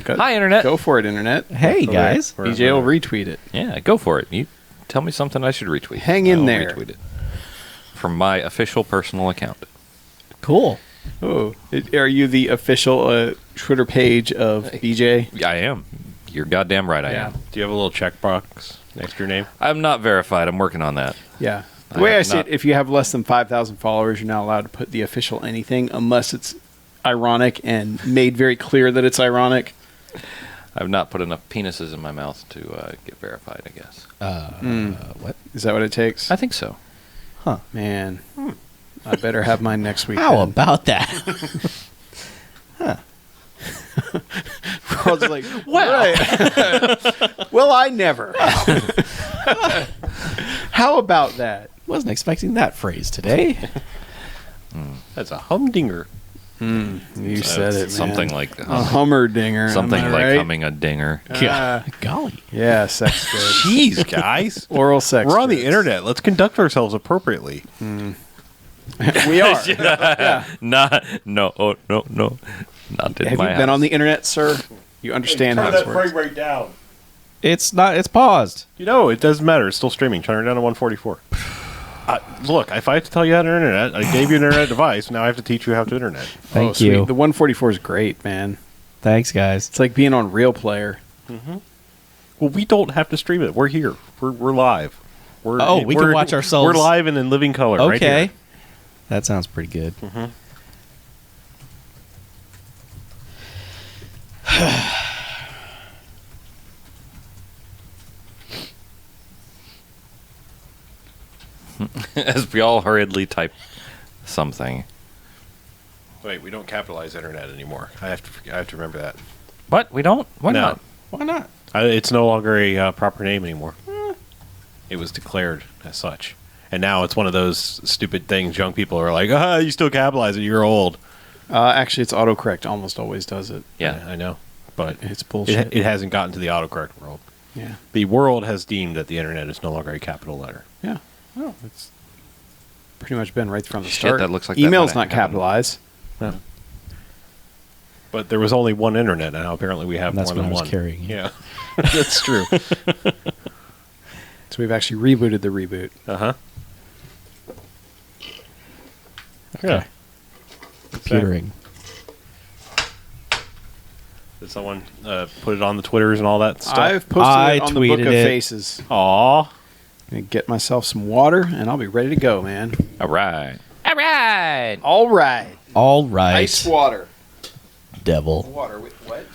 Hi, Internet. Go for it, Internet. Hey, guys. BJ will retweet it. Yeah, go for it. You tell me something I should retweet. Hang in there. Retweet it from my official personal account. Cool. Oh, are you the official Twitter page of BJ? I am. You're goddamn right. I am. Do you have a little checkbox next to your name? I'm not verified. I'm working on that. Yeah. The I way have I see not- it, if you have less than 5,000 followers, you're not allowed to put the official anything unless it's ironic and made very clear that it's ironic. I've not put enough penises in my mouth to get verified, I guess. What? Is that what it takes? I think so. Man, I better have mine next week. How then. about that? We're all just like, right. Well, I never. How about that? Wasn't expecting that phrase today. That's a humdinger. You said it, man. Something like a hummerdinger. something am I like right? humming a dinger. Golly. Yeah, sex goods. Jeez, guys. Oral sex. We're on the goods. internet. Let's conduct ourselves appropriately. We are. Yeah. No. Not in Have my you been house. on the internet, sir? You understand how this works. rate down. It's not. It's paused. You know, it doesn't matter. It's still streaming. Turn it down to 144. Look, if I have to tell you how to internet, I gave you an internet device. Now I have to teach you how to internet. Thank sweet. you. The 144 is great, man. Thanks, guys. It's like being on Real Player. Well, we don't have to stream it. We're here. We're live. We can watch ourselves. We're live and in living color. Right Okay. here. That sounds pretty good. As we all hurriedly type something. Wait, we don't capitalize internet anymore. I have to remember that. What? We don't? Why No. not? Why not? It's no longer a proper name anymore. It was declared as such. And now it's one of those stupid things young people are like, you still capitalize it, you're old. Actually, it's autocorrect. Almost always does it. Yeah. I know. But It's bullshit. it hasn't gotten to the autocorrect world. Yeah. The world has deemed that the internet is no longer a capital letter. Yeah. Well, it's pretty much been right from the Shit, start. that looks like that Email's might not happen. capitalized. But there was only one internet, and now apparently we have And that's more what than I was one. carrying. Yeah, that's true. So we've actually rebooted the reboot. Uh-huh. Okay. Computering. Did someone put it on the Twitters and all that stuff? I've posted I it on the Book tweeted of it. Faces. Aw. Gonna get myself some water, and I'll be ready to go, man. All right. All right. All right. All right. Ice water. Devil. Water with what?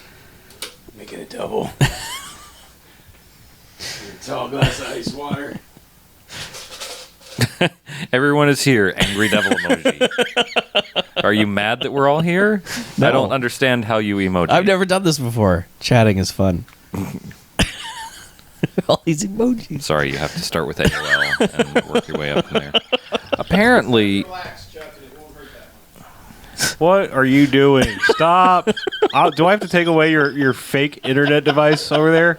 Make it a double. Tall glass of ice water. Everyone is here. Angry devil emoji. Are you mad that we're all here? No. I don't understand how you emoji. I've never done this before. Chatting is fun. All these emojis. Sorry, you have to start with AOL and work your way up from there. Apparently, Relax, Chuck, and it won't hurt that much. What are you doing? Stop. Do I have to take away your fake internet device over there?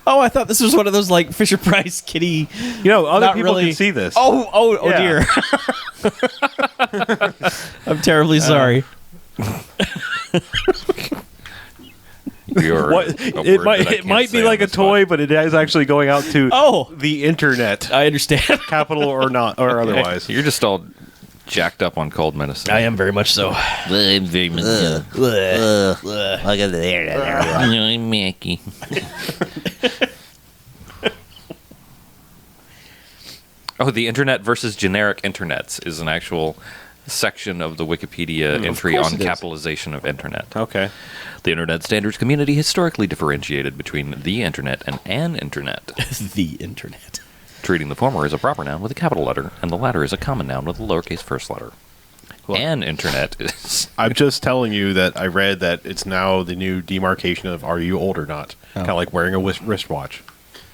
Oh, I thought this was one of those like Fisher Price kitty. You know, other Not people really. can see this. Oh Yeah. dear. I'm terribly sorry. you're What? a It word might that I it can't might say be on like a this toy, but it is actually going out to Oh. the internet, I understand. capital or not or otherwise. podcast. You're just all jacked up on cold medicine. I am very much so. I'm very much. Look at there. I'm Mackie. Oh, the internet versus generic internets is an actual section of the Wikipedia entry course on it is. capitalization of internet. Okay. The Internet Standards community historically differentiated between the internet and an internet, The internet. treating the former as a proper noun with a capital letter and the latter as a common noun with a lowercase first letter. An internet is... I'm just telling you that I read that it's now the new demarcation of are you old or not. Kind of like wearing a wristwatch.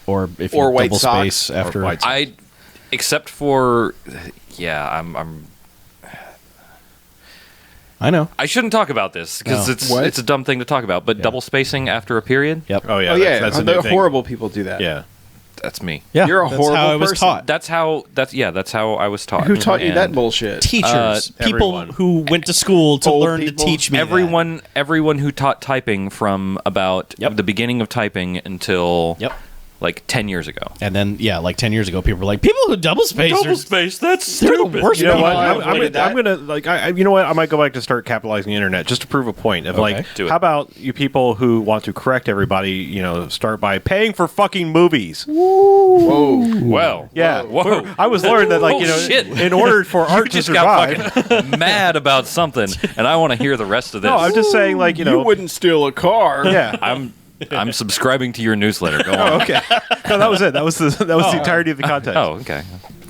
Or if Or you white double socks. space after. Or white socks. I... Except for... Yeah, I'm I know. I shouldn't talk about this because No. What? it's a dumb thing to talk about. But double spacing after a period. Yep. Oh yeah. Oh, yeah. That's a the new thing. horrible people do that. Yeah. That's me. Yeah, You're a that's horrible how I was person. taught. That's how I was taught. Who taught you that And bullshit? Teachers, people everyone. who went to school to Old learn people. to teach me. Everyone who taught typing from about Yep. the beginning of typing until Yep. like 10 years ago. And then, like 10 years ago, people were like, people who double space are space, that's they're the worst You know people. what? I'm avoided gonna that. like. You know what? I might go back to start capitalizing the internet just to prove a point of Okay. like. Do it. How about you people who want to correct everybody? You know, start by paying for fucking movies. Whoa. Well, Yeah. Whoa. I was learned that like Oh, you know, shit. in order for art to just survive. got fucking mad about something, and I want to hear the rest of this. No, I'm just saying like you know. You wouldn't steal a car. Yeah. I'm subscribing to your newsletter. Go on. Okay. No, that was it. That was the entirety of the content. Oh, okay.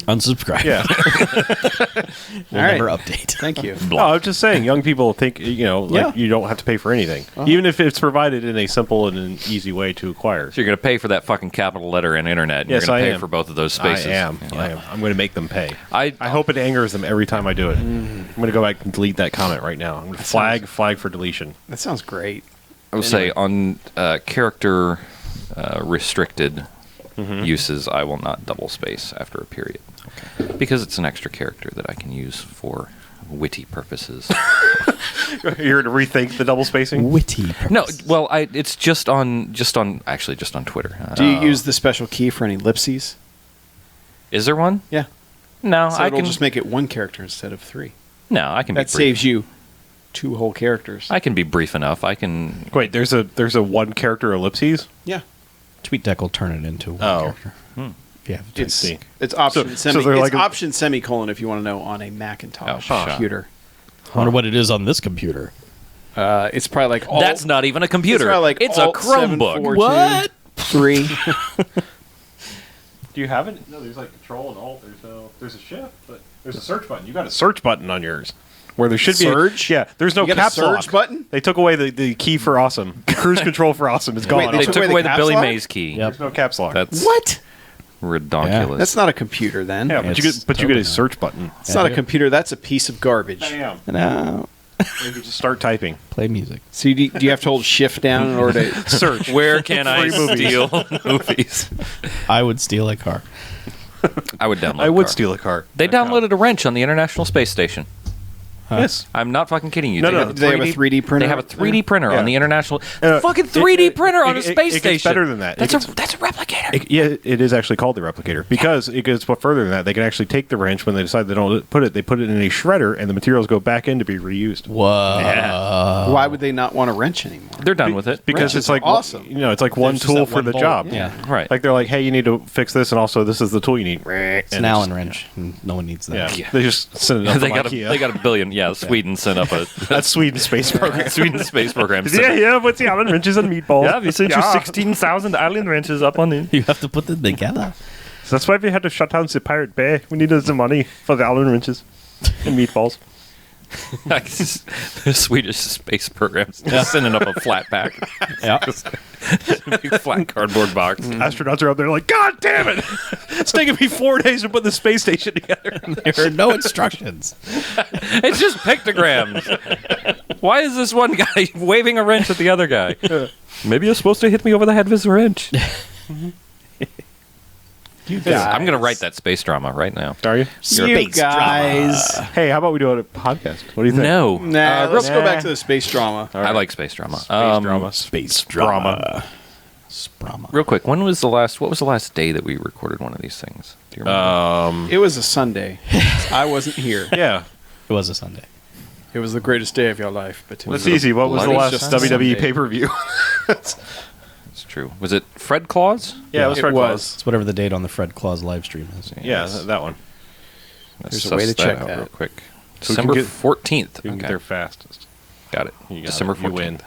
Unsubscribe. Yeah. We'll All right. never update. Thank you. No, I'm just saying, young people think you know, like Yeah. you don't have to pay for anything, even if it's provided in a simple and an easy way to acquire. So you're going to pay for that fucking capital letter and internet, and Yes, you're going I to pay am. for both of those spaces. I am. I'm going to make them pay. I hope it angers them every time I do it. I'm going to go back and delete that comment right now. I'm going to flag for deletion. That sounds great. would say on character restricted uses, I will not double space after a period. Because it's an extra character that I can use for witty purposes. You're to rethink the double spacing? Witty. No, well, it's just on Twitter. Do you use the special key for any ellipses? Is there one? Yeah. No, So I it'll can just make it one character instead of three. No, I can. That be brief. saves you two whole characters. I can be brief enough. I can. Wait, there's a one character ellipses? Yeah. TweetDeck will turn it into one character. Yeah, It's see. it's option So they're like option semicolon if you want to know on a Macintosh Oh, computer. I wonder what it is on this computer. It's probably like all, That's not even a computer. It's probably like It's a Alt Chromebook. 742 What? 3. Do you have it? No, there's like control and alt. There's a shift, but there's a search button. You got a search button on yours. Where there should be Surge? Yeah, there's no You got a caps surge lock. button? They took away the key for awesome. Cruise control for awesome is gone. Wait, They took took away away the the caps Billy lock? Mays key. Yep. There's no caps lock. That's What? redonkulous. That's not a computer then. yeah, but It's you get totally a search button. It's not a computer. That's a piece of garbage. Bam. No. You can just start typing. Play music. So do you have to hold shift down in order to Search. Where can I Free movies. steal movies? I would steal a car. I would download. I would car. steal a car. They downloaded a wrench on the International Space Station. Yes. I'm not fucking kidding you. No, They no, have a do they have a 3D printer? They have a 3D printer Yeah. on the International. Uh, fucking 3D it- printer on a it- space it station. gets better than that. It That's gets- a replicator. It is actually called the replicator because it goes further than that. They can actually take the wrench when they decide they don't put it. They put it in a shredder, and the materials go back in to be reused. Whoa. Why would they not want a wrench anymore? They're done with it. Because Wrenches it's like are awesome. You know, it's like one There's just tool that for one the bolt. job. Yeah. Right. Like they're like, hey, you need to fix this, and also this is the tool you need. It's an Allen wrench. And no one needs that. Yeah. They just send it up they from got IKEA. they got a billion. Yeah, Sweden sent up a That's Sweden space program. Sweden space program. yeah. What's the Allen wrenches and meatballs? we sent you 16,000 alien wrenches up on it. You have to put them together. So that's why we had to shut down the Pirate Bay. We needed the money for the Allen wrenches and meatballs. The Swedish space program sending up a flat pack, Yeah. big flat cardboard box. Astronauts are up there like, God damn it! It's taking me 4 days to put the space station together. There are no instructions. It's just pictograms. Why is this one guy waving a wrench at the other guy? Maybe you're supposed to hit me over the head with a wrench. You guys. I'm going to write that space drama right now. Are you? You guys. Hey, how about we do a podcast? What do you think? No. Nah, let's go back to the space drama. I like space drama. Space drama. Space drama. Sprama. Real quick, what was the last day that we recorded one of these things? Do you remember? It was a Sunday. I wasn't here. Yeah. It was a Sunday. It was the greatest day of your life. But That's easy. What was the bloody last Sunday. WWE pay-per-view? It's true. Was it Fred Claus? Yeah, it was It Fred was. Claus. It's whatever the date on the Fred Claus live stream is. Yeah, that one. Let's There's a way suss to check out that. real quick. So we can December get- 14th. You can get Okay. there fastest. Got it. You got December it. You 14th. win.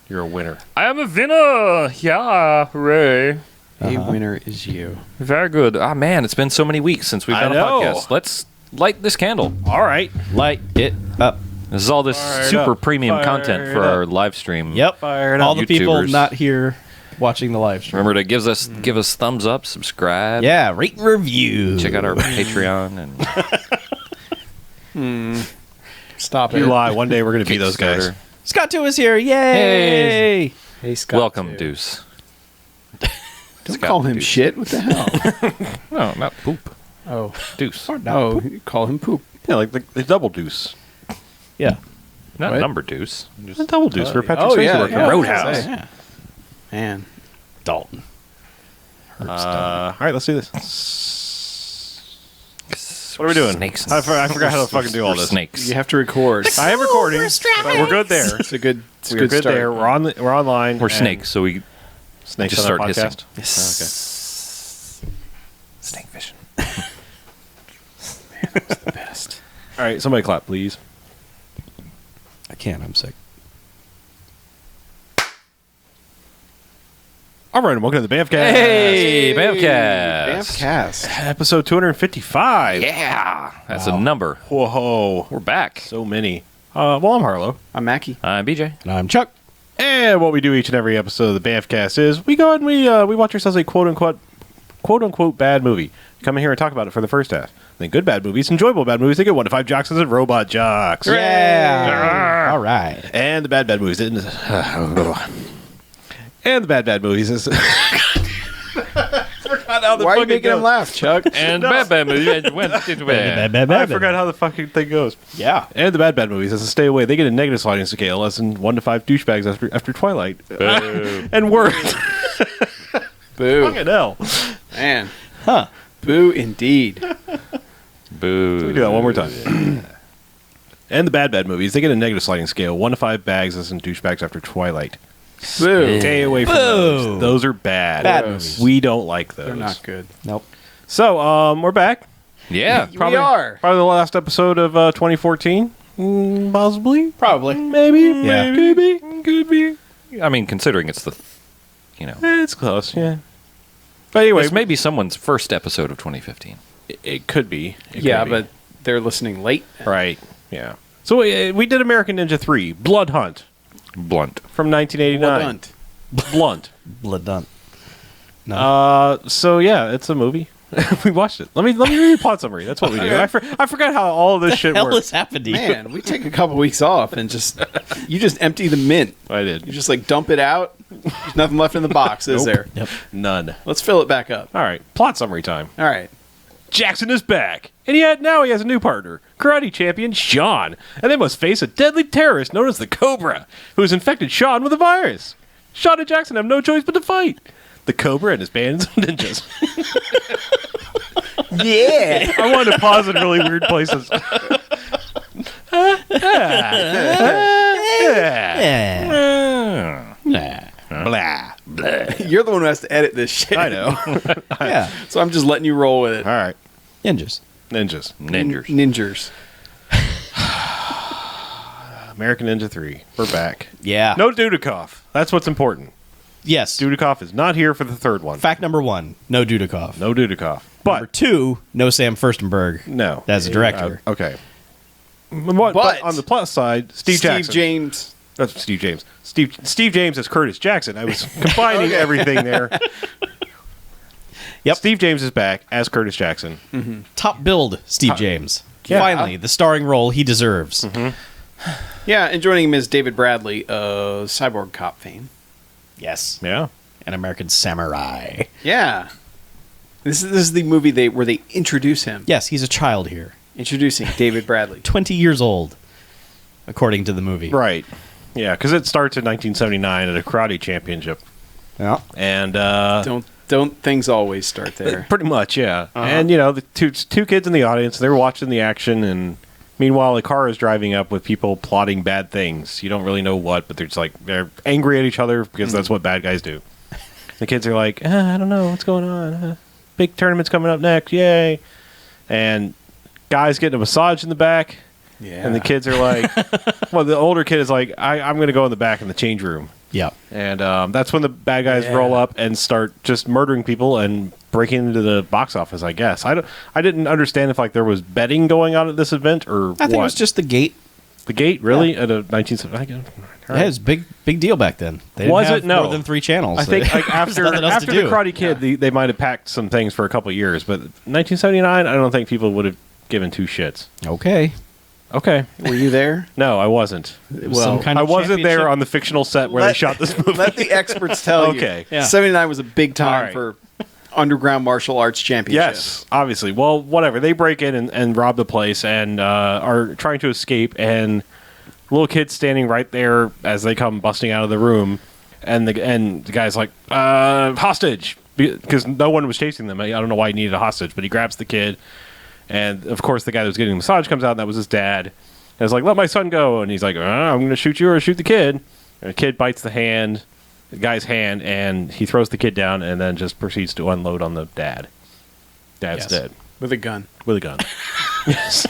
You're a winner. I am a winner. Yeah, hooray. A winner is you. Very good. Ah, man, it's been so many weeks since we've I done a know. podcast. Let's light this candle. All right. Light it up. This is all this Fired super up. premium Fired content for up. our live stream. Yep. Fired All up. the people YouTubers. not here watching the live stream. Remember to give us thumbs up, subscribe. Yeah, rate and review. Check out our Patreon and Stop You it. lie. One day we're going to be those guys. Kickstarter. Scott 2 is here. Yay! Hey, Scott. Welcome, too. Deuce. Don't call him shit. What the hell? No, not poop. Oh. Deuce. Oh, call him poop. Yeah, like the double deuce. Yeah. Not What? number deuce. The double deuce for Patrick Oh, Swayze yeah, working yeah. Roadhouse. Yeah. Man. Dalton. All right, let's do this. What are we doing? Snakes. I forgot how to fucking do all We're this. Snakes. You have to record. I am recording. But we're good there. It's a good, We're good start. there. We're online. We're and snakes, so we Snakes just on start our hissing. podcast. Snake fishing. The best. All right, somebody clap, please. I can't. I'm sick. All right, and welcome to the BMFcast. Hey, BMFcast. BMFcast. Episode 255. Yeah, that's a number. Whoa. We're back. So many. Well, I'm Harlow. I'm Mackie. I'm BJ. And I'm Chuck. And what we do each and every episode of the BMFcast is we go and we watch ourselves a quote-unquote bad movie. Come in here and talk about it for the first half. Then good bad movies, enjoyable bad movies, they get 1 to 5 jocks and robot jocks. Yeah. All right. And the bad movies. And the bad movies is... Why are you making him laugh, Chuck? And bad movie went into bad. I forgot how the fucking thing goes. Yeah. And the bad movies, as a stay away, they get a negative sliding scale, less than 1 to 5 douchebags after Twilight. And worse. Boo. Fucking hell. Man. Huh. Boo indeed. Boo. Let me do that one more time. And the bad movies, they get a negative sliding scale, 1 to 5 bags as in douchebags after Twilight. Boo. Stay away from those. Those are bad. Bad movies. We don't like those. They're not good. Nope. So, we're back. Yeah. We are. Probably the last episode of 2014. Possibly. Probably. Maybe. Yeah. Maybe. Could be. I mean, considering it's the, It's close, yeah. But anyway, this may be someone's first episode of 2015. it could be. It Yeah, could be. but they're listening late. Right. Yeah. So we did American Ninja 3, Blood Hunt, Blunt. from 1989. Blunt. Blood done. So yeah, it's a movie. We watched it. Let me read the plot summary. That's what we do. I forgot how all of this shit Hell works. has happened to you? Man, we take a couple weeks off and you just empty the mint. I did. You just like dump it out. There's nothing left in the box, is there? Yep. None. Let's fill it back up. All right. Plot summary time. All right. Jackson is back, and now he has a new partner, karate champion Sean, and they must face a deadly terrorist known as the Cobra, who has infected Sean with a virus. Sean and Jackson have no choice but to fight the Cobra and his bands of ninjas. Yeah. I wanted to pause in really weird places. Blah. You're the one who has to edit this shit. I know. Yeah. So I'm just letting you roll with it. All right. Ninjas. Ninjas. Ninjas. Ninjas. American Ninja 3. We're back. Yeah. No Dudikoff. That's what's important. Yes. Dudikoff is not here for the third one. Fact number 1, no Dudikoff. No Dudikoff. Number But 2, no Sam Furstenberg. no. As a director. Okay. But on the plus side, Steve Jackson. James. That's Steve James. Steve James as Curtis Jackson. I was combining everything there. Yep. Steve James is back as Curtis Jackson. Top billed Steve James. Yeah. Finally, the starring role he deserves. Yeah, and joining him is David Bradley of Cyborg Cop fame. Yes. Yeah. An American Samurai. Yeah. This is the movie where they introduce him. Yes, he's a child here. Introducing David Bradley. 20 years old, according to the movie. Right. Yeah, because it starts in 1979 at a karate championship. Yeah. And Don't things always start there? pretty much, yeah. And the two kids in the audience, they're watching the action, and meanwhile a car is driving up with people plotting bad things. You don't really know what, but they're angry at each other because that's what bad guys do. The kids are like, I don't know what's going on. Big tournament's coming up next, yay! And guys getting a massage in the back. Yeah. And the kids are like, well, the older kid is like, I'm going to go in the back in the change room. Yeah. And that's when the bad guys roll up and start just murdering people and breaking into the box office, I guess. I didn't understand if there was betting going on at this event or I think it was just the gate. The gate, really? At a 1970? Yeah, it was a big deal back then. They didn't Was have it? No. more than 3 channels. I think after nothing else to the do. Karate Kid, they might have packed some things for a couple of years, but 1979, I don't think people would have given two shits. Okay. Okay. Were you there? No, I wasn't. Some kind I of wasn't there championship? on the fictional set where they shot this movie. Let the experts tell Okay. you. Yeah. 79 was a big time All right. for underground martial arts championship. Yes, obviously. Well, whatever. They break in and rob the place and are trying to escape, and little kid's standing right there as they come busting out of the room, and the guy's like, hostage, because no one was chasing them. I don't know why he needed a hostage, but he grabs the kid, and of course the guy that was getting the massage comes out, and that was his dad. And it's like, let my son go, and he's like, I'm going to shoot you or shoot the kid. And the kid bites the guy's hand, and he throws the kid down and then just proceeds to unload on the dad. Dad's Yes. dead. With a gun. With a gun. Yes.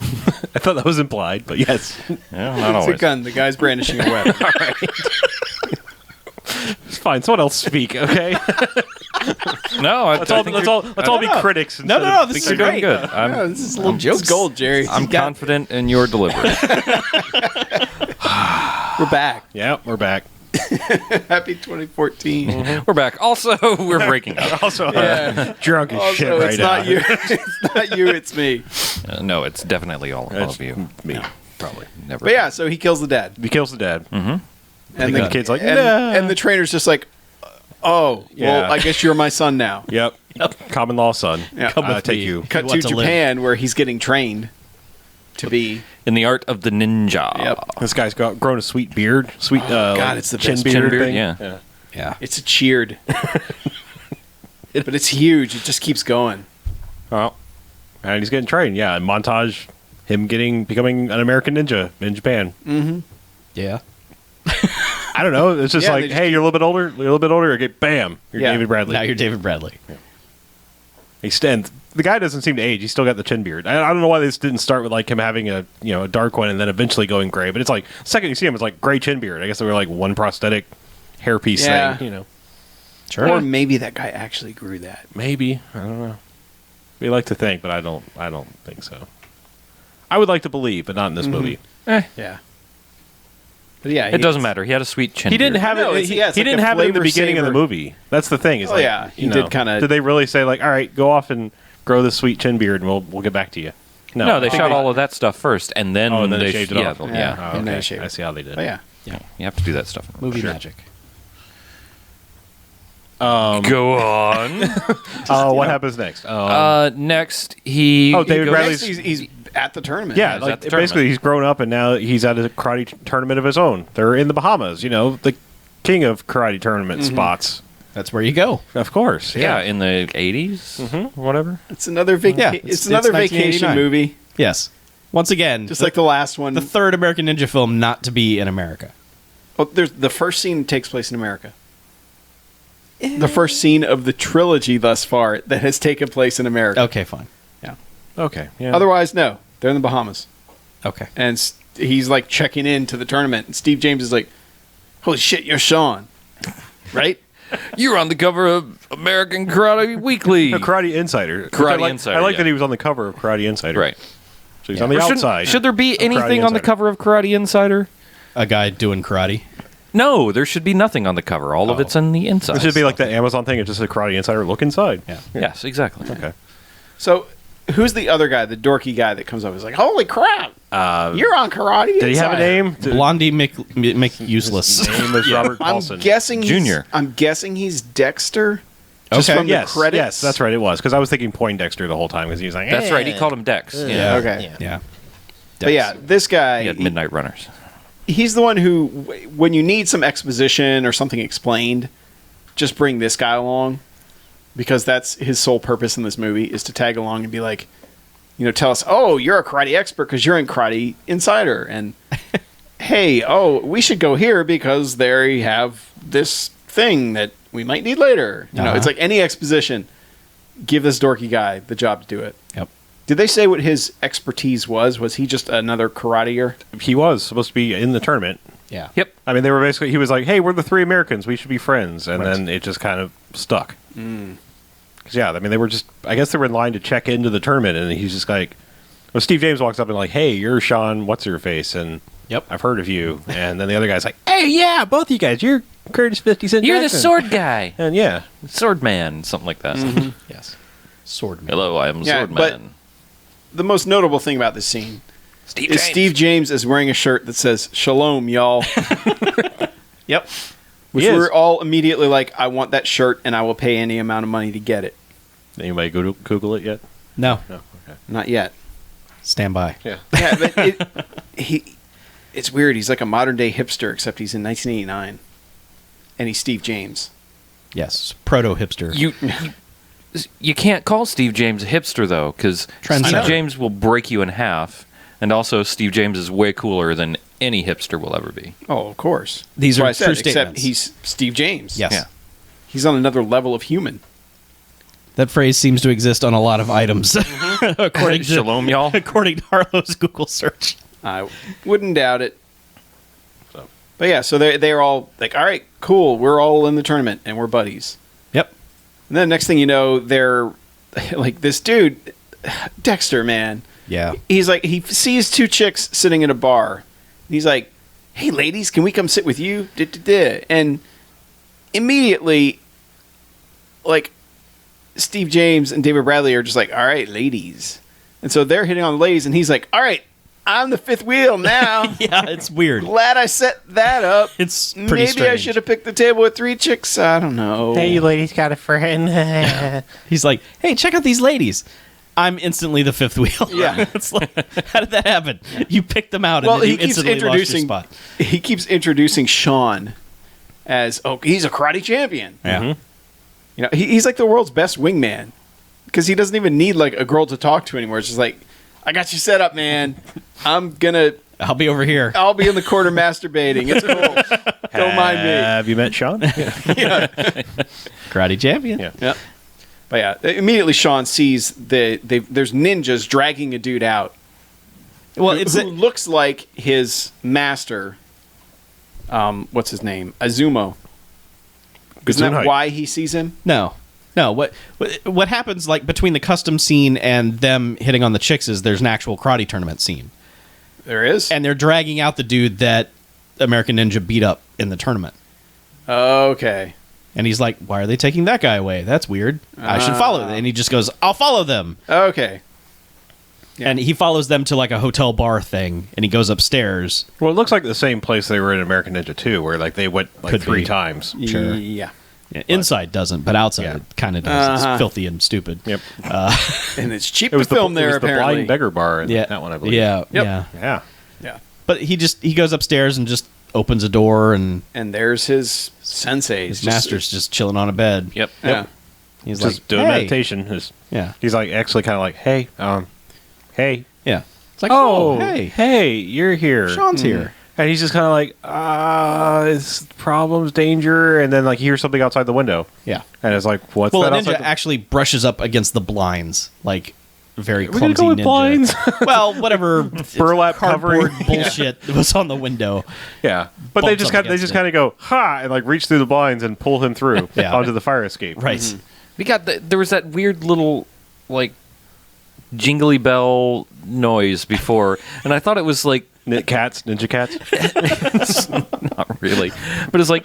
I thought that was implied, but yes. Yeah, not It's a always. gun. The guy's brandishing a weapon. It's fine. Someone else speak, okay? No, Let's all be critics. No, instead of this You're is doing great. good. No, this is little jokes. Gold, Jerry. I'm confident in your delivery. We're back. Yeah, we're back. Happy 2014. We're back. Also, we're breaking up. Also, Yeah. drunk as shit Also, right it's now. not you. It's not you. It's me. No, it's definitely all It's of you. me, probably. Never. But yeah, so he kills the dad, He kills the dad. and the kid's like, and, "Nah." and the trainer's just like, "Oh, Yeah. well, I guess you're my son now." Yep. Common law son. Yeah. Come with take me. you. Cut You to want to live. Japan, where he's getting trained to be. In the art of the ninja. Yep. This guy's grown a sweet beard. Sweet God, it's the chin best beard, chin beard, thing. yeah. Yeah. It's a cheered, but it's huge. It just keeps going. Well, and he's getting trained. Yeah, and montage him becoming an American ninja in Japan. Yeah. I don't know. It's just Yeah, like, they just hey, you're a little bit older. You're a little bit older. Okay, bam, you're Yeah. David Bradley. Now you're David Bradley. He stands. The guy doesn't seem to age. He's still got the chin beard. I don't know why this didn't start with like him having a dark one and then eventually going gray. But it's like the second you see him, it's like gray chin beard. I guess they were like one prosthetic hairpiece Yeah. thing. Sure. Or maybe that guy actually grew that. Maybe, I don't know. We like to think, but I don't think so. I would like to believe, but not in this movie. Yeah. But yeah, It doesn't matter. He had a sweet chin. He didn't beard. have No, it. it's- He, yeah, it's he like didn't a have it in the flavor beginning of the saver. movie. That's the thing. Is Oh, like, yeah, he you did know, kinda- Did they really say like, all right, go off and grow this sweet chin beard, and we'll get back to you? No, they I think shot all of that stuff first, and then Oh, and then they they shaved it yeah, off. Yeah, Yeah. Oh, And okay. they shaved I it. see how they did. But yeah. you have to do that stuff. Movie Sure. magic. Go on. What happens next? Next, he. Oh, David he goes- Bradley's- He's at the tournament. yeah, he's like at the tournament. basically he's grown up and now he's at a karate tournament of his own. They're in the Bahamas, the king of karate tournament spots. That's where you go. Of course, Yeah, in the 80s, whatever. It's another Yeah, it's another vacation 1989. movie, Yes. Once again, just like the last one. the third American Ninja film not to be in America. There's the first scene takes place in America. The first scene of the trilogy thus far that has taken place in America. Okay, fine. Okay, yeah. Otherwise, no, they're in the Bahamas, Okay. and he's like checking in to the tournament, and Steve James is like, "Holy shit, you're Sean, right?" You're on the cover of American Karate Weekly. A Karate Insider. Which Karate I like, Insider, I like yeah. that he was on the cover of Karate Insider. Right. So he's on the Or outside. should there be of anything Karate on the Insider. cover of Karate Insider? A guy doing karate. No, there should be nothing on the cover. All of Oh. it's on the inside. It should be like that Amazon thing. It's just a Karate Insider. Look inside. Yeah. Yes, exactly. Okay. So, who's the other guy, the dorky guy that comes up? He's like, "Holy crap, you're on Karate." Did he have a Insider." name? Blondie Mick Useless. His name was Robert I'm Paulson. guessing Junior. I'm guessing he's Dexter. Just Okay. from Yes, the credits. yes, that's right. It was because I was thinking Poindexter the whole time because he was like, That's right. He called him Dex. Yeah. Okay. Yeah. But yeah, this guy, He had Midnight Runners. he's the one who, when you need some exposition or something explained, just bring this guy along, because that's his sole purpose in this movie, is to tag along and be like, tell us, oh, you're a karate expert because you're in Karate Insider, and hey, oh, we should go here because they have this thing that we might need later. It's like any exposition. Give this dorky guy the job to do it. Yep. Did they say what his expertise was? Was he just another karateer? he was supposed to be in the tournament. Yeah. Yep. I mean, he was like, hey, we're the three Americans. We should be friends. And then it just kind of stuck. 'Cause, yeah, I mean, I guess they were in line to check into the tournament. And he's just like, Steve James walks up and like, hey, you're Sean, what's your face? And Yep. I've heard of you. And then the other guy's like, hey, yeah, both of you guys. You're Curtis 50 Cent You're the Jackson." sword guy. And yeah. Sword man. Something like that. Yes. Swordman. Hello, I am Yeah, Sword but- Man. the most notable thing about this scene Steve is Steve James is wearing a shirt that says "Shalom, y'all," Yep. which He is. we're all immediately like, "I want that shirt, and I will pay any amount of money to get it." Anybody Google it yet? No. No. Okay. Not yet. Stand by. Yeah. Yeah, but it's weird. He's like a modern day hipster, except he's in 1989, and he's Steve James. Yes. Proto hipster. You can't call Steve James a hipster though, because Steve Trendsetter. James will break you in half, and also Steve James is way cooler than any hipster will ever be. Oh, of course. These That's are what I said, true except statements. he's Steve James. Yes. Yeah. He's on another level of human. That phrase seems to exist on a lot of items, according to Shalom, y'all. according to Harlow's Google search. I wouldn't doubt it. So. But yeah, so they're all like, all right, cool, we're all in the tournament and we're buddies. Yep. And then next thing you know, they're like, this dude, Dexter, man. Yeah. He's like, he sees two chicks sitting in a bar. And he's like, hey, ladies, can we come sit with you? And immediately, like, Steve James and David Bradley are just like, all right, ladies. And so they're hitting on the ladies, and he's like, all right, I'm the fifth wheel now. Yeah, it's weird. Glad I set that up. It's pretty Maybe I strange. should have picked the table with three chicks. I don't know. ladies got a friend. He's like, hey, check out these ladies. I'm instantly the fifth wheel. Yeah. It's like, how did that happen? You picked them out, and Well, then he you keeps instantly lost your introducing. spot. He keeps introducing Sean as, oh, he's a karate champion. Yeah. You know, he's like the world's best wingman because he doesn't even need like a girl to talk to anymore. It's just like, I got you set up, man. I'll I'll be over here. be in the corner masturbating. It's cool. Don't mind me. Have you met Sean? Karate champion. Yeah. Yeah. But yeah, immediately Sean sees there's ninjas dragging a dude out. Well, who looks like his master. What's his name? Azumo. Isn't that Gesundheit. why he sees him? no. What happens like between the custom scene and them hitting on the chicks is there's an actual karate tournament scene, There is. and they're dragging out the dude that American Ninja beat up in the tournament. Okay. And he's like, why are they taking that guy away? That's weird. I should follow them. And he just goes, I'll follow them. Okay. Yeah. And he follows them to like a hotel bar thing, and he goes upstairs. Well, it looks like the same place they were in American Ninja 2, where like they went like Could three be. times. Sure. Yeah. Yeah, inside doesn't, but outside Yeah. it kind of does. Uh-huh. It's filthy and stupid. Yep. And it's cheap It was to film there, it was apparently. the blind beggar bar in Yeah, that one, I believe. Yeah, Yep. yeah. Yeah. Yeah. But he goes upstairs and just opens a door, and And there's his sensei. his master's just chilling on a bed. Yep. Yeah. He's Just like, doing hey. meditation. Yeah, He's like actually kind of like, hey, hey. yeah. It's like, hey, you're here. Sean's here. And he's just kind of like, it's problems, danger, and then like he hears something outside the window, Yeah. and it's like, what's Well, that the outside? ninja actually brushes up against the blinds, like very We're gonna clumsy go with ninja. blinds. Well, whatever Burlap cardboard covering. bullshit was on the window. Yeah, but they bumps just up kind against of it. go ha and like reach through the blinds and pull him through Yeah. onto the fire escape. Right. We got there was that weird little like jingly bell noise before, and I thought it was like Ninja cats. not really, but it's like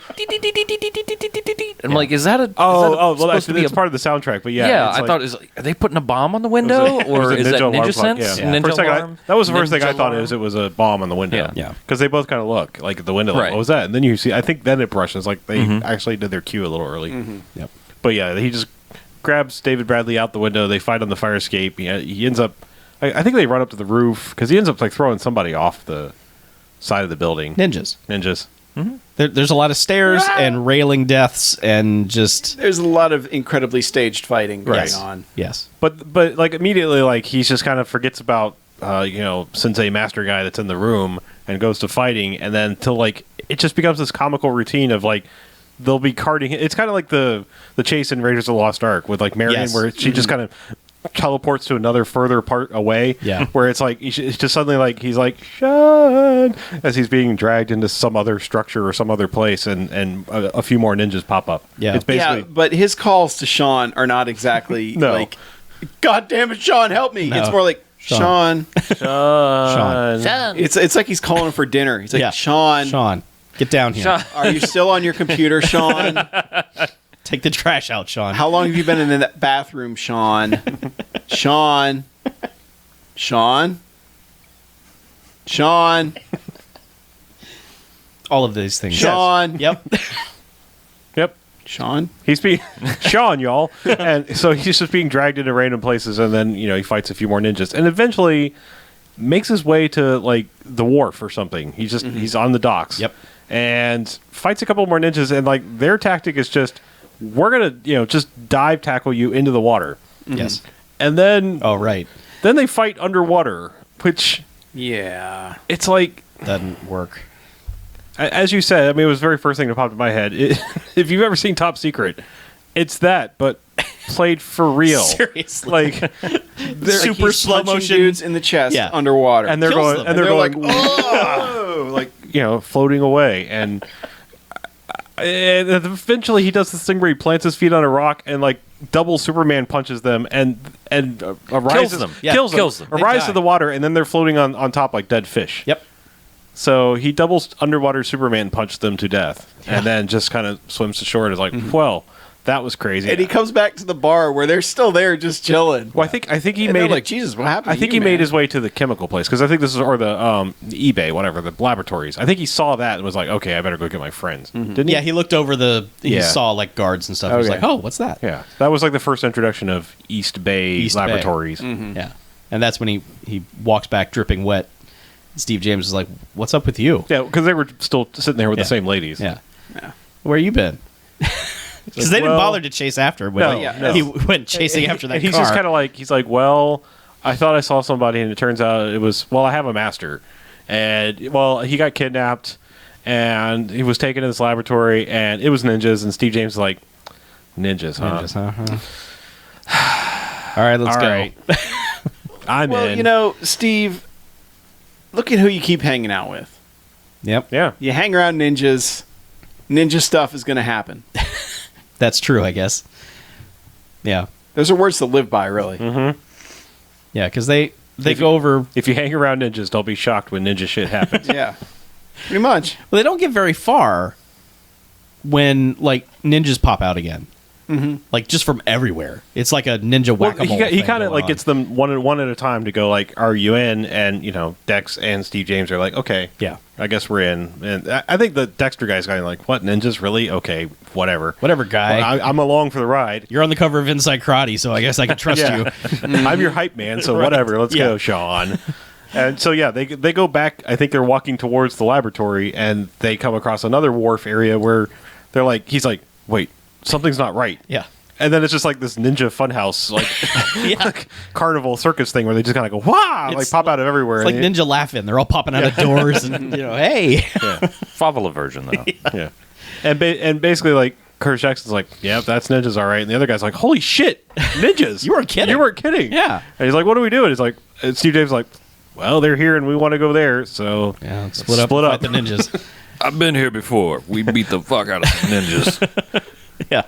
I'm like, is that a Well, supposed to be it's a part of the soundtrack. But yeah, yeah, it's I like- thought are they putting a bomb on the window it was or a is that alarm ninja clock, sense? yeah. Ninja For a second, alarm? that was the first thing I Ninja thought alarm? it was a bomb on the window. Yeah. Yeah. Because they both kind of look like at the window. Like, Right. what was that? And then you see, I think then it brushes. Like they actually did their cue a little early. Yep. But yeah, he just grabs David Bradley out the window. They fight on the fire escape. He ends up. I think they run up to the roof because he ends up like throwing somebody off the side of the building. Ninjas. Ninjas. There's a lot of stairs and railing deaths and just There's a lot of incredibly staged fighting going Right. on. yes. But like immediately, like he's just kind of forgets about Sensei Master Guy that's in the room and goes to fighting, and then till like it just becomes this comical routine of like they'll be carting. It's kind of like the chase in Raiders of the Lost Ark with like Marion, Yes. where she just kind of teleports to another further part away. Yeah. where it's like it's just suddenly like he's like Sean as he's being dragged into some other structure or some other place, and a few more ninjas pop up. Yeah. it's basically. Yeah, but his calls to Sean are not exactly No. like, God damn it, Sean, help me. No. It's more like, Sean. Sean. It's like he's calling for dinner. He's like, Yeah. Sean, Sean, get down here. Sean. are you still on your computer, Sean? Take the trash out, Sean. How long have you been in that bathroom, Sean? Sean. Sean. All of these things. Sean. Yep. Yep. Sean. He's being Sean, y'all, and so he's just being dragged into random places, and then he fights a few more ninjas, and eventually makes his way to like the wharf or something. He's on the docks. Yep. And fights a couple more ninjas, and like their tactic is just we're gonna just dive tackle you into the water. Yes. And then Oh, right. then they fight underwater, which Yeah. it's like. Doesn't work. As you said, I mean, it was the very first thing that popped in my head. If you've ever seen Top Secret, it's that, but played for real. Seriously. Like, they're Super He's slow punching motion. dudes in the chest Yeah. underwater. and they're Kills going, them. and they're They're going, like, "Whoa," like floating away, and eventually he does this thing where he plants his feet on a rock and like double Superman punches them and arises, them. Yeah, kills kills them, them. They arrives die. to the water, and then they're floating on top like dead fish. Yep. So he doubles underwater Superman punched them to death, and then just kind of swims to shore and is like, well, that was crazy. and he comes back to the bar where they're still there just chilling. Well, I think he And made they're it. like, Jesus, what happened? I think to you, he made man? his way to the chemical place because I think this is or the eBay, whatever, the laboratories. I think he saw that and was like, okay, I better go get my friends. Didn't he? Yeah, he looked over he Yeah. saw like guards and stuff. He was Okay. like, "Oh, what's that?" Yeah, that was like the first introduction of East Bay East Bay. laboratories. Yeah. And that's when he walks back dripping wet. Steve James is like, "What's up with you?" Yeah, because they were still sitting there with Yeah. the same ladies. Yeah. Yeah. Where you been? Because they didn't well- bother to chase after him when No, yeah, he went chasing after that And he's car. just kind of like, he's like, well, I thought I saw somebody, and it turns out it was, well, I have a master, and well, he got kidnapped, and he was taken to this laboratory, and it was ninjas, and Steve James is like, ninjas, huh? Ninjas, huh? All right, let's All go. right. I'm Well, in. Steve, look at who you keep hanging out with. Yep. Yeah. You hang around ninjas, ninja stuff is going to happen. That's true, I guess. Yeah. Those are words to live by, really. Yeah, because they go over... If you hang around ninjas, don't be shocked when ninja shit happens. Yeah. Pretty much. Well, they don't get very far when, like, ninjas pop out again. Like, just from everywhere. It's like a ninja Well, whack-a-mole he thing kind of going like on. gets them one at a time to go like, are you in? And Dex and Steve James are like, okay, Yeah. I guess we're in. And I think the Dexter guy's kind of like, what, ninjas, really? Okay, whatever. Whatever, guy. Well, I'm along for the ride. You're on the cover of Inside Karate, so I guess I can trust you. I'm your hype man, so Right. whatever. Let's Yeah. go, Sean. And so yeah, they go back. I think they're walking towards the laboratory, and they come across another wharf area where they're like, he's like, wait, something's not right. Yeah. And then it's just like this ninja funhouse, like, Yeah. like carnival circus thing where they just kind of go, wow, like It's pop out of everywhere. It's like And ninja laughing. They're all popping out of doors and, hey. Favela version though. yeah. And basically, like, Curtis Jackson's like, yeah, that's ninjas, all right. And the other guy's like, holy shit, ninjas. You weren't kidding. You weren't kidding. Yeah. And he's like, what are we doing? He's like, and Steve James is like, well, they're here and we want to go there. So Yeah, let's split up and fight the ninjas. I've been here before. We beat the fuck out of some ninjas. Yeah.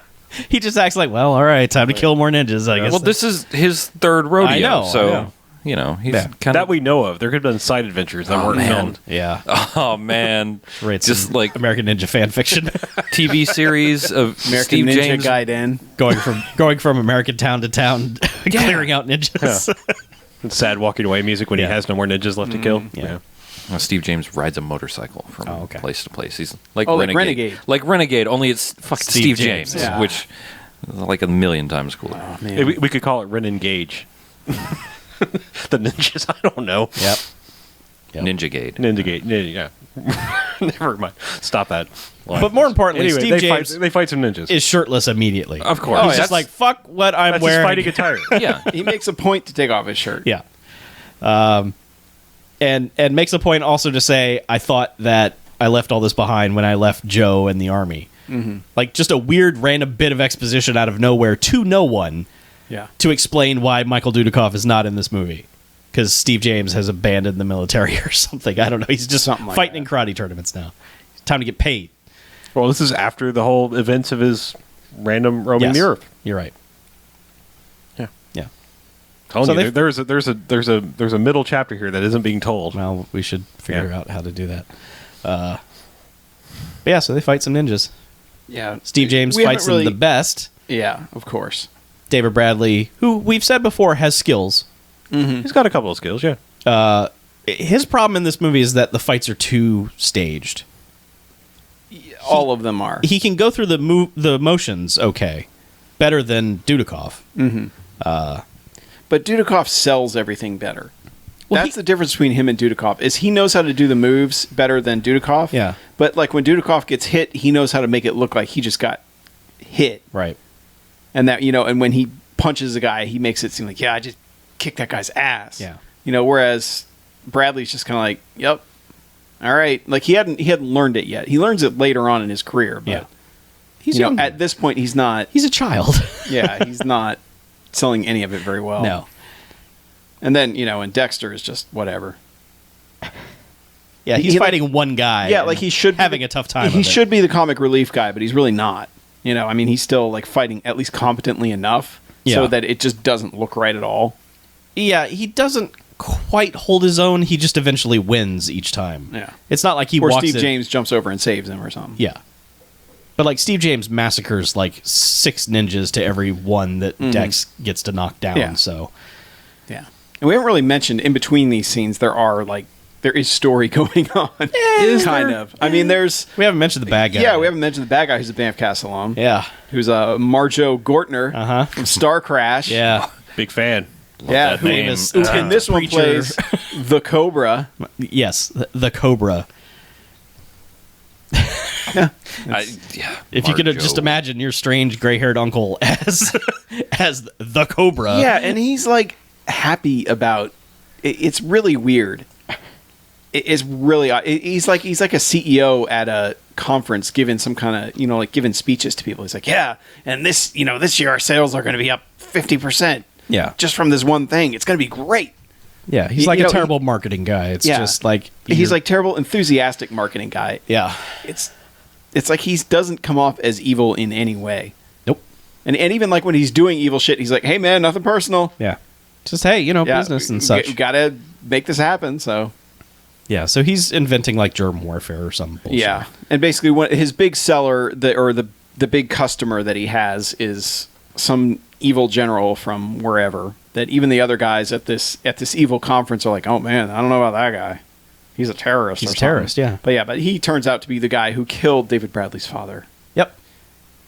He just acts like, well, all right, time to kill more ninjas, I guess. Well, this is his third rodeo, I know, so I know. he's Yeah. kind that of we know of. There could have been side adventures that weren't man. filmed. Yeah. Oh man, Right. just like American Ninja fan fiction. TV series of American Steve Ninja James. Gaiden. going from American town to town, clearing out ninjas. It's sad walking away music when Yeah. he has no more ninjas left to kill. yeah. Steve James rides a motorcycle from Oh, okay. place to place. He's like Oh, like Renegade. Renegade. Like Renegade, only it's fucking Steve Steve James. James, Yeah. which is like a million times cooler. Oh, Hey, man. we could call it Ren Engage. The ninjas, I don't know. Yep. Yep. Ninjagade. Yeah. Never mind. Stop that. line. But more importantly, Anyway, Steve they James fight, they fight some ninjas. is shirtless immediately. Of course. He's Oh, just that's- like, fuck what I'm That's wearing. his fighting attire. Yeah. He makes a point to take off his shirt. Yeah. And makes a point also to say, I thought that I left all this behind when I left Joe and the army. Like, just a weird random bit of exposition out of nowhere to no one Yeah. to explain why Michael Dudikoff is not in this movie. Because Steve James has abandoned the military or something. I don't know. He's just Something like fighting that. in karate tournaments now. It's time to get paid. Well, this is after the whole events of his random roaming Yes. the earth. You're right. Yeah. Yeah. Telling So you, they- there's a middle chapter here that isn't being told. Well, we should figure Yeah. out how to do that. But yeah, so they fight some ninjas. Yeah. Steve James We haven't fights really- them the best. Yeah, of course. David Bradley, who we've said before has skills, He's got a couple of skills, yeah. His problem in this movie is that the fights are too staged. All of them are. He can go through the motions okay, better than Dudikoff. But Dudikoff sells everything better. Well, That's the difference between him and Dudikoff, is he knows how to do the moves better than Dudikoff. Yeah. But like when Dudikoff gets hit, he knows how to make it look like he just got hit. Right. And that, and when he punches a guy, he makes it seem like, yeah, I just kicked that guy's ass. Yeah. Whereas Bradley's just kind of like, yep. All right. Like he hadn't learned it yet. He learns it later on in his career, but Yeah. He's you know, at this point he's not He's a child. yeah, he's not selling any of it very well. No. And then, and Dexter is just whatever. Yeah, he's He, fighting one guy. Yeah, and like he should be having a tough time. He of it. should be the comic relief guy, but he's really not. I mean, he's still like fighting at least competently enough Yeah. so that it just doesn't look right at all. Yeah, he doesn't quite hold his own. He just eventually wins each time. Yeah. It's not like he Or walks Steve in- James jumps over and saves him or something. Yeah. But like Steve James massacres like 6 ninjas to every one that Dex gets to knock down. Yeah. So Yeah. And we haven't really mentioned in between these scenes there is story going on. Kind of. I mean, there's we haven't mentioned the bad guy. Yeah, we haven't mentioned the bad guy who's a BMFcast alum. Yeah. Who's Marjo Gortner from Star Crash. Yeah. Big fan. Yeah, that who name. in this one Preacher. plays the Cobra. Yes, the Cobra. Yeah. If you could Marjo. just imagine your strange gray-haired uncle as the Cobra. Yeah, and he's like happy about it. It's really weird. It's really he's like a CEO at a conference giving some kind of like giving speeches to people. He's like, yeah, and this this year our sales are going to be up 50%. Yeah. Just from this one thing, it's going to be great. Yeah, he's like a terrible marketing guy. It's just like he's like terrible enthusiastic marketing guy. yeah. It's like he doesn't come off as evil in any way. Nope. And even like when he's doing evil shit, he's like, hey man, nothing personal. Yeah. Just hey, Yeah, business and such. We gotta make this happen. So Yeah, so he's inventing like germ warfare or some bullshit. yeah, and basically his big seller, the big customer that he has is some evil general from wherever. That even the other guys at this evil conference are like, oh man, I don't know about that guy. He's a terrorist. He's or a terrorist, something. yeah. But he turns out to be the guy who killed David Bradley's father Yep.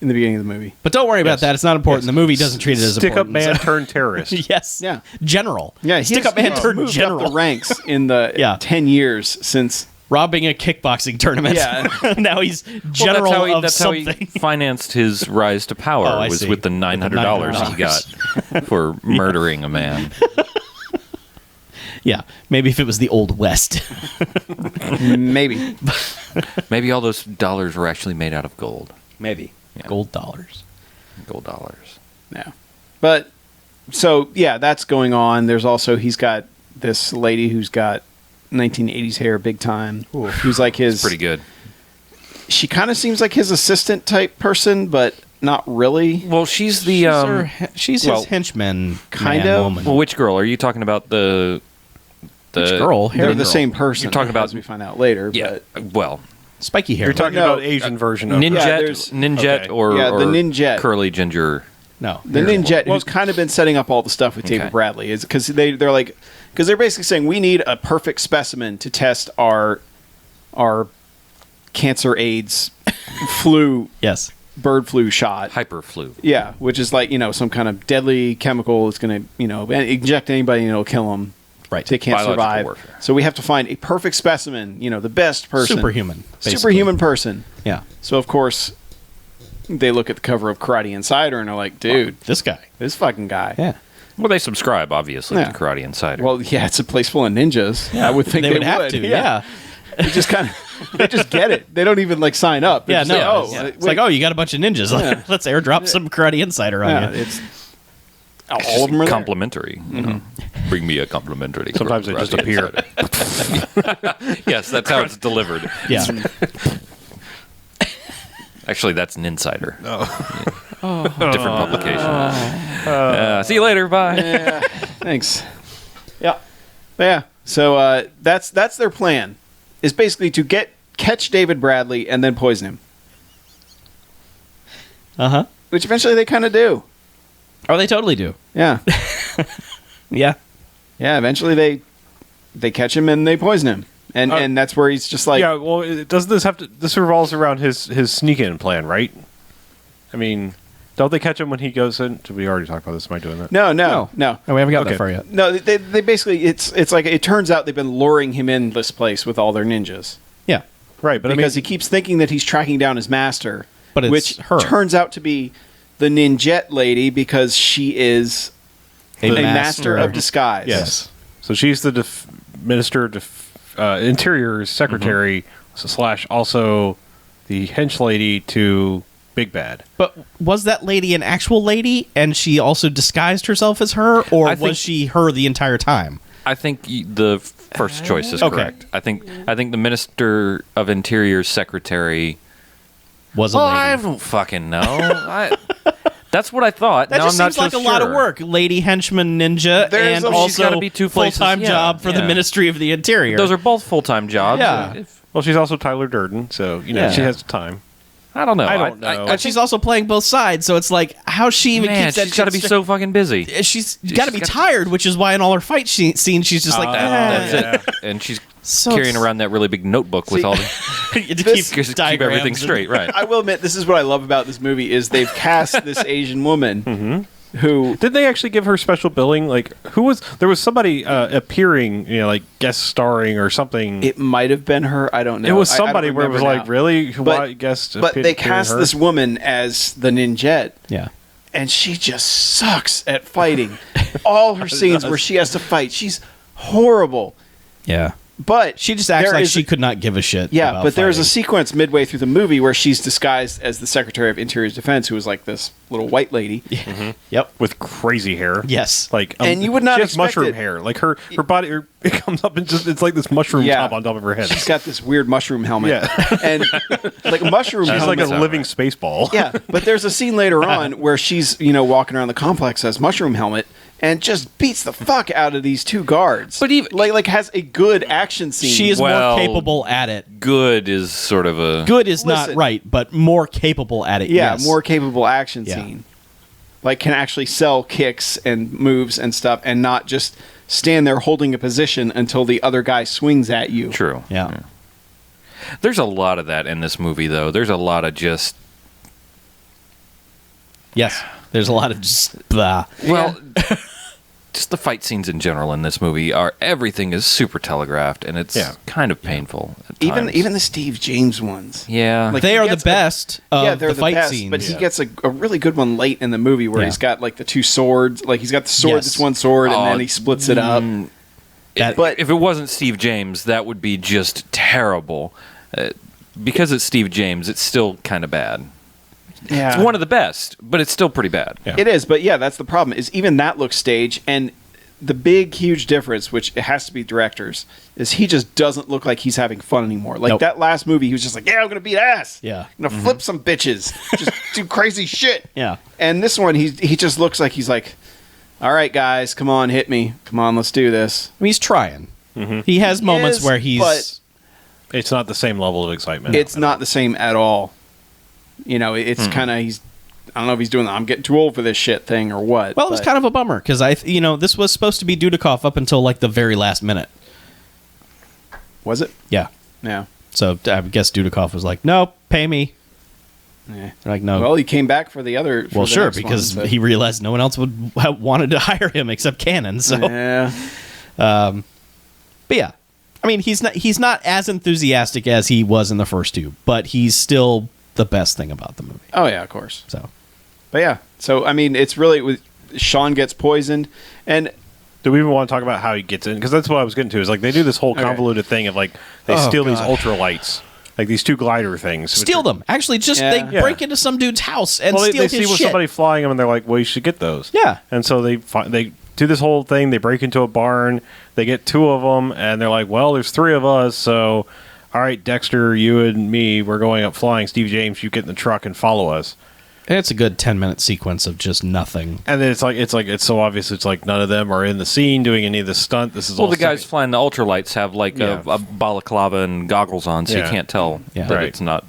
in the beginning of the movie. But don't worry about Yes. that. It's not important. Yes. The movie doesn't treat it as Stick up important. man turned terrorist. Yes. Yeah. General. Yeah, Stick up man turned moved general. up the ranks in the Yeah. 10 years since. Robbing a kickboxing tournament. Yeah. Now he's Well, general of that's how something. he financed his rise to power. Oh, I was see. with the $900 he got for murdering a man. Yeah. Maybe if it was the Old West. Maybe. Maybe all those dollars were actually made out of gold. Maybe. Gold dollars. Gold dollars. Yeah. But so yeah, that's going on. There's also he's got this lady who's got 1980s hair big time. Who's like his Pretty good. She kind of seems like his assistant type person, but not really. Well, she's the She's well, his henchman. kind man, of. woman. well, which girl are you talking about? The Which girl? They're Hair the girl. same person. You're talking about- as we find out later. Yeah. But Well, Spiky hair. You're talking No, about Asian version of Ninjet, Yeah, there's- Ninjet, okay. or Yeah, the or Ninjet. curly ginger. No. the hair girl. Ninjet, who's kind of been setting up all the stuff with David Okay. Bradley, is because they're basically saying we need a perfect specimen to test our cancer, AIDS, flu, Yes. bird flu shot. Hyperflu. Yeah, which is like some kind of deadly chemical that's going to inject anybody and it'll kill them. Right. They can't Biological survive. warfare. So we have to find a perfect specimen. The best person, Superhuman. basically. superhuman person. Yeah. So of course, they look at the cover of Karate Insider and are like, dude, This guy. this fucking guy. Yeah. Well, they subscribe obviously Yeah. to Karate Insider. Well, yeah, it's a place full of ninjas. I would think They would have to. Yeah. They just kind of, they just get it. They don't even like sign up. They Yeah, just no. say, oh, yeah. It's wait, like, oh, you got a bunch of ninjas. Yeah. Let's airdrop some Karate Insider on yeah, you. it's all of them are there. complimentary. Bring me a complimentary. Sometimes they just appear. Yes, that's how it's delivered. Yeah. Actually, that's an insider. Different publication. See you later. Bye. Yeah, thanks. Yeah, but yeah. So that's their plan. Is basically to catch David Bradley and then poison him, Uh-huh. which eventually they kind of do. Oh, they totally do. Yeah, Yeah. Yeah, eventually they catch him and they poison him. And that's where he's just like... Yeah, well, doesn't this have to... This revolves around his sneak-in plan, right? I mean, don't they catch him when he goes in? Did we already talk about this? Am I doing that? No. No, we haven't got that far yet. No, they basically... It's like... It turns out they've been luring him in this place with all their ninjas. Yeah. Right, but Because he keeps thinking that he's tracking down his master. But it's which her. turns out to be the ninjet lady because she is a master of disguise. Yes. So she's the Interior Secretary / also the hench lady to Big Bad. But was that lady an actual lady, and she also disguised herself as her, or was she her the entire time? I think the first choice is Okay. correct. I think the Minister of Interior's secretary Was a Well, lady. I don't fucking know. That's what I thought. That now just I'm not seems like so a lot of sure. work. Lady henchman ninja, There's and a- she's also gotta be two places. full-time Yeah, job for the yeah. Ministry of the Interior. Those are both full-time jobs. Yeah. and Well, she's also Tyler Durden, so Yeah. she has time. I don't know. I don't know. but she's also playing both sides, so it's like how she even Man, keeps that. she's got to be shit so fucking busy. She's got to be gotta- tired, which is why in all her fight scenes she's just like That's yeah. it. And she's So carrying it's- around that really big notebook with all the to This- keep, keep diagrams everything and- straight, right? I will admit, this is what I love about this movie is they've cast this Asian woman who... Did they actually give her special billing? Like, who was... There was somebody appearing, like guest starring or something. It might have been her. I don't know. It was I don't somebody where it was remember like, now. really? Why But, guest but they appearing cast her? this woman as the ninjet, Yeah. and she just sucks at fighting. All her scenes where she has to fight, she's horrible. Yeah. But She just acts there like is she could not give a shit. Yeah, about but there's a fighting. sequence midway through the movie where she's disguised as the Secretary of Interior's Defense, who is like this little white lady. Yep. with crazy hair. Yes. Like, And you would not she has expect mushroom it. hair. Like her body, it comes up and just it's like this mushroom Yeah. top on top of her head. She's got this weird mushroom helmet. Yeah. And like a mushroom She's like helmet. a living space ball. Yeah, but there's a scene later on where she's, walking around the complex as mushroom helmet and just beats the fuck out of these two guards. But even- like has a good action scene. She is Well- more capable at it. Good is sort of a Good is not Listen. right, but more capable at it. yeah, yes. more capable action Yeah. scene. Like can actually sell kicks and moves and stuff and not just stand there holding a position until the other guy swings at you. true. Yeah. There's a lot of that in this movie, though. There's a lot of just Yes. There's a lot of just blah. well, just the fight scenes in general in this movie are everything is super telegraphed, and it's Yeah. kind of painful. At Even times. the Steve James ones. yeah, Like, They he are the gets a- best of they're the fight best, scenes. but he gets a really good one late in the movie where Yeah. he's got like the two swords. Like he's got the sword, Yes. this one sword, and Oh, then he splits it up. But if it wasn't Steve James, that would be just terrible. Because it's Steve James, it's still kind of bad. Yeah, It's one of the best, but it's still pretty bad. Yeah. It is, but yeah, that's the problem. Is even that looks staged, and the big, huge difference, which it has to be directors, is he just doesn't look like he's having fun anymore. Like Nope. that last movie, he was just like, "Yeah, I'm gonna beat ass. Yeah. I'm gonna flip some bitches, just do crazy shit." Yeah. And this one, he just looks like he's like, "All right, guys, come on, hit me. Come on, let's do this." I mean, he's trying. He has moments is, where he's. but- It's not the same level of excitement. It's not the same at all. It's kind of I don't know if he's doing the "I'm getting too old for this shit" thing or what. well, it was kind of a bummer because this was supposed to be Dudikoff up until like the very last minute. was it? Yeah. Yeah. So I guess Dudikoff was like, "No, pay me." Yeah. They're like, "No." Well, he came back for the other. For Well, the sure, next because one, so- he realized no one else would have wanted to hire him except Cannon. So, Yeah. but yeah, I mean, he's not as enthusiastic as he was in the first two, but he's still the best thing about the movie. Oh yeah, of course. So, But yeah, so I mean, it's really with Sean gets poisoned, and Do we even want to talk about how he gets in? Because that's what I was getting to. Is like they do this whole Okay. convoluted thing of like they Oh, steal these God. ultralights, like these two glider things. which steal are- them. Actually, just Yeah. they break into some dude's house and Well, steal they his see with shit. somebody flying them, and they're like, "Well, you should get those." Yeah. And so they do this whole thing. They break into a barn. They get two of them, and they're like, "Well, there's three of us, so all right, Dexter, you and me, we're going up flying. Steve James, you get in the truck and follow us." And it's a good 10-minute sequence of just nothing. And then it's so obvious. It's like none of them are in the scene doing any of the stunt. This is Well, all the guys flying the ultralights have like Yeah. a balaclava and goggles on, so Yeah. you can't tell Yeah. that Right. it's not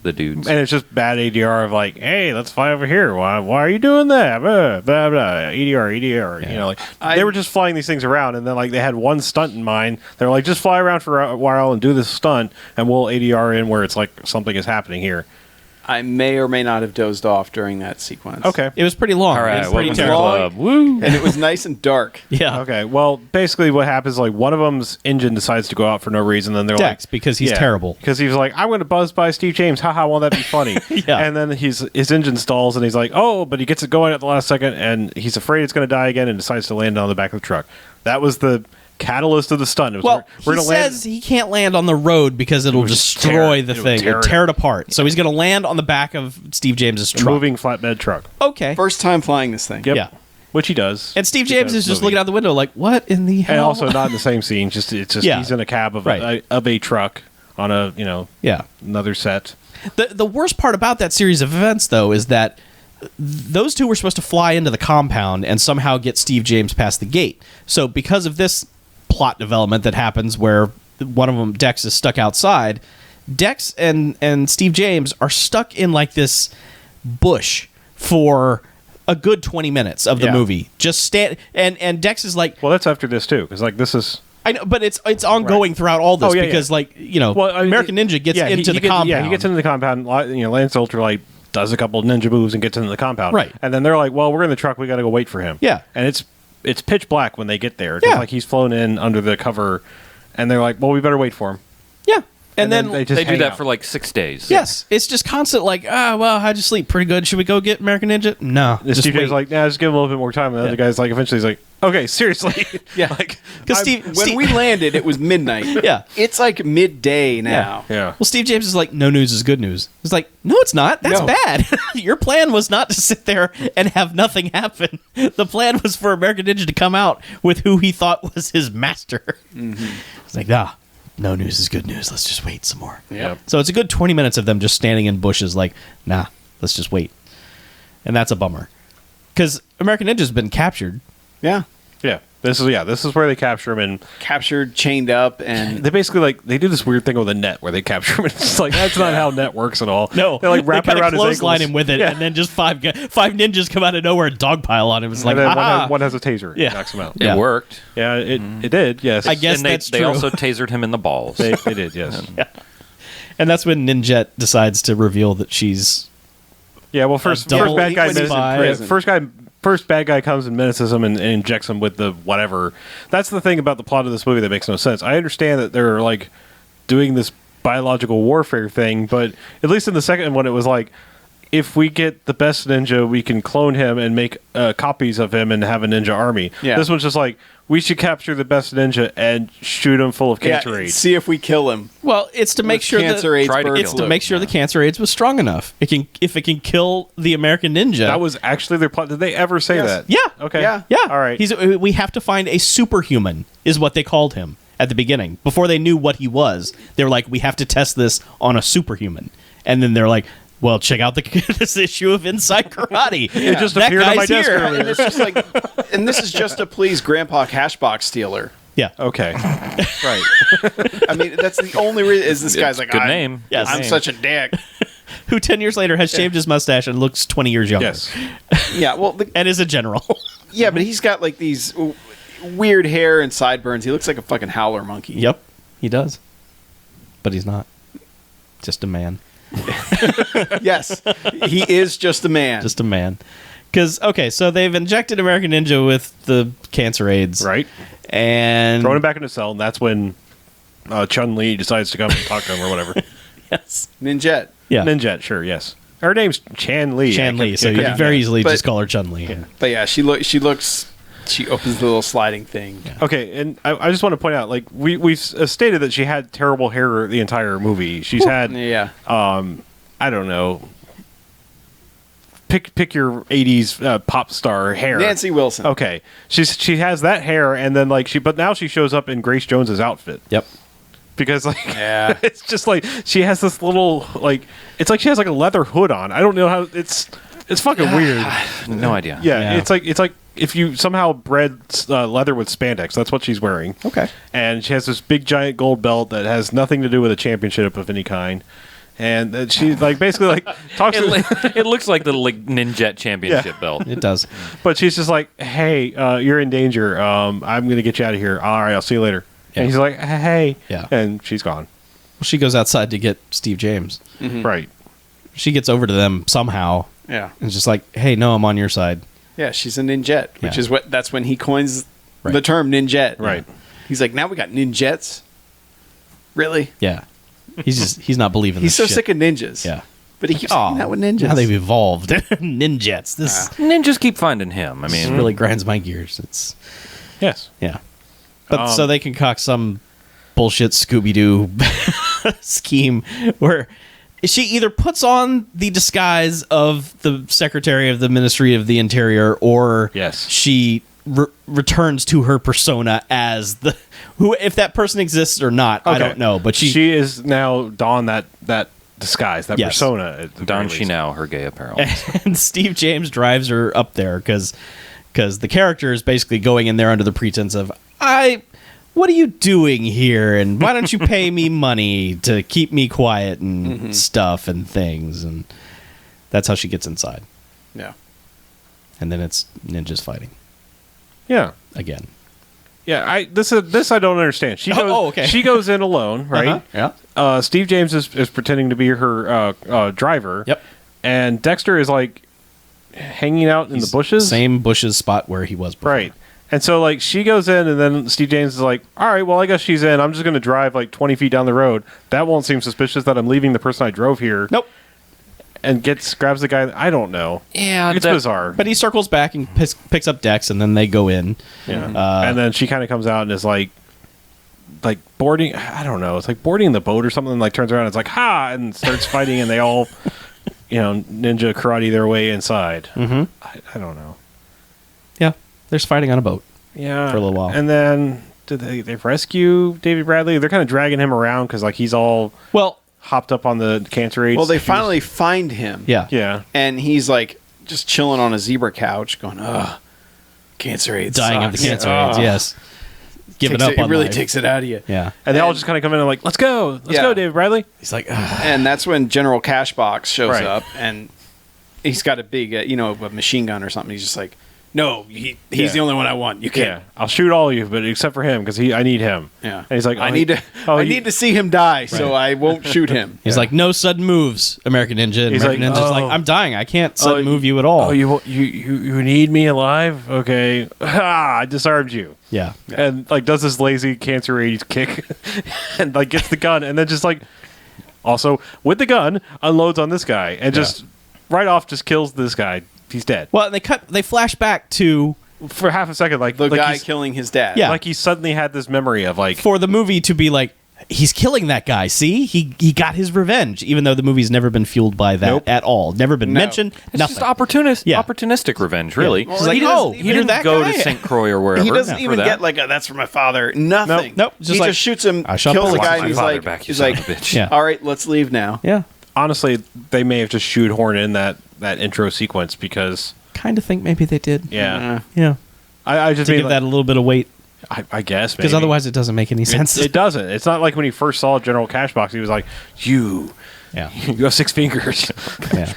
the dudes. And it's just bad ADR of like, hey, let's fly over here. Why are you doing that? Blah, blah, blah. ADR. You know, like they were just flying these things around, and then like they had one stunt in mind. They're like, just fly around for a while and do this stunt, and we'll ADR in where it's like something is happening here. I may or may not have dozed off during that sequence. Okay. It was pretty long. All right, It was pretty welcome to the terrible. club. Woo! And it was nice and dark. Yeah. Okay. Well, basically, what happens like one of them's engine decides to go out for no reason, then they're Dex, like, because he's terrible. Because he's like, I'm going to buzz by Steve James. Haha, won't that be funny? Yeah. And then his engine stalls, and he's like, oh, but he gets it going at the last second, and he's afraid it's going to die again, and decides to land on the back of the truck. That was the catalyst of the stunt. It was, Well, we're he gonna land. says he can't land on the road because it'll destroy the thing. It'll tear it apart. So he's going to land on the back of Steve James's a truck. moving flatbed truck. Okay. First time flying this thing. Yep. Yeah. Which he does. And Steve James is just looking out the window like, what in the hell? And also not in the same scene. It's just Yeah. he's in a cab of Right. a truck on a Yeah. another set. The worst part about that series of events, though, is that those two were supposed to fly into the compound and somehow get Steve James past the gate. So because of this plot development that happens where one of them, Dex, is stuck outside, Dex and Steve James are stuck in like this bush for a good 20 minutes of the Yeah. movie. Just stand and Dex is like, Well, that's after this too, because like this is. I know, but it's ongoing throughout all this because like Well, I mean, American Ninja gets into the compound. Yeah, he gets into the compound. Lance Ultralight does a couple ninja moves and gets into the compound. Right. And then they're like, "Well, we're in the truck. We got to go wait for him." Yeah. And it's pitch black when they get there. 'Cause, Yeah. like he's flown in under the cover, and they're like, "Well, we better wait for him." Yeah. And then then they just They do hang that out. for like 6 days. yes, it's just constant like, well, how'd you sleep? Pretty good. Should we go get American Ninja? No. The just Steve wait. James like, "Nah, just give him a little bit more time." And the other guy's like, eventually, he's like, "Okay, seriously." Yeah. Like, Because When we landed, it was midnight. Yeah. It's like midday now. yeah. Well, Steve James is like, no news is good news. It's like, no, it's not. That's No. bad. Your plan was not to sit there and have nothing happen. The plan was for American Ninja to come out with who he thought was his master. It's like, no news is good news. Let's just wait some more. Yep. So it's a good 20 minutes of them just standing in bushes like, nah, let's just wait. And that's a bummer. Because American Ninja's been captured. Yeah. Yeah. This is where they capture him, and Captured, chained up, and they basically they do this weird thing with a net where they capture him. And it's like that's not how net works at all. No, they like wrap it kinda around his clothesline ankles. him with it, and then just five ninjas come out of nowhere and dogpile on him. It's like, And then ah. one has a taser. Yeah. Knocks him out. It Yeah. worked. Yeah, it did. Yes, I guess and they, that's they true. also tasered him in the balls. they did. Yes. And that's when Ninjet decides to reveal that she's Yeah. Well, first double bad guy when he's in menaces- prison. First bad guy comes and menaces him and injects him with the whatever. That's the thing about the plot of this movie that makes no sense. I understand that they're like doing this biological warfare thing, but at least in the second one, it was like, if we get the best ninja, we can clone him and make copies of him and have a ninja army. Yeah. This one's just like, we should capture the best ninja and shoot him full of cancer AIDS. see if we kill him. well, it's to make sure Cancer that AIDS Try to bird it's kill to flu. make sure the cancer AIDS was strong enough. If it can kill the American Ninja. That was actually their plot. Did they ever say Yes. that? yeah, Okay. Yeah. yeah. All right. We have to find a superhuman, is what they called him at the beginning. Before they knew what he was, they were like, we have to test this on a superhuman, and then they're like, well, check out this issue of Inside Karate. It just That appeared on my guy's desk here. earlier. And it's just like, and this is just to please Grandpa Cashbox Stealer. Yeah. Okay. Right. I mean, that's the only reason. Is this guy's like, Good name. Yes. I'm Name. such a dick. Who 10 years later has shaved his mustache and looks 20 years younger. Yes. Yeah. Well, And is a general. yeah, but he's got like these weird hair and sideburns. He looks like a fucking howler monkey. Yep, he does. But he's not. Just a man. Yes, he is just a man. Just a man. Because, okay, so they've injected American Ninja with the cancer AIDS. Right. And. Thrown him back in his cell, and that's when Chun-Li decides to come and talk to him or whatever. Yes. Ninjet. Yeah. Ninja, sure, yes. Her name's Chan Li. Chan Li, so you yeah. could very easily But- just call her Chun Li. But yeah, she looks. She opens the little sliding thing. Okay, and I just want to point out, like, we've stated that she had terrible hair the entire movie. She's had, Yeah. I don't know, pick your 80s pop star hair. Nancy Wilson. Okay, she has that hair, and then like but now she shows up in Grace Jones's outfit. Yep. Because like Yeah. it's just like she has this little like it's like she has like a leather hood on. I don't know how it's fucking weird. No idea. Yeah, Yeah. it's like if you somehow bred leather with spandex, that's what she's wearing. Okay. And she has this big giant gold belt that has nothing to do with a championship of any kind. And she like basically like talks to It looks like the Ninjet Championship belt. It does. but she's just like, hey, you're in danger. I'm going to get you out of here. All right, I'll see you later. Yeah. And he's like, hey. Yeah. And she's gone. Well, she goes outside to get Steve James. Right. She gets over to them somehow. Yeah. And is just like, hey, no, I'm on your side. Yeah, she's a ninjet, which Yeah. is that's when he coins Right. the term ninjet. Right. He's like, now we got ninjets? Really? Yeah. He's not believing He's this so shit. sick of ninjas. Yeah. But he keeps hanging out with ninjas. Now they've evolved. Ninjets. This Ninjas keep finding him. I this mean, really grinds my gears. It's Yes. yeah. But so they concoct some bullshit Scooby-Doo scheme where she either puts on the disguise of the Secretary of the Ministry of the Interior or Yes. she returns to her persona as the who, if that person exists or not, I don't know. But she is now donned that disguise, that Yes. persona. At the don very she least. now her gay apparel. and Steve James drives her up there because the character is basically going in there under the pretense of what are you doing here, and why don't you pay me money to keep me quiet and stuff and things, and that's how she gets inside. Yeah. And then it's ninjas fighting Yeah. again. Yeah, this I don't understand. She goes, okay. She goes in alone, right? Yeah. Steve James is pretending to be her driver. Yep. And Dexter is like hanging out in the bushes. Same bushes spot where he was before. Right. And so like she goes in, and then Steve James is like, all right, well, I guess she's in. I'm just going to drive like 20 feet down the road. That won't seem suspicious that I'm leaving the person I drove here. Nope. And grabs the guy. I don't know. Yeah, It's bizarre. But he circles back and picks up Dex, and then they go in. Yeah. And then she kind of comes out and is like boarding. I don't know. It's like boarding the boat or something. Like turns around and it's like ha, and starts fighting, and they all, ninja karate their way inside. Mm-hmm. I don't know. Yeah. There's fighting on a boat. Yeah, For a little while. and then did they rescue David Bradley? They're kind of dragging him around because like he's all Well, hopped up on the cancer AIDS. Well, they juice. finally find him. yeah. Yeah. And he's like just chilling on a zebra couch going, ugh, cancer AIDS Dying of the sucks. cancer Ugh. AIDS, yes. Giving Takes up it on really life. takes it out of you. Yeah. And they all And- just kind of come in and like, let's go, Yeah. David Bradley. He's like, ugh. And that's when General Cashbox shows Right. up, and he's got a big, a machine gun or something. He's just like, no, he's Yeah. the only one I want. You Yeah, can't. I'll shoot all of you, but except for him because I need him. Yeah. And he's like, I need to see him die, so I won't shoot him. He's like, no sudden moves, American Ninja. And He's American like, Ninja's oh. like, I'm dying. I can't sudden move you at all. Oh, you need me alive? Okay, I disarmed you. Yeah. And like does this lazy cancer AIDS kick, and like gets the gun, and then just like also with the gun unloads on this guy, and just right off just kills this guy. He's dead. Well, they flash back to For half a second, like The guy he's, killing his dad. Yeah. like he suddenly had this memory of like for the movie to be like, he's killing that guy. See, he got his revenge, even though the movie's never been fueled by that Nope. at all. Never been No. mentioned. It's nothing. just Yeah. opportunistic revenge, really. He's like, he oh, doesn't, he did that go guy? to St. Croix or wherever. He doesn't for even that. get like a "that's for my father." Nothing. Nope. He Just like, just shoots him, I shot kills the my guy, and he's father like, back, you he's son like, of a bitch. Yeah. all right, let's leave now. yeah. honestly they may have just shoehorned in that intro sequence because Kind of think maybe they did. yeah, Yeah. I just To mean give that a little bit of weight, I guess because maybe. otherwise it doesn't make any sense. It doesn't. It's not like when he first saw General Cashbox, he was like, "You yeah. have 6 fingers." Yeah.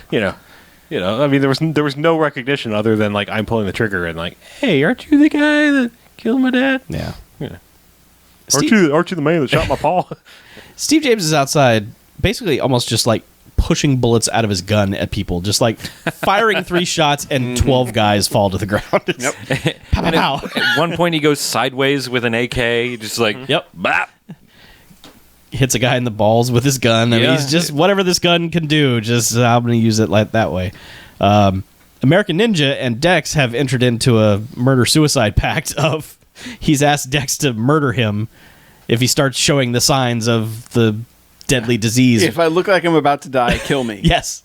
you know. I mean, there was no recognition other than like I'm pulling the trigger and like, "Hey, aren't you the guy that killed my dad? Yeah. Yeah. Steve, Aren't you the man that shot my paw?" Steve James is outside, basically almost just like pushing bullets out of his gun at people, just like firing 3 shots and 12 guys fall to the ground. Yep. Pow, pow, And pow. at one point, he goes sideways with an AK, just like, Yep. bap. Hits a guy in the balls with his gun, and Yeah. he's just whatever this gun can do. Just I'm going to use it like that way. American Ninja and Dex have entered into a murder-suicide pact of he's asked Dex to murder him if he starts showing the signs of the deadly disease. If I look like I'm about to die, kill me. Yes.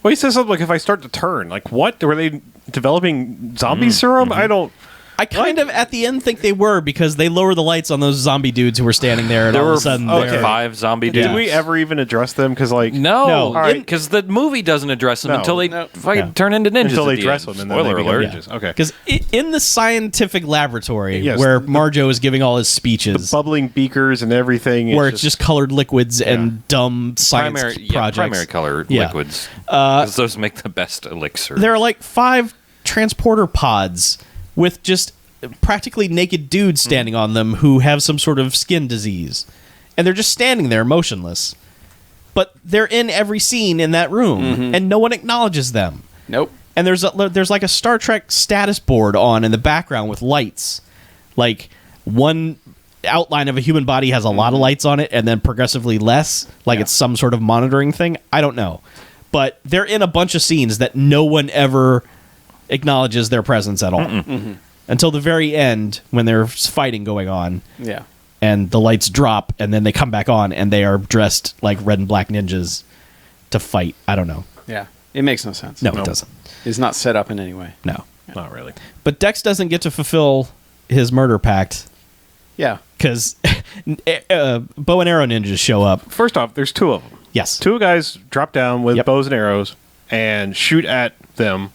Well, he says something like, "If I start to turn, like what? Were they developing zombie serum? I don't." I kind of at the end think they were, because they lower the lights on those zombie dudes who were standing there, and There all were of a sudden like 5 zombie dudes. Did we ever even address them? Because like No, No. because the movie doesn't address them No. until they No. fucking Yeah. turn into ninjas. until they at the dress end. them and then Spoiler they become alert. ninjas. Okay. Because in the scientific laboratory Yes. where Marjo is giving all his speeches, Bubbling beakers and everything. where it's just colored liquids and dumb science projects. Primary color Yeah. liquids. Because those make the best elixir. There are like 5 transporter pods with just practically naked dudes standing on them who have some sort of skin disease. And they're just standing there motionless. But they're in every scene in that room, and no one acknowledges them. Nope. And there's like a Star Trek status board on in the background with lights. Like one outline of a human body has a lot of lights on it, and then progressively less. Like it's some sort of monitoring thing. I don't know. But they're in a bunch of scenes that no one ever acknowledges their presence at all. Until the very end, when there's fighting going on. Yeah. And the lights drop, and then they come back on, and they are dressed like red and black ninjas to fight. I don't know. Yeah. It makes no sense. No, it doesn't. It's not set up in any way. No. not really. But Dex doesn't get to fulfill his murder pact Yeah. because bow and arrow ninjas show up. First off, there's 2 of them. Yes. 2 guys drop down with Yep. bows and arrows and shoot at them.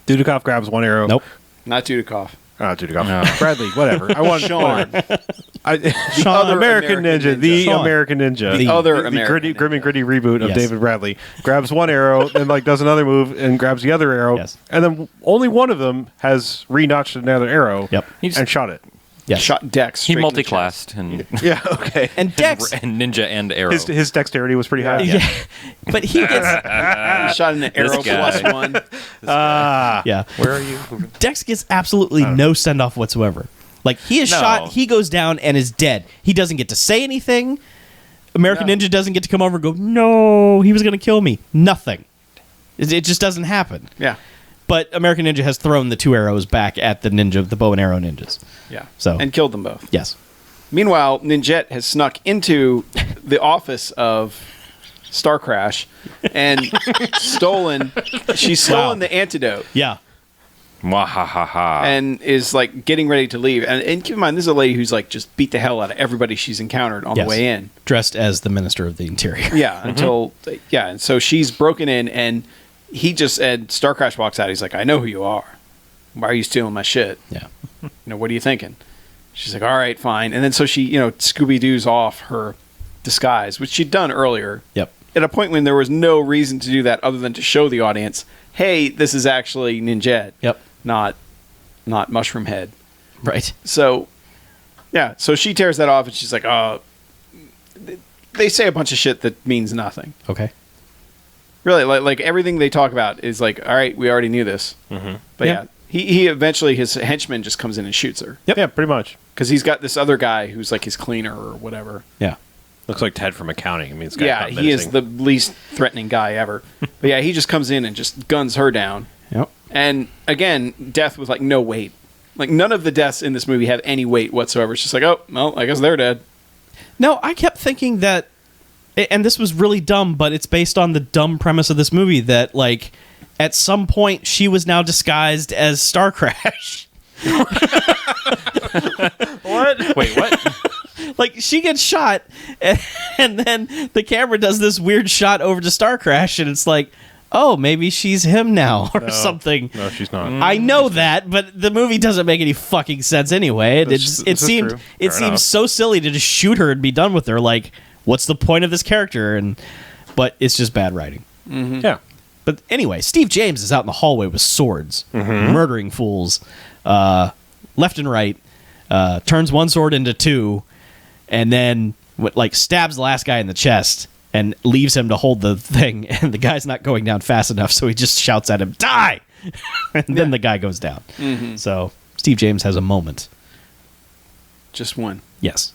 Dudikoff grabs 1 arrow. Nope. Not Dudikoff. Dudikoff. No. Bradley, whatever. I want Sean. the Sean. other American American Ninja. The Sean. American Ninja. The other the American gritty, Ninja. grim and gritty reboot of Yes. David Bradley grabs 1 arrow and like does another move and grabs the other arrow. Yes. And then only one of them has re-notched another arrow. Yep. And shot it. Yes. Shot Dex. He straight in the chest. multi-classed and, Yeah. Okay. And Dex. and ninja and arrow. His dexterity was pretty high. Yeah. But he gets. He shot an arrow guy. +1. Yeah. Where are you? Dex gets absolutely no send off whatsoever. Like he is No. shot, he goes down and is dead. He doesn't get to say anything. American No. Ninja doesn't get to come over and go, "No, he was going to kill me." Nothing. It just doesn't happen. Yeah. But American Ninja has thrown the 2 arrows back at the ninja, the bow and arrow ninjas. Yeah. So- And killed them both. Yes. Meanwhile, Ninjette has snuck into the office of Star Crash and stolen. She's stolen the antidote Yeah. Mwahaha. and is like getting ready to leave. And keep in mind, this is a lady who's like just beat the hell out of everybody she's encountered on Yes. the way in. Dressed as the Minister of the Interior. Yeah, until and so she's broken in, and he just said, Star Crash walks out. He's like, "I know who you are. Why are you stealing my shit? Yeah. What are you thinking?" She's like, "All right, fine." And then so she, Scooby Doo's off her disguise, which she'd done earlier. Yep. At a point when there was no reason to do that other than to show the audience, "Hey, this is actually Ninjette, Yep. not Mushroom Head." Right. So, yeah. So she tears that off, and she's like, "Oh." They say a bunch of shit that means nothing. Okay. Really, like everything they talk about is like, all right, we already knew this. Mm-hmm. But Yeah. yeah, he eventually, his henchman just comes in and shoots her. Yep. Yeah, pretty much. Because he's got this other guy who's like his cleaner or whatever. Yeah. Looks like Ted from accounting. I mean, this guy's Yeah, not he is menacing. the least threatening guy ever. But yeah, he just comes in and just guns her down. Yep. And again, death with like no weight. Like none of the deaths in this movie have any weight whatsoever. It's just like, oh, well, I guess they're dead. No, I kept thinking that, and this was really dumb, but it's based on the dumb premise of this movie that, like, at some point she was now disguised as Star Crash. What? Wait, what? Like, she gets shot, and then the camera does this weird shot over to Star Crash, and it's like, oh, maybe she's him now, or something. No, she's not. I know that, but the movie doesn't make any fucking sense anyway. This is Seemed true. it Fair seems enough. so silly to just shoot her and be done with her. Like, what's the point of this character? But it's just bad writing. Yeah. But anyway, Steve James is out in the hallway with swords, murdering fools, left and right. Turns one sword into 2, and then stabs the last guy in the chest and leaves him to hold the thing. And the guy's not going down fast enough, so he just shouts at him, "Die!" And then the guy goes down. So Steve James has a moment. Just one. Yes.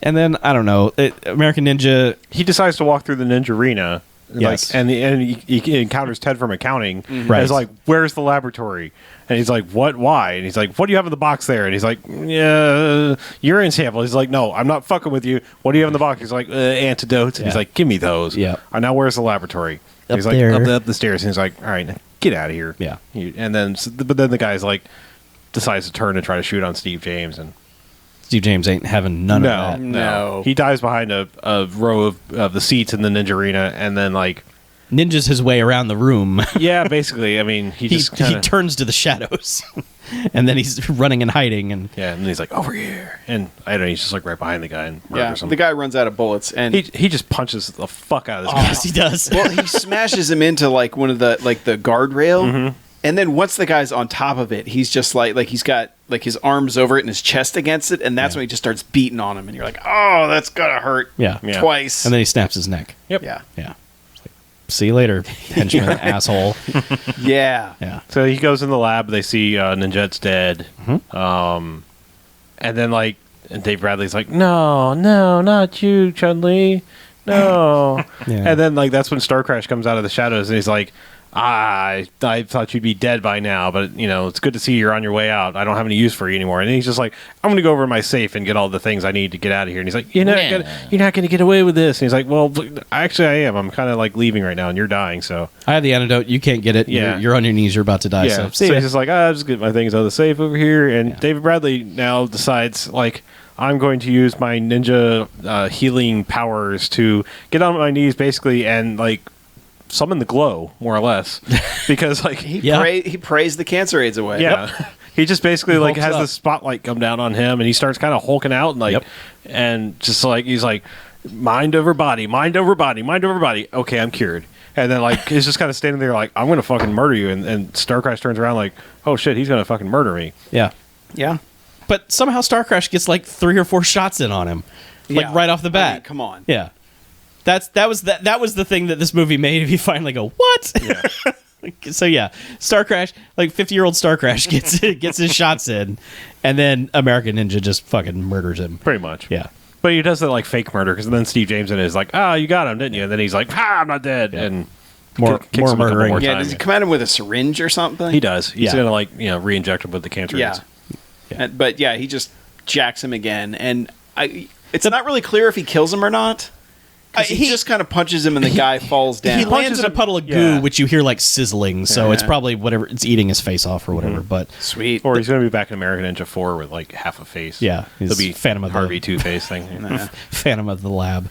And then I don't know, American Ninja. He decides to walk through the ninja arena. Yes. And he encounters Ted from accounting. Right. And he's like, "Where's the laboratory?" And he's like, "What? Why?" And he's like, "What do you have in the box there?" And he's like, "Yeah, urine sample." He's like, "No, I'm not fucking with you. What do you have in the box?" He's like, "Antidotes." And he's Yeah. like, "Give me those." Yeah. Now where's the laboratory? Up he's like, there. up the stairs. And he's like, "All right, get out of here." Yeah. And then, but then the guy's like, decides to turn and try to shoot on Steve James, and Steve James ain't having none of that. No. he dies behind a row of the seats in the Ninja Arena, and then like Ninjas his way around the room. yeah, basically, I mean, he he just kinda, turns to the shadows, and then he's running and hiding, and yeah, and then he's like over here, and I don't know, he's just like right behind the guy and murders him. The guy runs out of bullets, and he just punches the fuck out of this guy. yes, he does. well, he smashes him into like one of the guardrail, and then once the guy's on top of it, he's just like he's got like his arms over it and his chest against it, and that's when he just starts beating on him, and you're like, oh, that's gonna hurt, Yeah. twice, And then he snaps his neck. Yep. yeah, Yeah. It's like, see you later, henchman, asshole. yeah, Yeah. So he goes in the lab. They see Ninjette's dead. And then like and Dave Bradley's like, no, not you, Chun-Li. No. Yeah. And then like that's when Starcrash comes out of the shadows and he's like, I thought you'd be dead by now, but you know, it's good to see you're on your way out. I don't have any use for you anymore. And he's just like, I'm going to go over to my safe and get all the things I need to get out of here. And he's like, you're not going to get away with this. And he's like, well, actually I am. I'm kind of like leaving right now and you're dying. So I have the antidote. You can't get it. Yeah. You're on your knees. You're about to die. yeah. So, So see ya. he's just like, I'll just get my things out of the safe over here. And David Bradley now decides like, I'm going to use my ninja healing powers to get on my knees basically and like summon the glow, more or less, because like he prays the cancer aids away. yeah, he just basically like hulks has up. the spotlight come down on him, and he starts kind of hulking out and like, and just like he's like, mind over body, mind over body, mind over body. Okay, I'm cured. And then like he's just kind of standing there like, I'm gonna fucking murder you, and Starcrash turns around like, oh shit, he's gonna fucking murder me. Yeah. yeah, But somehow Starcrash gets like 3 or 4 shots in on him, like Yeah. right off the bat. I mean, come on. Yeah. That was the thing that this movie made. If you finally go, what? Yeah. So yeah, Starcrash, like 50-year-old Starcrash gets his shots in, and then American Ninja just fucking murders him. Pretty much. Yeah. But he does that like fake murder because then Steve James in it is like, oh, you got him, didn't you? And then he's like, I'm not dead. Yeah. And More kicks him a couple murdering. more Yeah, times. does he come at him with a syringe or something? He does. He's Yeah. gonna like re-inject him with the cancer. Yeah. aids. Yeah. But yeah, he just jacks him again, and it's not really clear if he kills him or not. 'Cause he just kind of punches him, and the guy falls down. He lands in a puddle of goo, Yeah. which you hear like sizzling. So it's Yeah. probably whatever. It's eating his face off or whatever. But Sweet. Or he's gonna be back in American Ninja 4 with like half a face. yeah, He'll he's be Phantom of the Harvey Two-Face thing. Phantom of the Lab.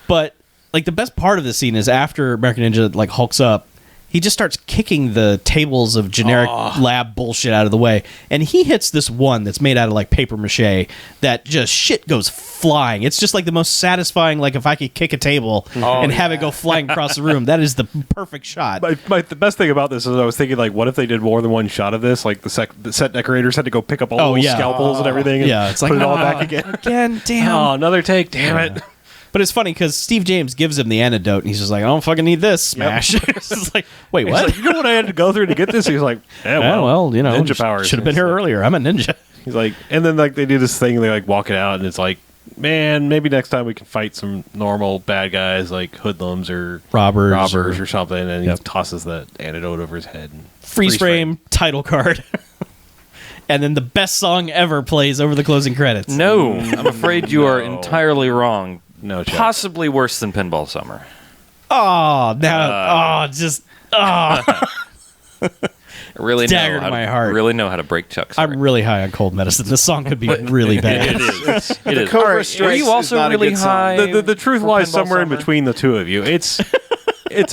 But like the best part of the scene is after American Ninja like hulks up, he just starts kicking the tables of generic lab bullshit out of the way, and he hits this one that's made out of like paper mache that just shit goes flying. It's just like the most satisfying. Like if I could kick a table and have it go flying across the room, that is the perfect shot. The best thing about this is I was thinking like, what if they did more than one shot of this? Like the set decorators had to go pick up all the scalpels and everything. And Yeah, it's like put it all back again. Again, damn. Oh, another take. Damn it. But it's funny because Steve James gives him the antidote, and he's just like, "I don't fucking need this." Smash. It's like, wait, He's what? like, you know what I had to go through to get this? He's like, yeah, Yeah, well, you know, ninja powers. should have been here earlier. I'm a ninja. He's like, and then like they do this thing, they like walk it out, and it's like, man, maybe next time we can fight some normal bad guys like hoodlums or Robbers or something. And Yep. he tosses the antidote over his head. And Freeze frame title card. And then the best song ever plays over the closing credits. No, I'm afraid you are No. entirely wrong. No, Chuck. Possibly worse than Pinball Summer. Oh, now, Really Dagger know to how my heart. Really know how to break Chuck's heart. I'm really high on cold medicine. This song could be really bad. It is. It is. Cobra All right, Strikes Were you is also not a really good song. high? The truth for lies Pinball somewhere in Summer? between the two of you. It's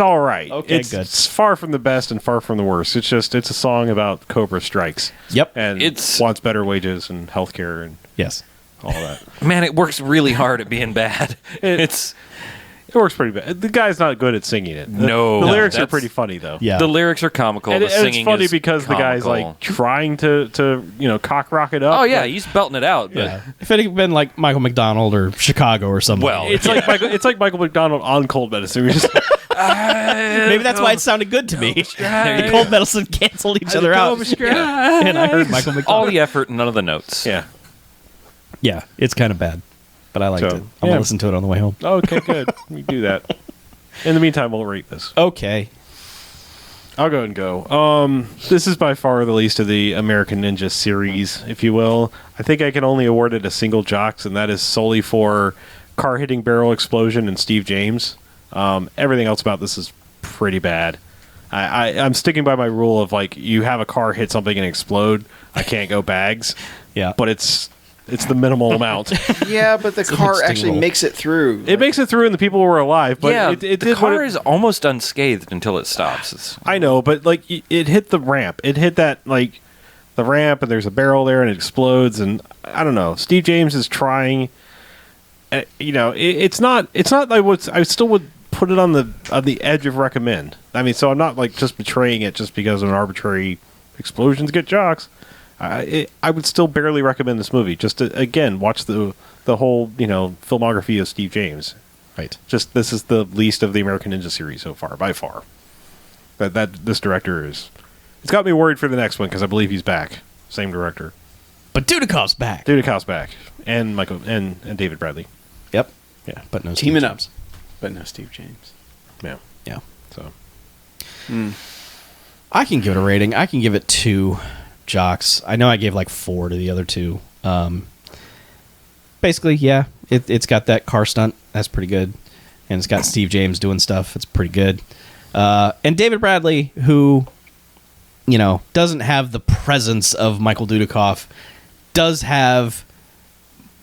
all right. Okay, it's, good. It's far from the best and far from the worst. It's a song about Cobra Strikes. Yep. And It's- wants better wages and health care and Yes. all that. Man, it works really hard at being bad. It's It works pretty bad. The guy's not good at singing it. The No, lyrics are that's- pretty funny though. Yeah. the lyrics are comical. And, the and singing it's funny is because the guy's comical. like trying to cock rock it up. Oh yeah, but he's belting it out. But Yeah. If it had been like Michael McDonald or Chicago or something. Well, it's like Michael McDonald on cold medicine. We're just maybe that's why it sounded good to me. The cold medicine canceled each other out. And I heard Michael all McDonald. the effort, none of the notes. yeah. Yeah, it's kind of bad. But I liked So, it. I'm yeah. going to listen to it on the way home. Okay, good. We do that. In the meantime, we'll rate this. Okay. I'll go and go. This is by far the least of the American Ninja series, if you will. I think I can only award it a single Jocks, and that is solely for car hitting barrel explosion and Steve James. Everything else about this is pretty bad. I'm sticking by my rule of like you have a car hit something and explode. I can't go bags. Yeah. But it's the minimal amount. Yeah, but the car interesting actually rule. makes it through. It makes it through and the people were alive. But yeah, it the did car what it, is almost unscathed until it stops. I know, but like it hit the ramp. It hit that like the ramp, and there's a barrel there, and it explodes. And I don't know. Steve James is trying. It's not like I still would put it on the edge of recommend. I mean, so I'm not like just betraying it just because of an arbitrary explosions get jocks. I would still barely recommend this movie. Just to, again, watch the whole filmography of Steve James. Right. Just this is the least of the American Ninja series so far, by far. That this director is. It's got me worried for the next one because I believe he's back. Same director. But Dudikov's back. Dudikov's back, and Michael and David Bradley. Yep. Yeah, but no Teaming Steve up. James. But no Steve James. Yeah. Yeah. So I can give it a rating. I can give it 2 jocks. I know I gave like 4 to the other 2. Basically, yeah, it's got that car stunt. That's pretty good. And it's got Steve James doing stuff. It's pretty good. And David Bradley, who, doesn't have the presence of Michael Dudikoff, does have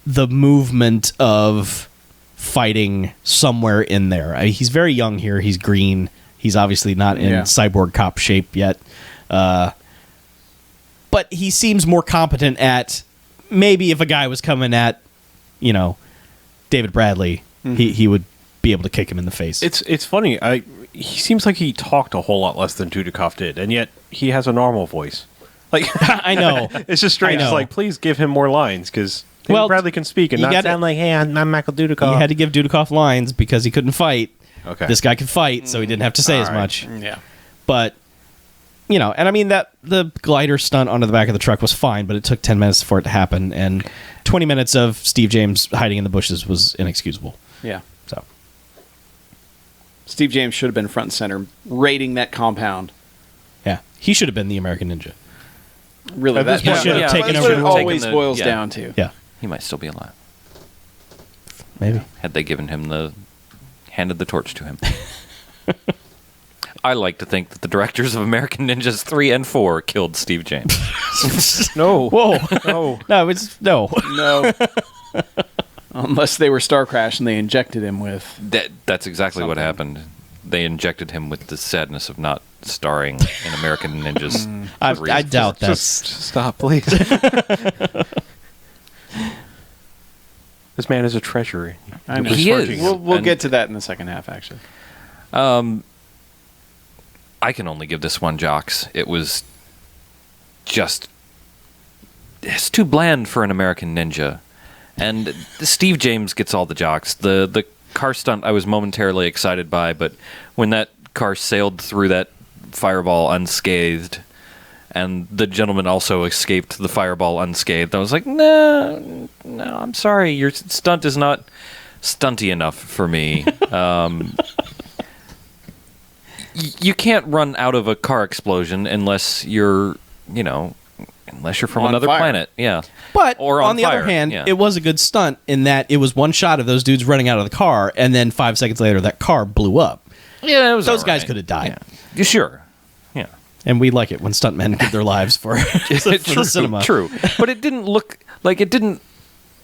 the movement of fighting somewhere in there. He's very young here. He's green. He's obviously not in cyborg cop shape yet. But he seems more competent at, maybe if a guy was coming at, David Bradley, he would be able to kick him in the face. it's funny. He seems like he talked a whole lot less than Dudikoff did, and yet he has a normal voice. Like I know. It's just strange. I know. It's like, please give him more lines because Bradley can speak and you not gotta- sound like, hey, I'm Michael Dudikoff. You had to give Dudikoff lines because he couldn't fight. Okay. This guy could fight, so he didn't have to say as All right. much. Yeah. But, and I mean, that the glider stunt onto the back of the truck was fine, but it took 10 minutes for it to happen, and 20 minutes of Steve James hiding in the bushes was inexcusable. Yeah. So, Steve James should have been front and center, raiding that compound. yeah. He should have been the American Ninja. Really, At this that point, should have that's taken what over it the- always taken the- boils yeah. down to. Yeah. He might still be alive. Maybe. Had they given him handed the torch to him. I like to think that the directors of American Ninjas 3 and 4 killed Steve James. No. Whoa. No. No. No. Unless they were Star Crash and they injected him with... That's exactly what Something. happened. They injected him with the sadness of not starring in American Ninjas 3. I doubt Just that's... stop, please. This man is a treasure. I know. He is. We'll And- get to that in the second half, actually. I can only give this one jocks. It was just... It's too bland for an American Ninja. And Steve James gets all the jocks. The car stunt I was momentarily excited by, but when that car sailed through that fireball unscathed, and the gentleman also escaped the fireball unscathed, I was like, no, I'm sorry. Your stunt is not stunty enough for me. You can't run out of a car explosion unless you're, from On another fire. planet. Yeah. But Or on on the fire, other hand, yeah. it was a good stunt in that it was one shot of those dudes running out of the car, and then 5 seconds later, that car blew up. Yeah, it was Those all guys right. could have died. Yeah. Sure. Yeah. And we like it when stuntmen give their lives for the cinema. True. But it didn't look like it didn't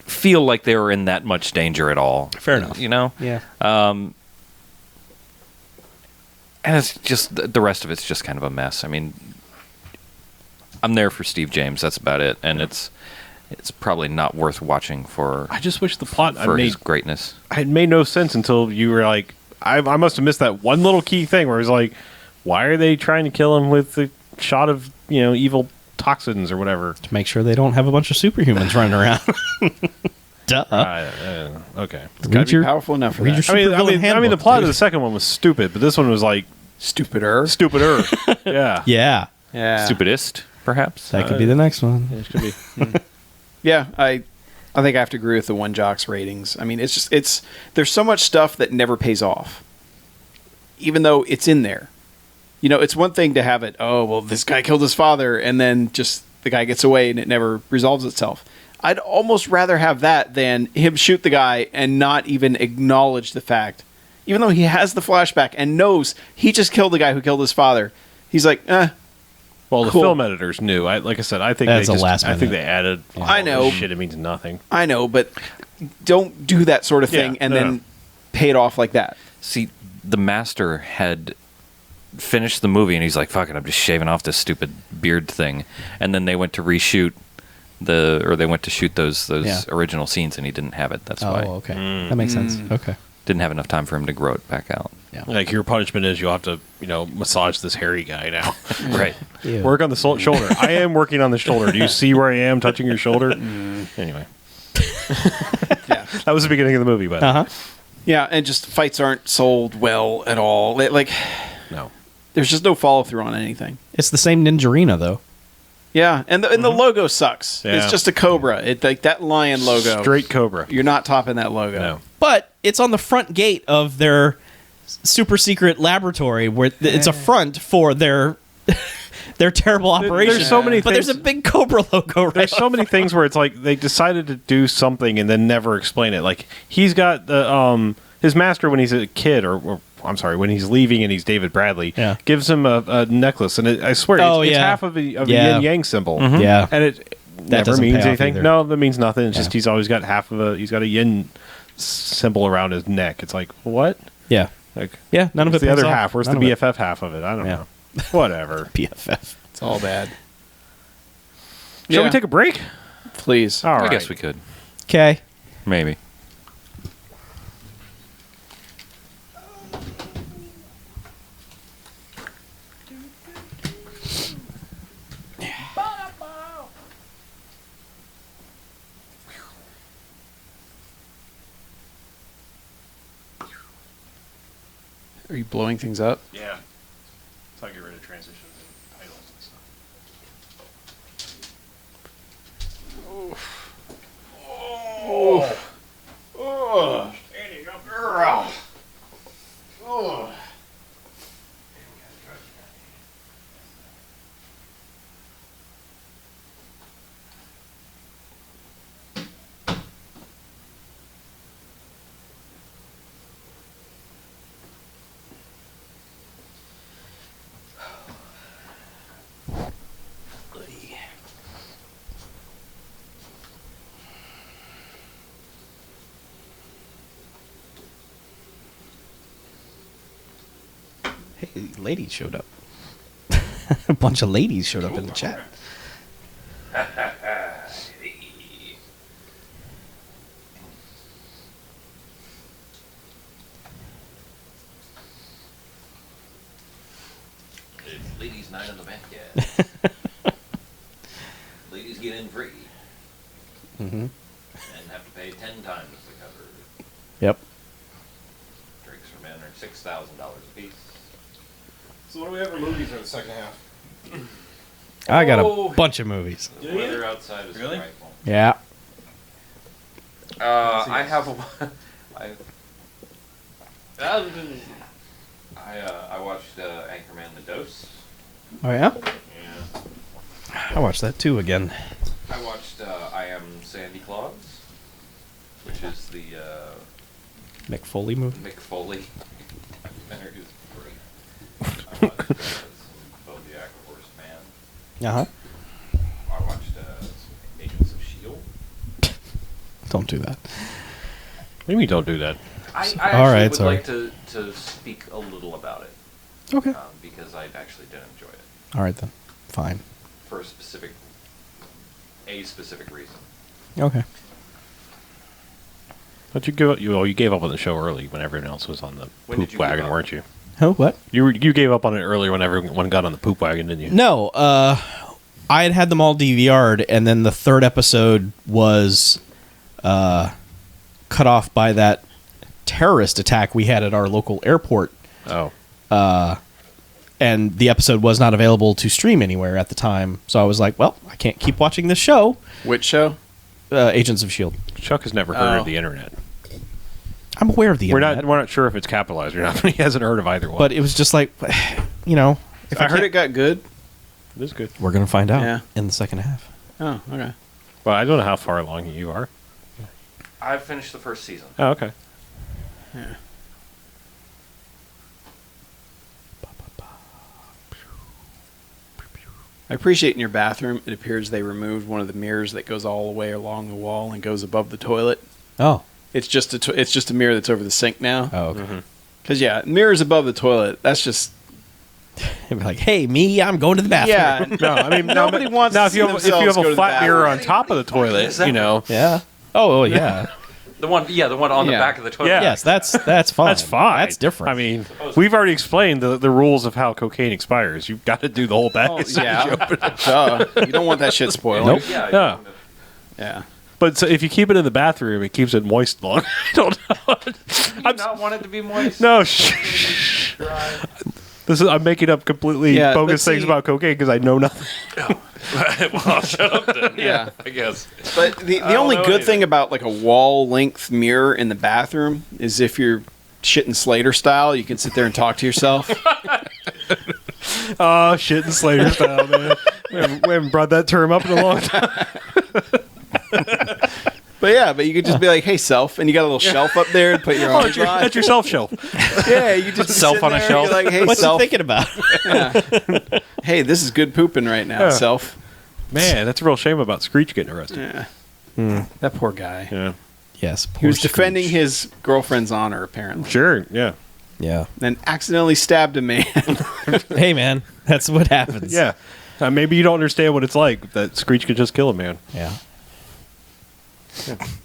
feel like they were in that much danger at all. Fair enough. Yeah. And it's just the rest of it's just kind of a mess. I mean, I'm there for Steve James. That's about it. And it's probably not worth watching for I just wish the plot for his greatness. it made no sense until you were like, I must have missed that one little key thing where it was like, why are they trying to kill him with the shot of evil toxins or whatever? To make sure they don't have a bunch of superhumans running around. Duh. Okay. It's got to be powerful enough for read that. your supervillain I mean, the handbook, plot dude. of the second one was stupid, but this one was like Stupider. stupider. Yeah. Yeah. Yeah. Stupidest, perhaps. That could be the next one. It should be. Yeah, I think I have to agree with the one jocks ratings. I mean, it's there's so much stuff that never pays off, even though it's in there. It's one thing to have it. Oh well, this guy killed his father, and then just the guy gets away, and it never resolves itself. I'd almost rather have that than him shoot the guy and not even acknowledge the fact even though he has the flashback and knows he just killed the guy who killed his father. He's like, Well, the Cool. film editors knew. Like I said, I think That's they a just, last I think minute. they added. I know. Shit, it means nothing. I know, but don't do that sort of thing Yeah, and no, then no. pay it off like that. See, the master had finished the movie and he's like, fuck it, I'm just shaving off this stupid beard thing. And then they went to reshoot they went to shoot those Yeah. original scenes and he didn't have it. That's Oh, why. okay. That makes sense. Okay. Didn't have enough time for him to grow it back out. Yeah. Like your punishment is you'll have to, massage this hairy guy now. Right. Ew. Work on the shoulder. I am working on the shoulder. Do you see where I am touching your shoulder? Anyway, Yeah. that was the beginning of the movie, but Uh-huh. Yeah, and just fights aren't sold well at all. Like, no. there's just no follow through on anything. It's the same Ninjarina, though. Yeah, and the logo sucks. Yeah. It's just a cobra. It like that lion logo. Straight Cobra. You're not topping that logo. No. But it's on the front gate of their super secret laboratory where it's a front for their their terrible operation. There's so many but things. there's a big Cobra logo right There's so many things where it's like they decided to do something and then never explain it. Like he's got the his master when he's a kid, or I'm sorry, when he's leaving and he's David Bradley, Yeah. gives him a necklace, and I swear it's yeah. half of a Yeah. yin yang symbol. Yeah. And it never doesn't pay means off anything. either. No, that means nothing. It's Yeah. just he's always got he's got a yin symbol around his neck. It's like what? Yeah. Like Yeah, none of where's it the pays other off. half? Where's None the of it. BFF half of it? I don't Yeah. know. Whatever. BFF. It's all bad. Shall we Yeah. take a break? Please. All I right. guess we could. Okay. Maybe. Are you blowing things up? Yeah. So I get rid of transitions and titles and stuff. Hey, ladies showed up. A bunch of ladies showed up in the chat. It's ladies' night on the BMFcast. Ladies get in free Mm-hmm. and have to pay 10 times the cover. Yep. Drinks for men are $6,000 a piece. So what do we have for movies for the second half? I got Oh. a bunch of movies. The weather outside is Really? frightful. Yeah. I have I watched Anchorman The Dose. Oh yeah. Yeah. I watched that too again. I watched I Am Sandy Claus, which is the Mick Foley movie. Mick Foley documentary. Is great. I watched some Zodiac Horseman. Uh huh. I watched some Agents of S.H.I.E.L.D. Don't do that. What do you mean don't do that? I All actually right, would sorry. like to speak a little about it Okay. because I actually did enjoy it All right then. Fine. for a specific reason. Okay. But you gave up on the show early when everyone else was on the When did poop you give wagon, up? weren't you? Oh what? You gave up on it earlier when everyone got on the poop wagon, didn't you? No. I had them all DVR'd, and then the third episode was cut off by that terrorist attack we had at our local airport. Oh. And the episode was not available to stream anywhere at the time. So I was like, well, I can't keep watching this show. Which show? Agents of S.H.I.E.L.D. Chuck has never heard Oh. of the internet. I'm aware of the We're internet. not sure if it's capitalized or not, but he hasn't heard of either one. But it was just like, if I heard can't- it got good. it is good. We're going to find out Yeah. in the second half. Oh, okay. Well, I don't know how far along you are. I've finished the first season. Oh, okay. I appreciate in your bathroom, it appears they removed one of the mirrors that goes all the way along the wall and goes above the toilet. Oh. It's just a mirror that's over the sink now. Oh, okay. Because, mirrors above the toilet, that's just... It'd be like, hey, me, I'm going to the bathroom. Yeah. No, I mean, Nobody wants now to if you see have, if you themselves have go to a the flat mirror on bathroom. top of the toilet, you know. Yeah. Oh, yeah. The one on the Yeah. back of the toilet. Yeah. Yes, that's fine. That's fine. That's different. I mean, we've already explained the rules of how cocaine expires. You've got to do the whole bag. Oh, as soon as you yeah. open it. Duh. You don't want that shit spoiled. Nope. Yeah. Yeah. But so if you keep it in the bathroom, it keeps it moist long. I don't know. I'm not want it to be moist. No, I'm making up completely Yeah, bogus but things see- about cocaine because I know nothing. Well, shut up then. Yeah. I guess. But the don't only know good anything. thing about like a wall-length mirror in the bathroom is if you're shitting Slater style, you can sit there and talk to yourself. Oh, shit and Slater style, man. We haven't brought that term up in a long time. But you could just be like, "Hey, self," and you got a little shelf up there to put your arms on. At your self shelf. Yeah, you just Self sit on a there and shelf. be like, "Hey, What's he self." thinking about? Hey, this is good pooping right now, Yeah. self. Man, that's a real shame about Screech getting arrested. Yeah. That poor guy. Yeah. Yes. He was defending his girlfriend's honor, apparently, Sure, yeah. Yeah. then accidentally stabbed a man. Hey, man, that's what happens. Yeah. Maybe you don't understand what it's like that Screech could just kill a man. Yeah.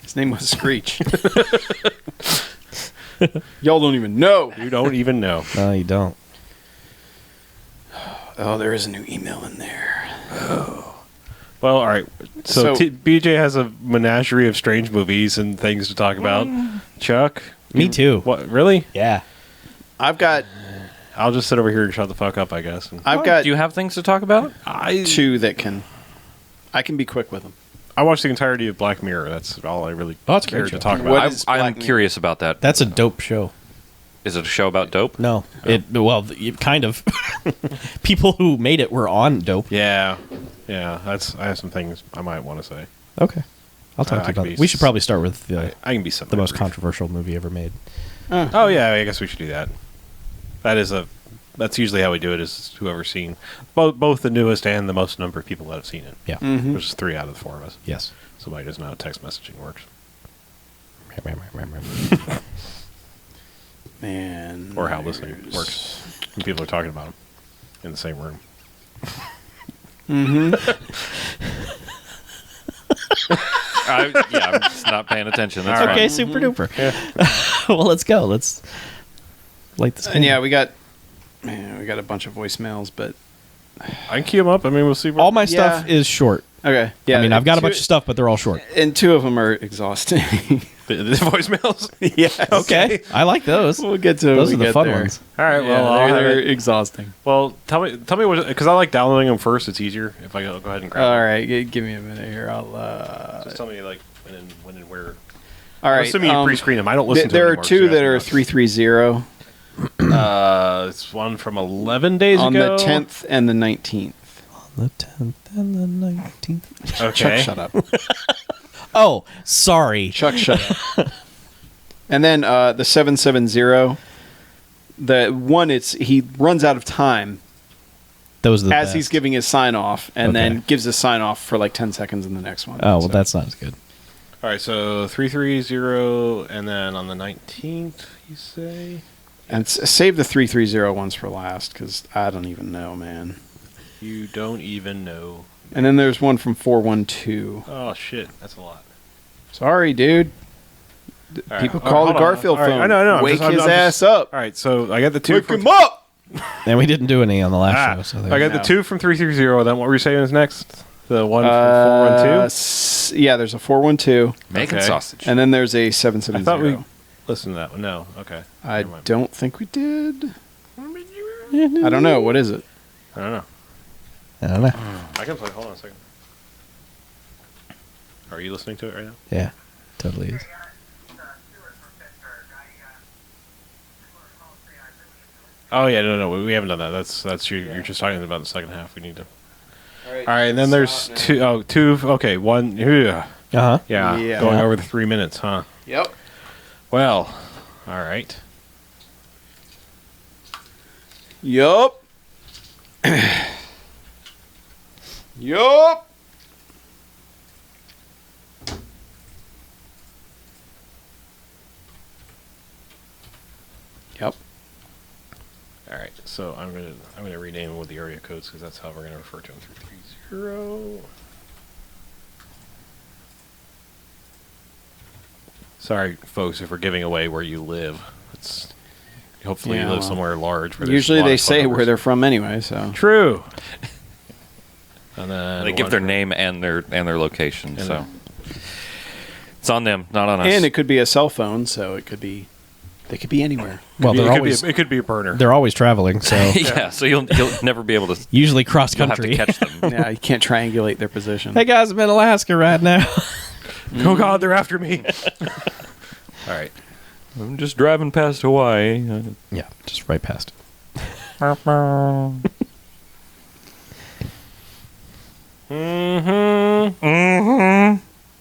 His name was Screech. Y'all don't even know. You don't even know. No, you don't. Oh, there is a new email in there. Well, all right. So, So- BJ has a menagerie of strange movies and things to talk about. Chuck? Me too. What? Really? Yeah. I've got I'll just sit over here and shut the fuck up, I guess. I've got Do you have things to talk about? two that I can be quick with them. I watched the entirety of Black Mirror. That's all I really Oh, that's a cared great to show. talk about. What I'm, is I'm Black Mirror? curious about that. That's a dope show. Is it a show about dope? No. Kind of. People who made it were on dope. Yeah. Yeah. I have some things I might want to say. Okay. I'll talk I to you can about be it. We should probably start with the I can be the most brief. controversial movie ever made. Oh, yeah. I guess we should do that. That's usually how we do it, is whoever's seen both the newest and the most number of people that have seen it. Yeah. Which is 3 out of the 4 of us. Yes. Somebody doesn't know how text messaging works. Man. Or how listening works. When people are talking about them in the same room. I'm just not paying attention. That's Okay, fine. super duper. Well, let's go. Let's light this. And yeah, we got a bunch of voicemails, but I can key them up. I mean, we'll see. all my stuff is short. okay. Yeah, I mean, I've got a two- bunch of stuff, but they're all short. and two of them are exhausting. the voicemails. Yes. Okay, I like those. We'll get to it. Those when are we the get fun there. ones. All right. Yeah, Well, I'll have they're it. exhausting. Well, tell me what, because I like downloading them first. It's easier if I go ahead and grab All them. right, give me a minute here. I'll. Just tell me like when and where. All right. I'm assuming you pre-screen them. I don't listen to There them are anymore, two so that are ask me 330 about it. It's one from 11 days on ago. the 10th and the 19th. The 10th and the 19th. Okay. Chuck, shut up. Oh, sorry. Chuck, shut up. And then the 770. The one, he runs out of time Those are the as best. he's giving his sign off, and then Okay. gives his sign off for like 10 seconds in the next one. Oh, well, So- that's not as good. All right. So 330, and then on the 19th, you say. And save the 330 ones for last, because I don't even know, man. You don't even know. And then there's one from 412. Oh shit, that's a lot. Sorry, dude. All right, People all right, call the hold on. Garfield All right, phone. I know. I'm Wake just- I'm his just- ass up. All right, so I got the two. Wake from, him up. And we didn't do any on the last show. So I there. got the No. two from 330. Then what were you saying is next? The one from 412. Yeah, there's a 412, Making Okay. sausage. and then there's a I 770. thought we listened to that one. No, okay. I Never mind. don't think we did. I don't know. What is it? I don't know. I don't know. I can play. Hold on a second. Are you listening to it right now? Yeah, totally is. Oh yeah, no, we haven't done that. That's you're just talking about the second half. We need to. All right, and then there's two. Oh, two. Okay, one. Yeah, Uh huh. Yeah. going over the 3 minutes, huh? Yep. Well, all right. Yup. Yup. Yep. All right, so I'm gonna rename them with the area codes because that's how we're gonna refer to them. 330. Sorry, folks, if we're giving away where you live. It's hopefully Yeah, you live well, somewhere large. Where there's Usually a lot they of phone say where numbers. they're from anyway, so. True. And then They give their name and their location, so it's on them, not on us. And it could be a cell phone, so they could be anywhere. Well, it could be a burner. they're always traveling, so yeah, so you'll never be able to. usually cross You'll have to country. catch them. Yeah, you can't triangulate their position. Hey guys, I'm in Alaska right now. Oh God, they're after me. All right. I'm just driving past Hawaii. Yeah, just right past.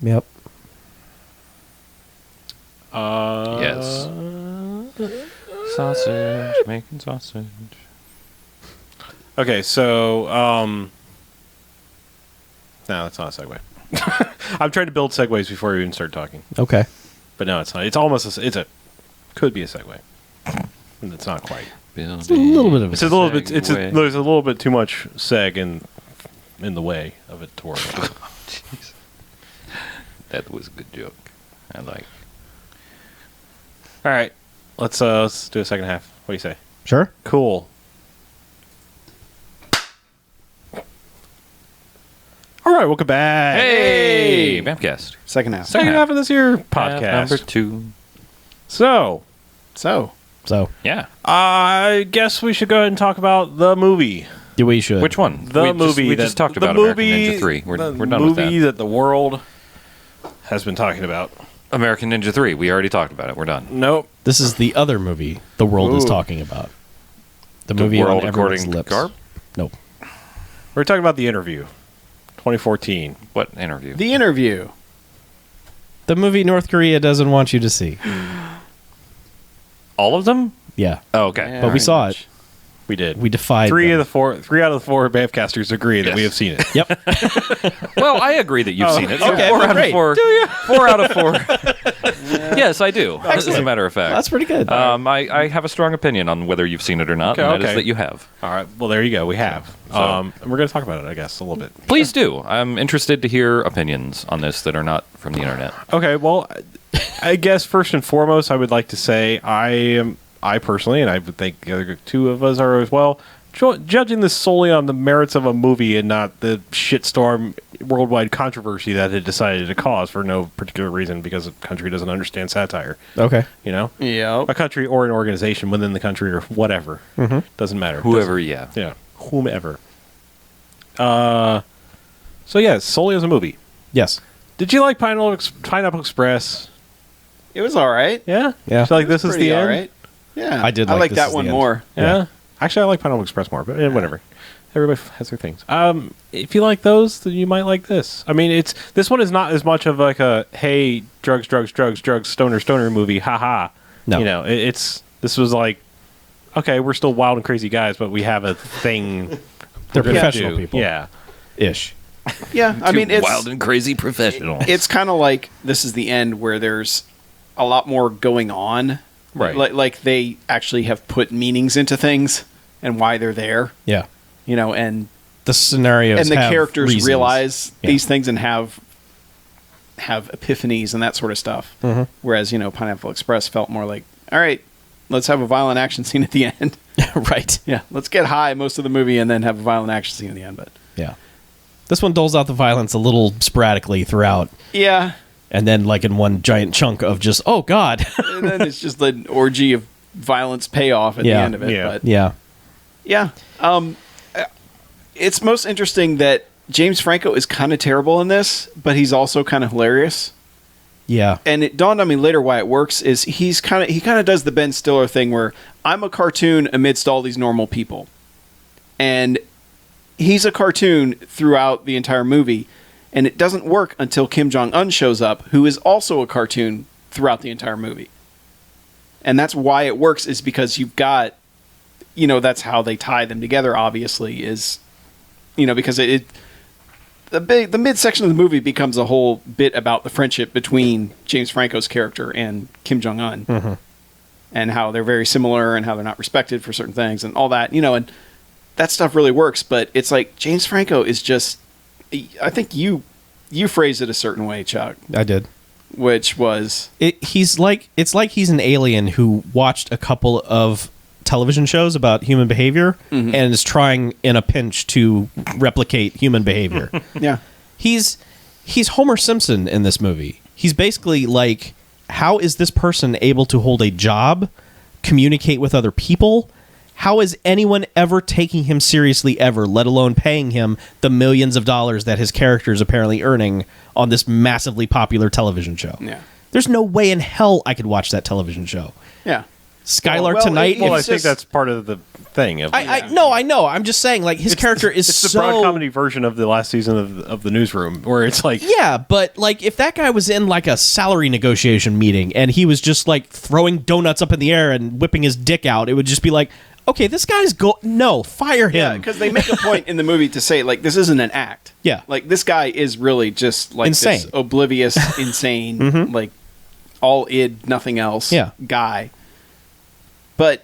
Yep. Yes. Sausage, making sausage. Okay, so no, it's not a segue. I'm trying to build segues before we even start talking, Okay. but no, it's not. It's almost could be a segue, and it's not quite. It's a little bit of It's a little bit. Segue. There's a little bit too much seg in the way of it to work. Jeez. That was a good joke. I like. All right, let's do a second half. What do you say? Sure. Cool. All right, welcome back. Hey, BMFcast. Second half. Second half of this here podcast. Number 2. So, So, Yeah. I guess we should go ahead and talk about the movie. Yeah, we should. Which one? The movie We just talked the about movie, American Ninja 3. We're done with movie that. that the world has been talking about. American Ninja 3. We already talked about it. We're done. Nope. This is the other movie the world is Ooh. talking about. The The movie world on everyone's according to lips. Garp? Nope. We're talking about The Interview, 2014. What interview? The Interview. The movie North Korea doesn't want you to see. All of them? Yeah. Oh, okay. Yeah. But we Very saw much. it. We did. We defied Three them. out of the four BAMFcasters agree that Yes. we have seen it. Yep. Well, I agree that you've seen it. So okay, 4 well, out great. of 4. 4 out of 4. Yes, I do. As a matter of fact. That's pretty good. I have a strong opinion on whether you've seen it or not, Okay, and that is okay. that you have. All right. Well, there you go. We have. So- And we're going to talk about it, I guess, a little bit. Please do. I'm interested to hear opinions on this that are not from the internet. Okay. Well, I guess first and foremost, I would like to say I personally, and I would think the other two of us are as well, judging this solely on the merits of a movie and not the shitstorm worldwide controversy that it decided to cause for no particular reason because a country doesn't understand satire. okay. You know, Yep. a country or an organization within the country or whatever doesn't matter. Whoever, yeah. Yeah, whomever. So yeah, solely as a movie. Yes. Did you like Pineapple Express? It was all right. Yeah, Yeah. So like this is Pretty the all end. right. Yeah. I did I like like This that Is one the End. more. Yeah. Actually, I like Pineapple Express more, but whatever. Everybody has their things. If you like those, then you might like this. I mean, this one is not as much of like a hey drugs stoner movie, haha. No. You know, this was like okay, we're still wild and crazy guys, but we have a thing. They're we're gonna professional do. people. Yeah. Ish. Yeah. I mean, it's wild and crazy professionals. it's kind of like This Is the End, where there's a lot more going on. Right. Like they actually have put meanings into things and why they're there. Yeah. You know, and The scenarios the have characters reasons. realize Yeah. these things and have epiphanies and that sort of stuff. Whereas, Pineapple Express felt more like, all right, let's have a violent action scene at the end. Right. Yeah, let's get high most of the movie and then have a violent action scene at the end. But Yeah. This one doles out the violence a little sporadically throughout, yeah, and then like in one giant chunk of just, oh God. and then it's just an orgy of violence payoff at the Yeah. end of it. Yeah. But Yeah. yeah, it's most interesting that James Franco is kind of terrible in this, but he's also kind of hilarious. Yeah. And it dawned on me later why it works is he kind of does the Ben Stiller thing where I'm a cartoon amidst all these normal people, and he's a cartoon throughout the entire movie, and it doesn't work until Kim Jong-un shows up, who is also a cartoon throughout the entire movie. And that's why it works, is because you've got, that's how they tie them together, obviously, is, because the midsection of the movie becomes a whole bit about the friendship between James Franco's character and Kim Jong Un, and how they're very similar and how they're not respected for certain things and all that, and that stuff really works. But it's like James Franco is just, I think you phrased it a certain way, Chuck. I did. Which was it's like he's an alien who watched a couple of television shows about human behavior and is trying in a pinch to replicate human behavior. Yeah. He's Homer Simpson in this movie. He's basically like, how is this person able to hold a job, communicate with other people? How is anyone ever taking him seriously ever, let alone paying him the millions of dollars that his character is apparently earning on this massively popular television show? Yeah. There's no way in hell I could watch that television show. Yeah. Skylar Tonight. Well, I think that's part of the thing. I know. I'm just saying, like, his character is it's so... the broad comedy version of the last season of the Newsroom, where it's like... Yeah, but, like, if that guy was in, like, a salary negotiation meeting and he was just, like, throwing donuts up in the air and whipping his dick out, it would just be like, okay, this guy's no, fire him. Yeah, because they make a point in the movie to say, like, this isn't an act. Yeah. Like, this guy is really just, like, Insane. this oblivious, insane, like, all id, nothing else guy. But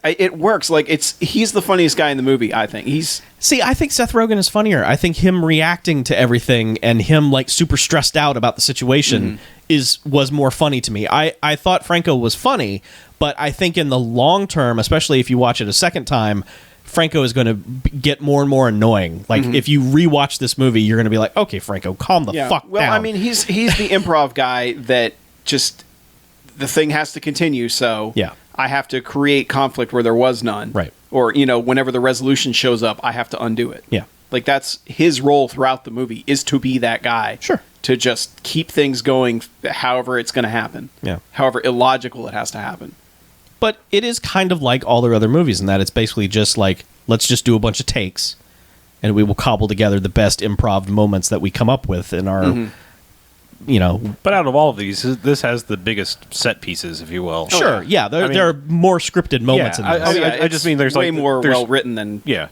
it works. Like, he's the funniest guy in the movie, I think. I think Seth Rogen is funnier. I think him reacting to everything and him, like, super stressed out about the situation was more funny to me. I thought Franco was funny, but I think in the long term, especially if you watch it a second time, Franco is going to get more and more annoying. Like, if you rewatch this movie, you're going to be like, okay, Franco, calm the fuck down. Well, I mean, he's the improv guy that just, the thing has to continue, so I have to create conflict where there was none. Right. Or, whenever the resolution shows up, I have to undo it. Yeah. Like, that's his role throughout the movie, is to be that guy. Sure. To just keep things going however it's going to happen. Yeah. However illogical it has to happen. But it is kind of like all their other movies in that it's basically just like, let's just do a bunch of takes and we will cobble together the best improv moments that we come up with in our, But out of all of these, this has the biggest set pieces, if you will. Sure, yeah. There are more scripted moments in this. I just mean there's way like more there's- well written than Yeah.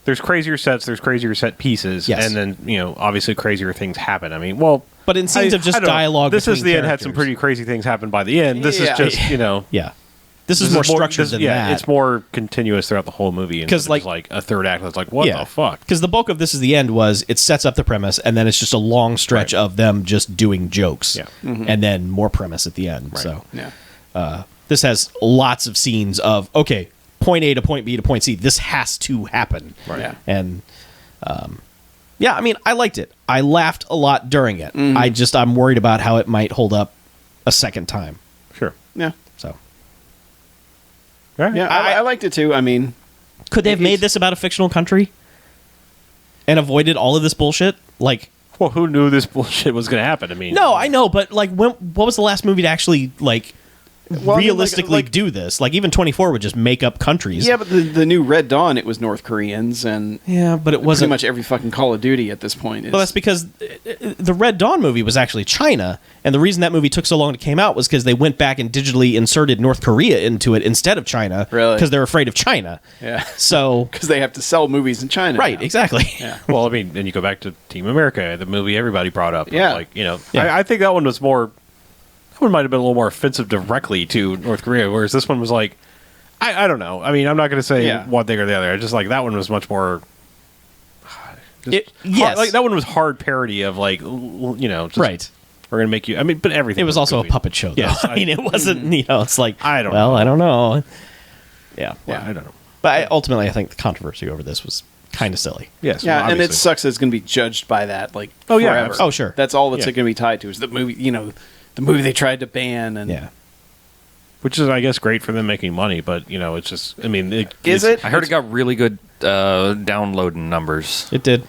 There's crazier sets, there's crazier set pieces, Yes. and then obviously crazier things happen. I mean, well, But in scenes of just I don't know. dialogue This is between the end had some characters. pretty crazy things happen by the end. This is just Yeah. This is more structured than that. It's more continuous throughout the whole movie. Because like a third act that's like, what the fuck? Because the bulk of this is the end was it sets up the premise and then it's just a long stretch of them just doing jokes. Yeah. And then more premise at the end. Right. So Yeah. this has lots of scenes of, okay, point A to point B to point C. This has to happen. Right. Yeah. And I mean, I liked it. I laughed a lot during it. I'm worried about how it might hold up a second time. Sure. Yeah. So All right. Yeah, I liked it too. I mean, could they have made this about a fictional country and avoided all of this bullshit? Like, Well, who knew this bullshit was going to happen? I mean, no, I know, but like, what was the last movie to actually like Well, I mean, realistically like- do this? Like, even 24 would just make up countries. yeah, but the new Red Dawn, it was North Koreans, and Yeah, but it pretty wasn't much every fucking Call of Duty at this point is. Well, that's because the Red Dawn movie was actually China, and the reason that movie took so long to came out was because they went back and digitally inserted North Korea into it instead of China, Really? because they're afraid of China. Yeah. So, because they have to sell movies in China. right, now. exactly. Yeah. Well, I mean, then you go back to Team America, the movie everybody brought up. Yeah. Like, Yeah. I think that one was more. That one might have been a little more offensive directly to North Korea, whereas this one was like, I don't know. I mean, I'm not going to say one thing or the other. I just like that one was much more. Yes. Like that one was hard parody of like, just, Right. We're going to make you. I mean, but everything. It was also a goofy. puppet show, though. Yes, I mean, it wasn't, it's like, I don't well, know. I don't know. Yeah. Well, I don't know. But ultimately, I think the controversy over this was kind of silly. Yes. Yeah, well, and it obviously. sucks that it's going to be judged by that. Like, Oh, yeah, forever. absolutely. Oh, sure. That's all it's Yeah. going to be tied to is the movie. The movie they tried to ban, and Yeah. Which is, I guess, great for them making money, but it's just. I mean, Is it? I heard it got really good downloading numbers. It did.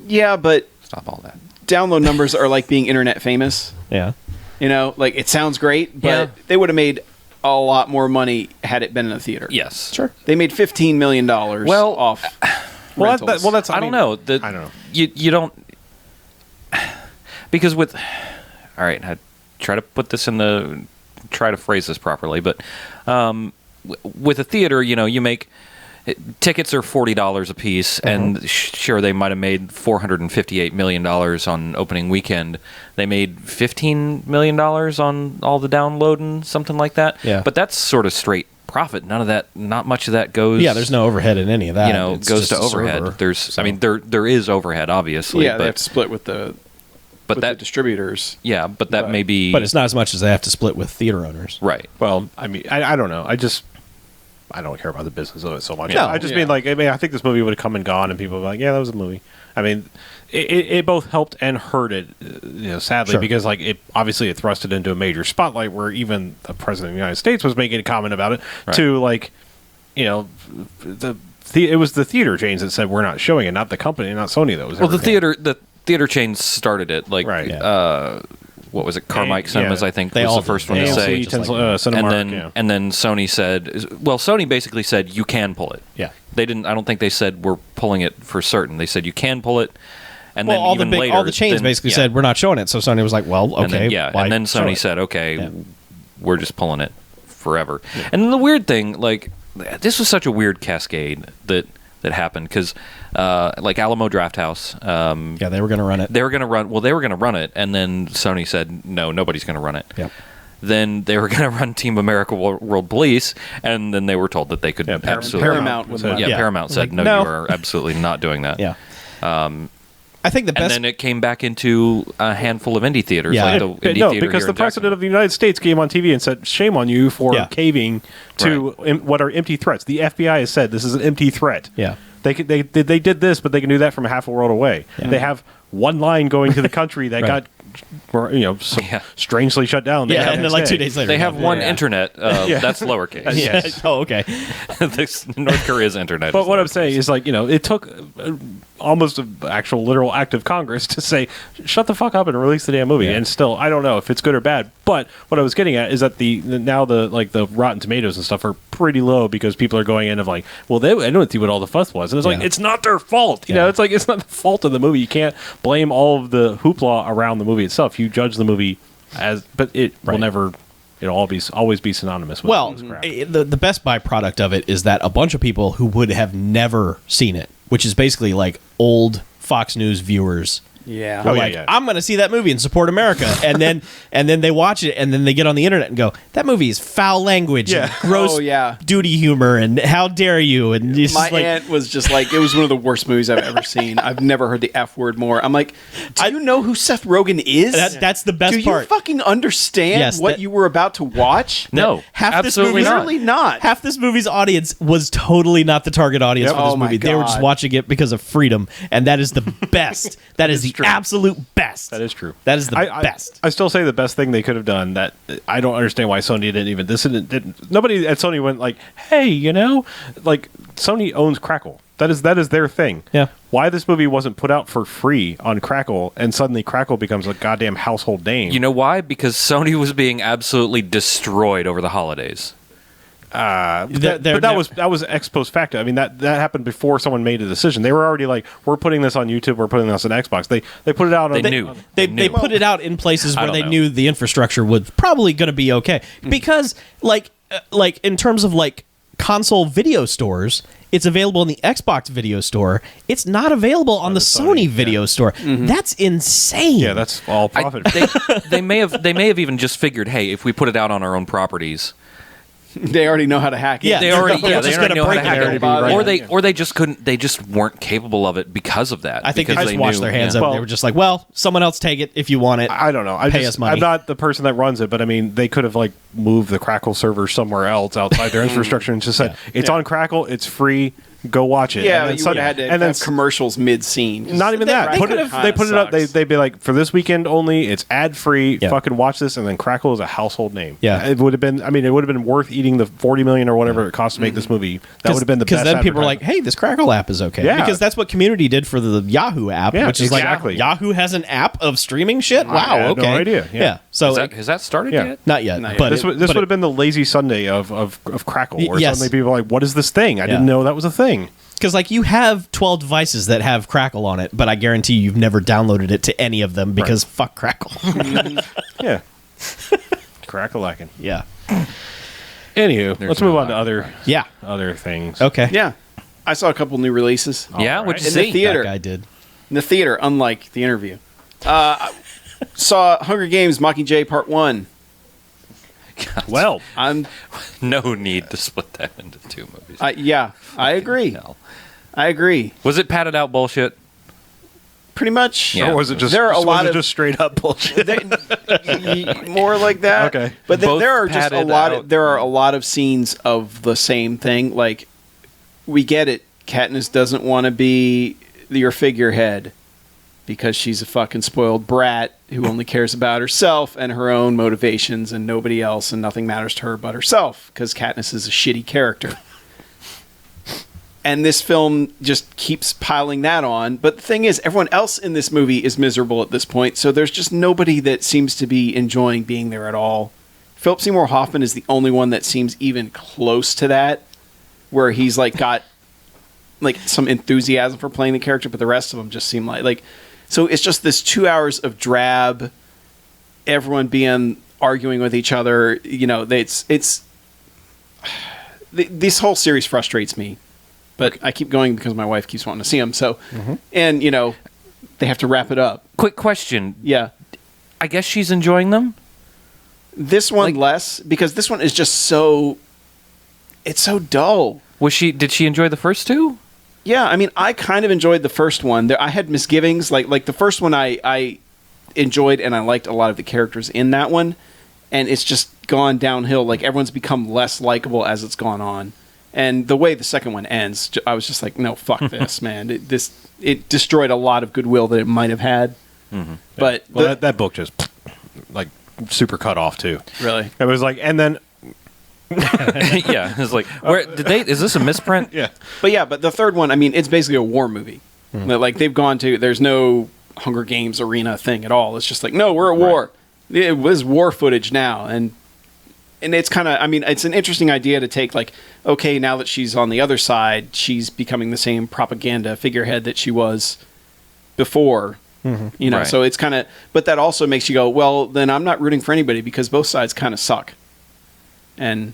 Yeah, but Stop all that. download numbers are like being internet famous. Yeah. Like it sounds great, but Yeah. they would have made a lot more money had it been in a theater. Yes. Sure. They made $15 million off. Well, rentals. that's. I don't know. I don't know. You don't, because with. All right, I try to put this try to phrase this properly, but with a theater, you make tickets are $40 a piece, and sure, they might have made $458 million on opening weekend. They made $15 million on all the downloading, something like that. Yeah. But that's sort of straight profit. None of that, not much of that goes. Yeah, there's no overhead in any of that. It's goes just to a overhead. server, There's, so. I mean, there is overhead, obviously. Yeah, but they have to split with the distributors. Yeah, but that may be. But it's not as much as they have to split with theater owners. Right. Well, I mean, I don't know. I don't care about the business of it so much. No, I just yeah. mean, like, I think this movie would have come and gone, and people would be like, yeah, that was a movie. I mean, it both helped and hurt it, sadly, Sure. because, like, it thrust it into a major spotlight where even the President of the United States was making a comment about it to, like, it was the theater chains that said we're not showing it, not the company, not Sony, that was Well, the theater chains started it, like, Right. what was it? Carmike Cinemas, yeah. I think, They was all the first did. one to AMC, say. just like- Cinemark, And then Sony said, well, Sony basically said you can pull it. Yeah. They didn't. I don't think they said we're pulling it for certain. They said you can pull it. And Well, then all even the later, all the chains then- basically yeah. said we're not showing it. So Sony was like, well, okay. And then, yeah, why and then show Sony it? said, okay, Yeah. we're just pulling it forever. And then the weird thing, like, this was such a weird cascade that happened because, like, Alamo Drafthouse, Yeah, they were going to run it. they were going to run it, and then Sony said, no, nobody's going to run it. Yeah. Then they were going to run Team America World Police, and then they were told that they could absolutely. Paramount would let Yeah, Yeah. Paramount said, Like, no, no. you are absolutely not doing that. Yeah. I think the And best. then it came back into a handful of indie theaters. Yeah. Like the indie No, theater because here the in president of the United States came on TV and said, shame on you for Yeah. caving to what are empty threats. The FBI has said this is an empty threat. Yeah. They did this, but they can do that from half a world away. They have one line going to the country that Right. got, strangely shut down. the Yeah, and then next like 2 day. days later. They have one Yeah. internet. That's lowercase. Yeah. Oh, okay. This North Korea's internet. But is what I'm lowercase. saying is, like, it took almost an actual literal act of Congress to say, shut the fuck up and release the damn movie. Yeah. And still, I don't know if it's good or bad. But what I was getting at is that the Rotten Tomatoes and stuff are pretty low because people are going in of like, well, I don't see what all the fuss was. And it's like, Yeah. it's not their fault. You Yeah. know, it's like, it's not the fault of the movie. You can't blame all of the hoopla around the movie itself. You judge the movie but it will Right. never, it'll always be synonymous with Well, this crap. the best byproduct of it is that a bunch of people who would have never seen it, which is basically like old Fox News viewers, Yeah. are like, I'm going to see that movie and support America, and then they watch it, and then they get on the internet and go, that movie is foul language, and Yeah. gross Oh, yeah. duty humor, and how dare you? And it's My just like, aunt was just like, it was one of the worst movies I've ever seen. I've never heard the F word more. I'm like, do you know who Seth Rogen is? that's the best do you part. fucking understand Yes, what that- you were about to watch? No, Half this absolutely movie's not. Literally not. Half this movie's audience was totally not the target audience Yep. for this Oh my movie. They were just God. watching it because of freedom, and that is the best. That is the true. absolute best. That is true. That is the best. I still say the best thing they could have done that I don't understand why Sony didn't. Nobody at Sony went like, hey, like Sony owns Crackle. That is their thing. Yeah. Why this movie wasn't put out for free on Crackle and suddenly Crackle becomes a goddamn household name? You know why? Because Sony was being absolutely destroyed over the holidays. that was ex post facto. I mean that happened before someone made a decision. They were already like, we're putting this on YouTube. We're putting this on Xbox. They put it out. They on, knew. They put it out in places I where don't they know. knew the infrastructure was probably going to be okay because like in terms of like console video stores, it's available in the Xbox video store. It's not available on the Sony video store. That's insane. Yeah, that's all profit. They may have even just figured, hey, if we put it out on our own properties, They already know how to hack it. Yeah. they already They're they just already gonna know how to break hack it. it, Right. or they just couldn't. They just weren't capable of it because of that. I think they because just washed knew- their hands yeah. of it. Well- They were just like, well, someone else take it if you want it. I don't know. Pay us money. I'm not the person that runs it, but I mean, they could have like moved the Crackle server somewhere else outside their infrastructure and just said, "It's on Crackle. It's free. Go watch it." Yeah, and then you would have had to and then have commercials mid-scene. not even They- that. they Put could've- they put it up. Sucks. They'd be like, for this weekend only. It's ad free. Yeah. Fucking watch this, and then Crackle is a household name. Yeah. it would have been. I mean, it would have been worth eating the $40 million or whatever it cost to make this movie. That would have been the best. Because then people were like, advertisement. hey, this Crackle app is okay. Yeah. Because that's what Community did for the Yahoo app, Yeah, which is exactly. like, Yahoo has an app of streaming shit? Wow, I had no okay. idea. Yeah. So, Has that started Yeah. yet? not yet. Not yet. But this it- would but have been the lazy Sunday of Crackle, where Yes. suddenly people are like, "What is this thing? I Yeah. didn't know that was a thing." Because, like, you have 12 devices that have Crackle on it, but I guarantee you've never downloaded it to any of them because fuck Crackle. Yeah, Crackle-lacking. Yeah. Anywho, There's let's no move on to lack of other Yeah. other things. Okay. Yeah. I saw a couple new releases. Yeah, All what'd you In the see? theater. That guy did. In the theater, unlike the interview. I saw Hunger Games Mockingjay Part 1. Well, I'm No need to split that into two movies. I agree. Hell. I agree. Was it padded out bullshit? Pretty much. Yeah. or was it just There are a was lot it of- just straight up bullshit? More like that. Okay. But Both there are just a padded lot. out. There are a lot of scenes of the same thing. Like, we get it. Katniss doesn't want to be your figurehead because she's a fucking spoiled brat who only cares about herself and her own motivations and nobody else, and nothing matters to her but herself because Katniss is a shitty character. And this film just keeps piling that on. But the thing is, everyone else in this movie is miserable at this point, so there's just nobody that seems to be enjoying being there at all. Philip Seymour Hoffman is the only one that seems even close to that, where he's like got like some enthusiasm for playing the character, but the rest of them just seem like so it's just this 2 hours of drab, everyone being arguing with each other. You know, this whole series frustrates me. But I keep going because my wife keeps wanting to see them. So, and, you know, they have to wrap it up. Quick question. Yeah. I guess she's enjoying them? This one Like- less, because this one is just so... It's so dull. Did she enjoy the first two? Yeah, I mean, I kind of enjoyed the first one. I had misgivings. Like the first one I enjoyed, and I liked a lot of the characters in that one. And it's just gone downhill. Like, everyone's become less likable as it's gone on. And the way the second one ends, I was just like, no, fuck this, man. It destroyed a lot of goodwill that it might have had. Mm-hmm. But Well, that book just like super cut off too. really, It was like, and then Yeah. It's like, is this a misprint? yeah, but the third one, I mean, it's basically a war movie. Like, they've gone to, there's no Hunger Games arena thing at all. It's just like, no, we're at war. It was war footage now, and it's kind of, I mean, it's an interesting idea to take, like, okay, now that she's on the other side, she's becoming the same propaganda figurehead that she was before. You know, Right. so it's kind of, but that also makes you go, well, then I'm not rooting for anybody because both sides kind of suck. And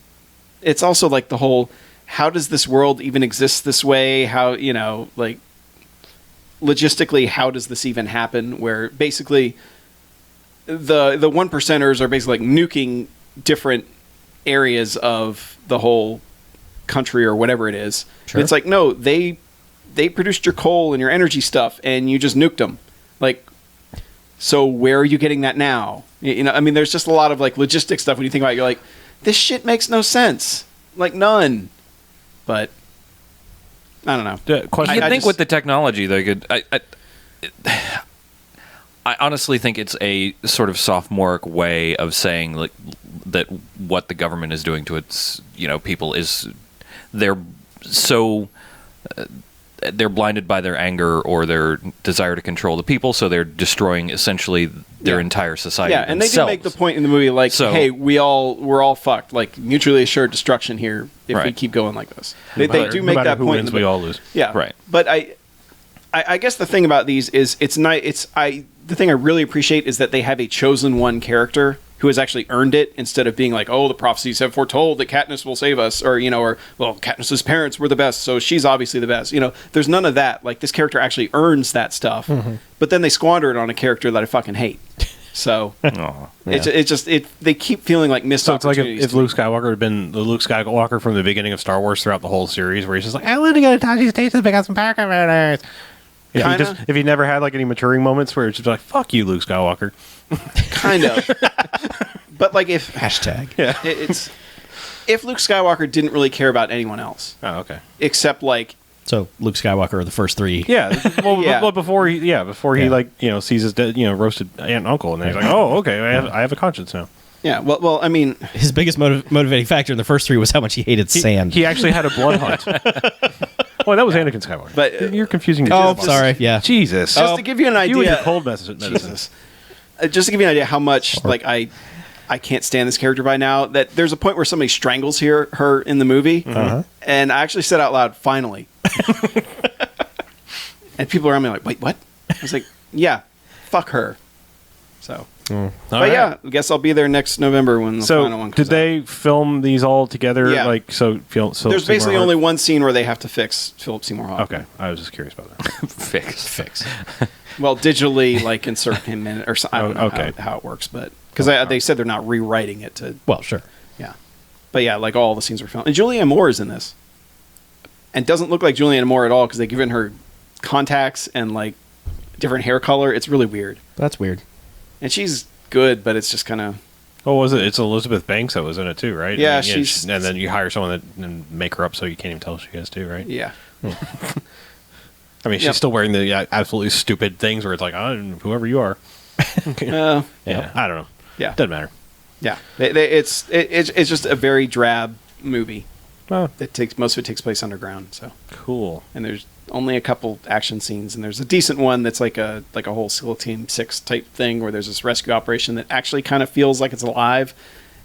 it's also like the whole, how does this world even exist this way? How, you know, like, logistically, how does this even happen? Where basically the one percenters are basically like nuking different areas of the whole country or whatever it is. Sure. It's like, no, they produced your coal and your energy stuff and you just nuked them. Like, so where are you getting that now? You know, I mean, there's just a lot of like logistic stuff when you think about it, you're like, this shit makes no sense. Like, none. But I don't know. the question. You I think just- with the technology they could... I honestly think it's a sort of sophomoric way of saying like that what the government is doing to its people is they're so they're blinded by their anger or their desire to control the people, so they're destroying essentially their Yeah. entire society. Yeah, and they do themselves. make the point in the movie, like, So- hey, we're all fucked, like mutually assured destruction here if we Right. keep going like this. They No do matter- make no matter that who point. wins, in the we book. all lose. Yeah, Right. But I guess the thing about these is the thing I really appreciate is that they have a chosen one character who has actually earned it, instead of being like, oh, the prophecies have foretold that Katniss will save us, or well, Katniss's parents were the best, so she's obviously the best. You know, there's none of that. Like, this character actually earns that stuff, but then they squander it on a character that I fucking hate. So Aw. they keep feeling like missed So it's like opportunities. if Luke Skywalker had been the Luke Skywalker from the beginning of Star Wars throughout the whole series, where he's just like, I want to go to Taji's Station to pick out some power converters. If he never had like any maturing moments where it's just like, fuck you, Luke Skywalker. kind of. But like if Hashtag. it's if Luke Skywalker didn't really care about anyone else Oh, okay. except like So Luke Skywalker, the first three. Yeah. Well, Yeah. well before he Yeah. like sees his dead, roasted aunt and uncle, and then he's like, oh, okay, I have a conscience now. yeah, well, I mean, His biggest motivating factor in the first three was how much he hated sand. He actually had a blood hunt. Well, that was Anakin Skywalker. But, you're confusing your oh, kids. sorry. Yeah. Jesus. just to give you an idea, You and your cold medicine. Jesus. Just to give you an idea how much like I can't stand this character by now, that there's a point where somebody strangles her in the movie, and I actually said out loud, finally. And people around me are like, wait, what? I was like, yeah, fuck her. So But yeah, I guess I'll be there next November when the final one So, comes did they film these all together? Yeah. Like, so There's basically only one scene where they have to fix Philip Seymour Hoffman. Okay, I was just curious about that. Fix. Well, digitally, like insert him in it, or I don't know Okay. how it works, but because they said they're not rewriting it to. Well, sure. Yeah, but yeah, like all the scenes were filmed, and Julianne Moore is in this, and doesn't look like Julianne Moore at all because they've given her contacts and like different hair color. It's really weird, That's weird. and she's good, but it's just kind of. What was it? It's Elizabeth Banks that was in it too, right? Yeah, and she's- and then you hire someone that and make her up so you can't even tell she is too, right? Yeah. I mean, she's Yep. still wearing the absolutely stupid things where it's like, whoever you are. Yeah. I don't know. Yeah. Doesn't matter. Yeah. It's just a very drab movie. Oh, Most of it takes place underground. So, cool. and there's only a couple action scenes, and there's a decent one that's like a whole SEAL Team 6 type thing where there's this rescue operation that actually kind of feels like it's alive.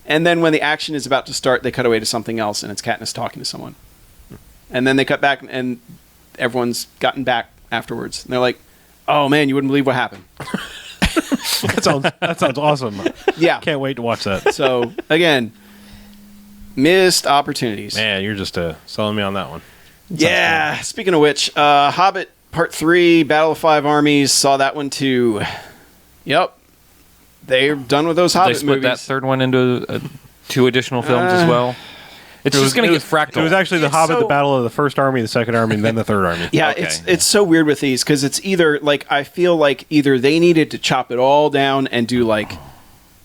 And then when the action is about to start, they cut away to something else, and it's Katniss talking to someone. And then they cut back, and everyone's gotten back afterwards. And they're like, "Oh man, you wouldn't believe what happened." That sounds awesome. Yeah. Can't wait to watch that. So again, missed opportunities. Man, you're just selling me on that one. Yeah. Speaking of which, Hobbit Part 3, Battle of Five Armies, saw that one too. Yep. They're done with those They Hobbit split movies. that third one into 2 additional films as well. It's just going to get fractal. It was actually the It's Hobbit, so- the Battle of the First Army, the Second Army, and then the Third Army. Yeah, Okay. it's so weird with these because it's either like I feel like either they needed to chop it all down and do like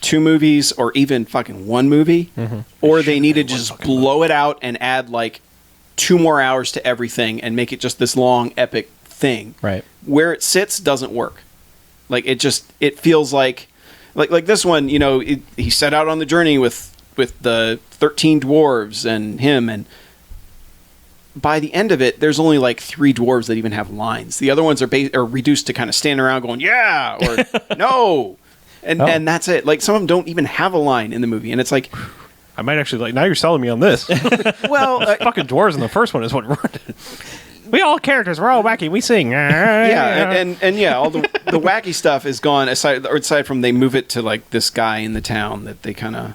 2 movies or even fucking 1 movie, or they needed to just blow it out and add like 2 more hours to everything and make it just this long epic thing. Right. Where it sits doesn't work. Like it feels like this one. You know, he set out on the journey with the 13 dwarves and him, and by the end of it, there's only like 3 dwarves that even have lines. The other ones are reduced to kind of standing around going, yeah, or no. And that's it. Like, some of them don't even have a line in the movie. And it's like, I might actually like. Now you're selling me on this. well, Fucking dwarves in the first one is what ruined it. We all characters. We're all wacky. We sing. yeah, and yeah, all the wacky stuff is gone. Aside from they move it to like this guy in the town that they kind of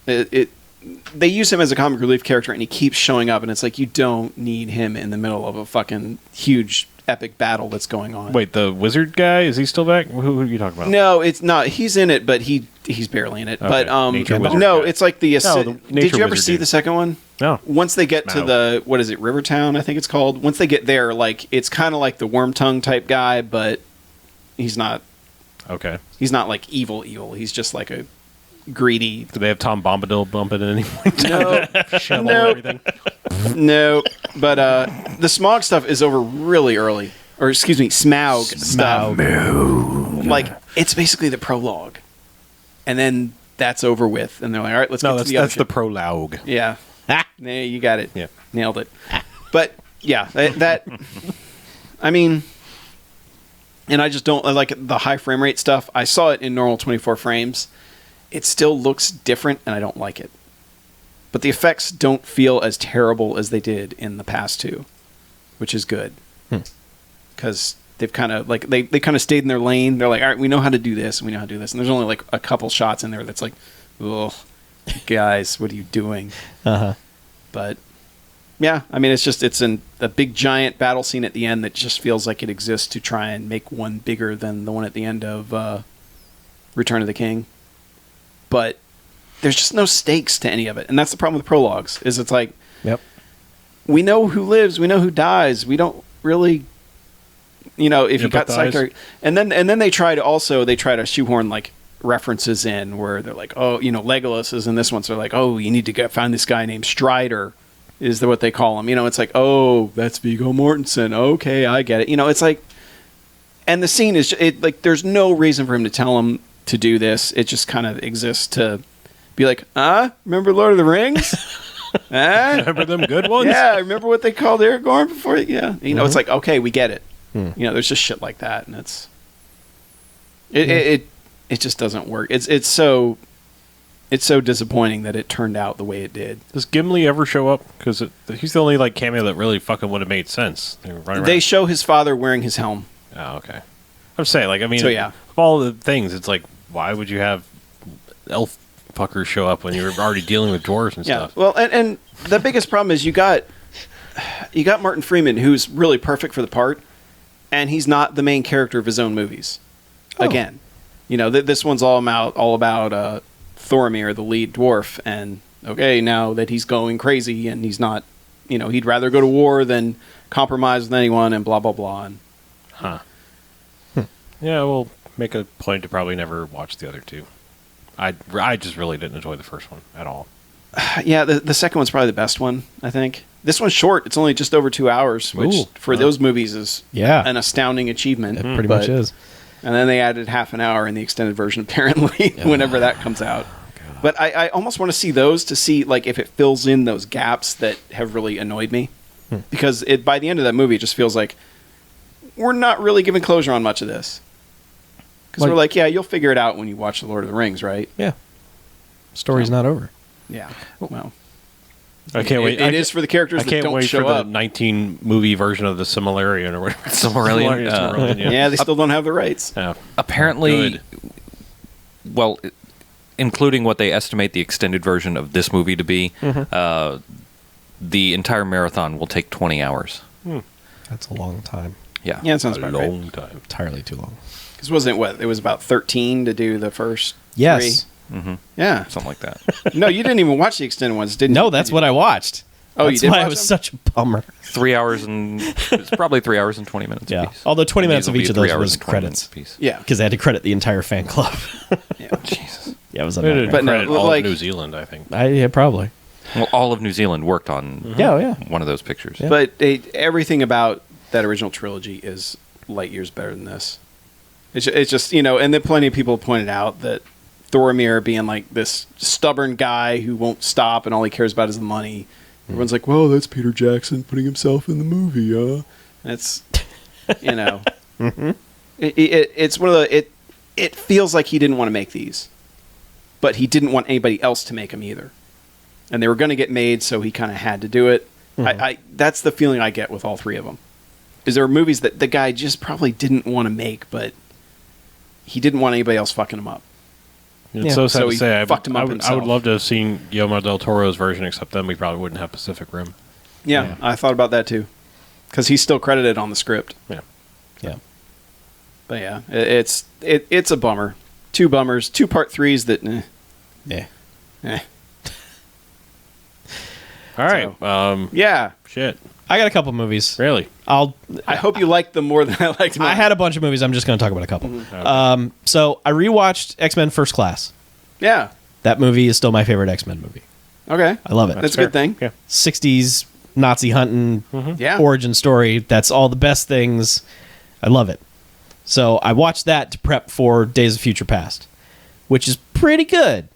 they use him as a comic relief character, and he keeps showing up, and it's like you don't need him in the middle of a fucking huge epic battle that's going on. Wait, the wizard guy, is he still back? Who are you talking about? No, it's not. He's in it, but he's barely in it. Okay. But Nature wizard no, guy. it's like the. No, the Did nature you ever wizard see dude. the second one? No. Once they get to No. the what is it, Rivertown? I think it's called. Once they get there, like it's kind of like the Worm Tongue type guy, but he's not. Okay. He's not like evil. He's just like a greedy. Do they have Tom Bombadil bump at any point? No, Shovel No. everything? no. But the Smaug stuff is over really early, or excuse me, Smaug stuff. Like it's basically the prologue, and then that's over with, and they're like, all right, let's No, get that's to the other the prologue. Yeah. Yeah, you got it. Yeah. Nailed it. But yeah, that I mean, and I just don't I like the high frame rate stuff. I saw it in normal 24 frames. It still looks different, and I don't like it. But the effects don't feel as terrible as they did in the past 2, which is good. Because they've kind of like they kind of stayed in their lane. They're like, all right, we know how to do this, and we know how to do this. And there's only like a couple shots in there that's like, ugh, guys, what are you doing? But yeah, I mean, it's a big giant battle scene at the end that just feels like it exists to try and make one bigger than the one at the end of Return of the King. But there's just no stakes to any of it, and that's the problem with prologues. Is it's like, Yep. we know who lives, we know who dies, we don't really, if you got side Empathize. character, and then they try to shoehorn like references in where they're like, oh, Legolas is in this one, so they're like, oh, you need to find this guy named Strider, is what they call him. It's like, oh, that's Viggo Mortensen. Okay, I get it. It's like, and the scene is like, there's no reason for him to tell him to do this. It just kind of exists to be like, remember Lord of the Rings? Remember them good ones? Yeah, remember what they called Aragorn before? Yeah, it's like, okay, we get it. There's just shit like that, and it just doesn't work. It's so disappointing that it turned out the way it did. Does Gimli ever show up? Because he's the only like cameo that really fucking would have made sense. They were running They around. show his father wearing his helm. Oh, okay. I'm saying, like, I mean, So, yeah. of all the things, it's like, why would you have elf fuckers show up when you're already dealing with dwarves and Yeah. stuff? Well, and the biggest problem is you got Martin Freeman, who's really perfect for the part, and he's not the main character of his own movies. Oh. Again, this one's all about Thoromir, the lead dwarf, and okay, now that he's going crazy and he's not, he'd rather go to war than compromise with anyone, and blah blah blah. And Huh. Yeah, we'll make a point to probably never watch the other two. I just really didn't enjoy the first one at all. yeah, the second one's probably the best one, I think. This one's short; it's only just over 2 hours, which Ooh. for those movies is Yeah. an astounding achievement. It pretty But- much is. And then they added half an hour in the extended version, apparently, whenever that comes out. But I almost want to see those to see like if it fills in those gaps that have really annoyed me. Because by the end of that movie, it just feels like we're not really giving closure on much of this. Because Like- we're like, yeah, you'll figure it out when you watch The Lord of the Rings, right? Yeah. Story's not over. Yeah. Well, I can't wait. It is for the characters I that can't don't wait show for the up. 19 movie version of the Silmarillion or whatever. Silmarillion, Silmarillion, Yeah, they still don't have the rights. Yeah. Apparently, Good. well, including what they estimate the extended version of this movie to be, the entire marathon will take 20 hours. That's a long time. Yeah. Yeah, it sounds A about right. long time. Entirely too long. Because wasn't it what? It was about 13 to do the first Yes. 3? Yeah. Something like that. No, you didn't even watch the extended ones, didn't you? No, that's what I watched. Oh, you That's did why watch it was them? such a bummer. 3 hours and it's probably 3 hours and 20 minutes. Yeah. apiece. Although 20 And minutes these of will each be of those 3 hours was and 20 credits. minutes apiece. Yeah. Because they had to credit the entire fan club. Yeah. Jesus. Yeah, it was a They did nightmare. But no, credit all like- of New Zealand, I think. Yeah, probably. Well, all of New Zealand worked on Yeah, yeah. one of those pictures. Yeah. But everything about that original trilogy is light years better than this. It's just, and then plenty of people pointed out that Thoromir being like this stubborn guy who won't stop and all he cares about is the money. Everyone's like, well, that's Peter Jackson putting himself in the movie, And it's, it's one of the, it feels like he didn't want to make these, but he didn't want anybody else to make them either. And they were going to get made, so he kind of had to do it. That's the feeling I get with all three of them. Is there are movies that the guy just probably didn't want to make, but he didn't want anybody else fucking him up. It's Yeah. so sad So to he say. fucked him up I would himself. love to have seen Guillermo del Toro's version, except then we probably wouldn't have Pacific Rim. Yeah, I thought about that too, because he's still credited on the script. Yeah. Yeah. But yeah, it's a bummer. 2 bummers, 2 part 3s that. Yeah. Eh. All right. Yeah, Shit. I got a couple movies. Really? I hope you liked them more than I liked mine. I had a bunch of movies. I'm just going to talk about a couple. Okay. So I rewatched X-Men First Class. Yeah. That movie is still my favorite X-Men movie. Okay. I love it. That's a good thing. Yeah. 60s Nazi hunting Yeah. origin story. That's all the best things. I love it. So I watched that to prep for Days of Future Past, which is pretty good.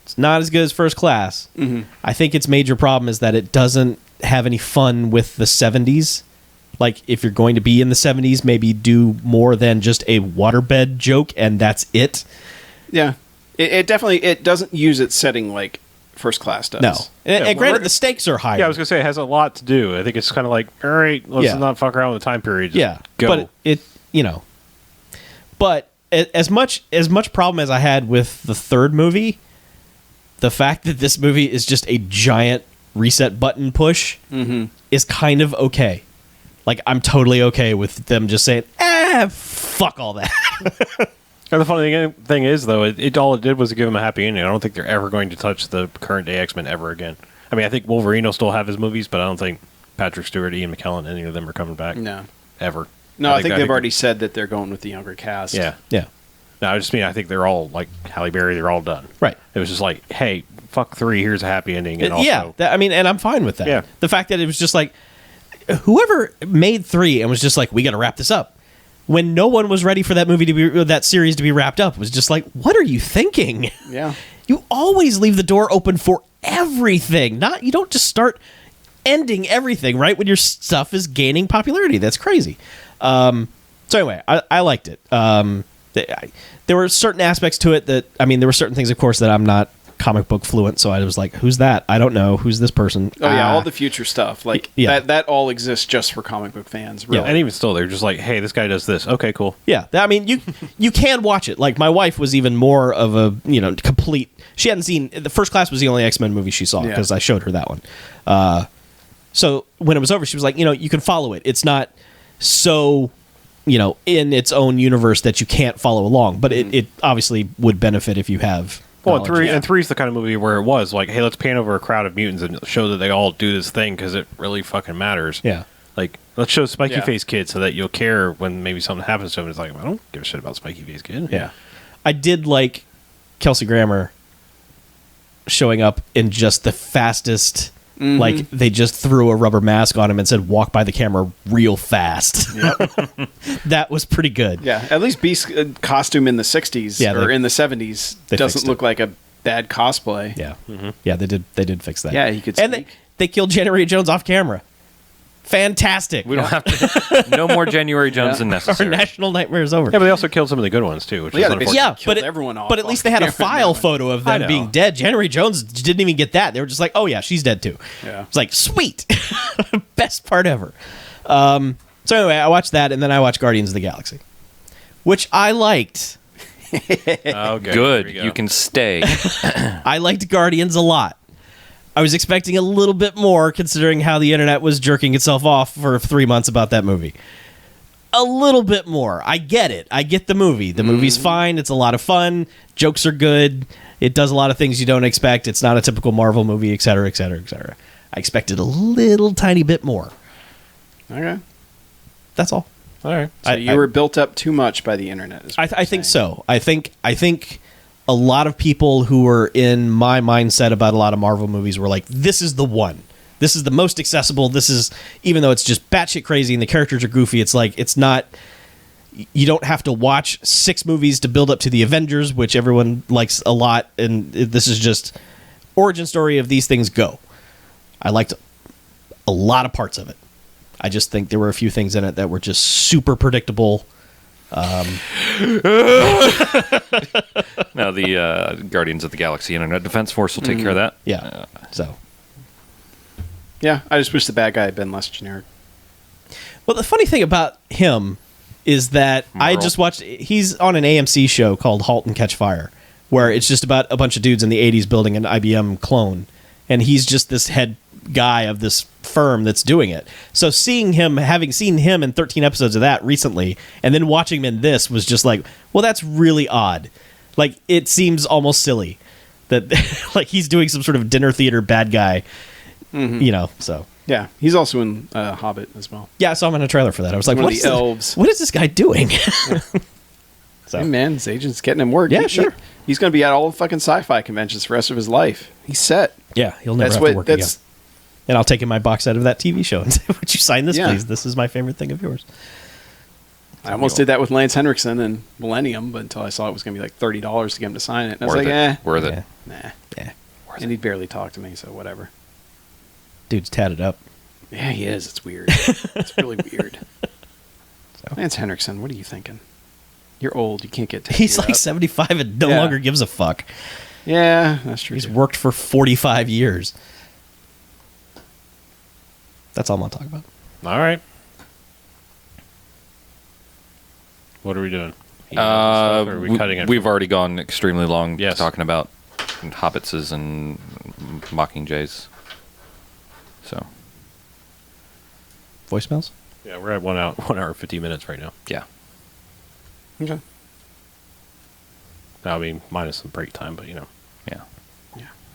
It's not as good as First Class. I think its major problem is that it doesn't have any fun with the 70s. Like, if you're going to be in the 70s, maybe do more than just a waterbed joke, and that's it. Yeah. It definitely it doesn't use its setting like First Class does. No. And Yeah, granted, we're- the stakes are higher. Yeah, I was gonna say it has a lot to do. I think it's kind of like, all right, let's Yeah. not fuck around with the time period. Just Yeah, go. but but as much problem as I had with the third movie, the fact that this movie is just a giant reset button push is kind of okay. Like, I'm totally okay with them just saying, fuck all that. And the funny thing is, though, it all it did was give him a happy ending. I don't think they're ever going to touch the current day X-Men ever again. I mean, I think Wolverine will still have his movies, but I don't think Patrick Stewart, Ian McKellen, any of them are coming back. No. Ever. No, I think they've already said that they're going with the younger cast. Yeah. Yeah, No, I just mean I think they're all, like Halle Berry, they're all done. right. It was just like, hey, fuck 3, here's a happy ending. And Yeah, also, and I'm fine with that. Yeah. The fact that it was just like, whoever made 3 and was just like, we got to wrap this up, when no one was ready for that movie to be, that series to be wrapped up, was just like, what are you thinking? Yeah. You always leave the door open for everything. You don't just start ending everything right when your stuff is gaining popularity. That's crazy. So anyway, I liked it. There were certain aspects to it that, I mean, there were certain things, of course, that I'm not comic book fluent, so I was like, "Who's that? I don't know. Who's this person?" Oh yeah, all the future stuff like Yeah. that all exists just for comic book fans. Really. And even still, they're just like, hey, this guy does this. Okay, cool. Yeah, I mean, you can watch it. Like my wife was even more of a complete. She hadn't seen the First Class was the only X-Men movie she saw because I showed her that one. So when it was over, she was like, you can follow it. It's not so in its own universe that you can't follow along, but it obviously would benefit if you have. Well, three's the kind of movie where it was like, hey, let's pan over a crowd of mutants and show that they all do this thing because it really fucking matters. Yeah. Like, let's show Spiky Face Kid so that you'll care when maybe something happens to him. It's like, I don't give a shit about Spiky Face Kid. Yeah. I did like Kelsey Grammer showing up in just the fastest. Like they just threw a rubber mask on him and said, "Walk by the camera real fast." Yep. That was pretty good. Yeah, at least Beast's costume in the '60s or in the '70s doesn't look like a bad cosplay. Yeah, yeah, they did fix that. Yeah, he could. And they killed January Jones off camera. Fantastic. We don't have to. No more January Jones than necessary. Our national nightmare is over. Yeah, but they also killed some of the good ones too. Which is but everyone off. But at least they had a file photo of them being dead. January Jones didn't even get that. They were just like, "Oh yeah, she's dead too." Yeah, it's like sweet, best part ever. So anyway, I watched that, and then I watched Guardians of the Galaxy, which I liked. Okay, good. You can stay. I liked Guardians a lot. I was expecting a little bit more, considering how the internet was jerking itself off for 3 months about that movie. A little bit more. I get it. I get the movie. The movie's fine. It's a lot of fun. Jokes are good. It does a lot of things you don't expect. It's not a typical Marvel movie, et cetera, et cetera, et cetera. I expected a little tiny bit more. Okay. That's all. All right. So you were built up too much by the internet. I think so. I think a lot of people who were in my mindset about a lot of Marvel movies were like, this is the one. This is the most accessible. This is, even though it's just batshit crazy and the characters are goofy, it's like, it's not, you don't have to watch 6 movies to build up to the Avengers, which everyone likes a lot. And this is just origin story of these things go. I liked a lot of parts of it. I just think there were a few things in it that were just super predictable. Now the Guardians of the Galaxy Internet Defense Force will take care of that. Yeah. Yeah, I just wish the bad guy had been less generic. Well, the funny thing about him is that I just watched. He's on an AMC show called *Halt and Catch Fire*, where it's just about a bunch of dudes in the '80s building an IBM clone, and he's just this head guy of this firm that's doing it. So having seen him in 13 episodes of that recently, and then watching him in this was just like, well, that's really odd. Like, it seems almost silly that like he's doing some sort of dinner theater bad guy, so. Yeah, he's also in Hobbit as well. Yeah, I saw him in a trailer for that. I was like, what is elves? What is this guy doing? So. Hey man, his agent's getting him work. Yeah, sure. He's going to be at all the fucking sci-fi conventions for the rest of his life. He's set. Yeah, he'll never have to work again. And I'll take in my box set of that TV show and say, would you sign this, please? This is my favorite thing of yours. I almost did that with Lance Henriksen and Millennium, but until I saw it was going to be like $30 to get him to sign it. And I was like, Worth it. Nah. Yeah. And he barely talked to me, so whatever. Dude's tatted up. Yeah, he is. It's weird. It's really weird. So. Lance Henriksen, what are you thinking? You're old. You can't get tattooed He's like 75 and no longer gives a fuck. Yeah, that's true. He's worked for 45 years. That's all I'm going to talk about. All right. What are we doing? Are we cutting it? We've already gone extremely long Yes. talking about hobbitses and mockingjays. So. Voicemails? Yeah, we're at 1 hour 50 minutes right now. Yeah. Okay. I mean, minus some break time, but Yeah. Yeah.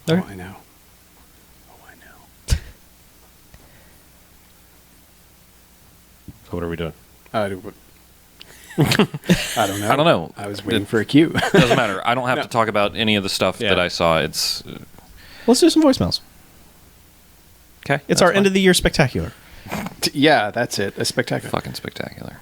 Okay. Oh, I know. So what are we doing? I don't know. I don't know. I was waiting for a cue. Doesn't matter. I don't have to talk about any of the stuff Yeah. that I saw. It's Let's do some voicemails. okay. It's our end of the year spectacular. Yeah, that's it. A spectacular. Fucking spectacular.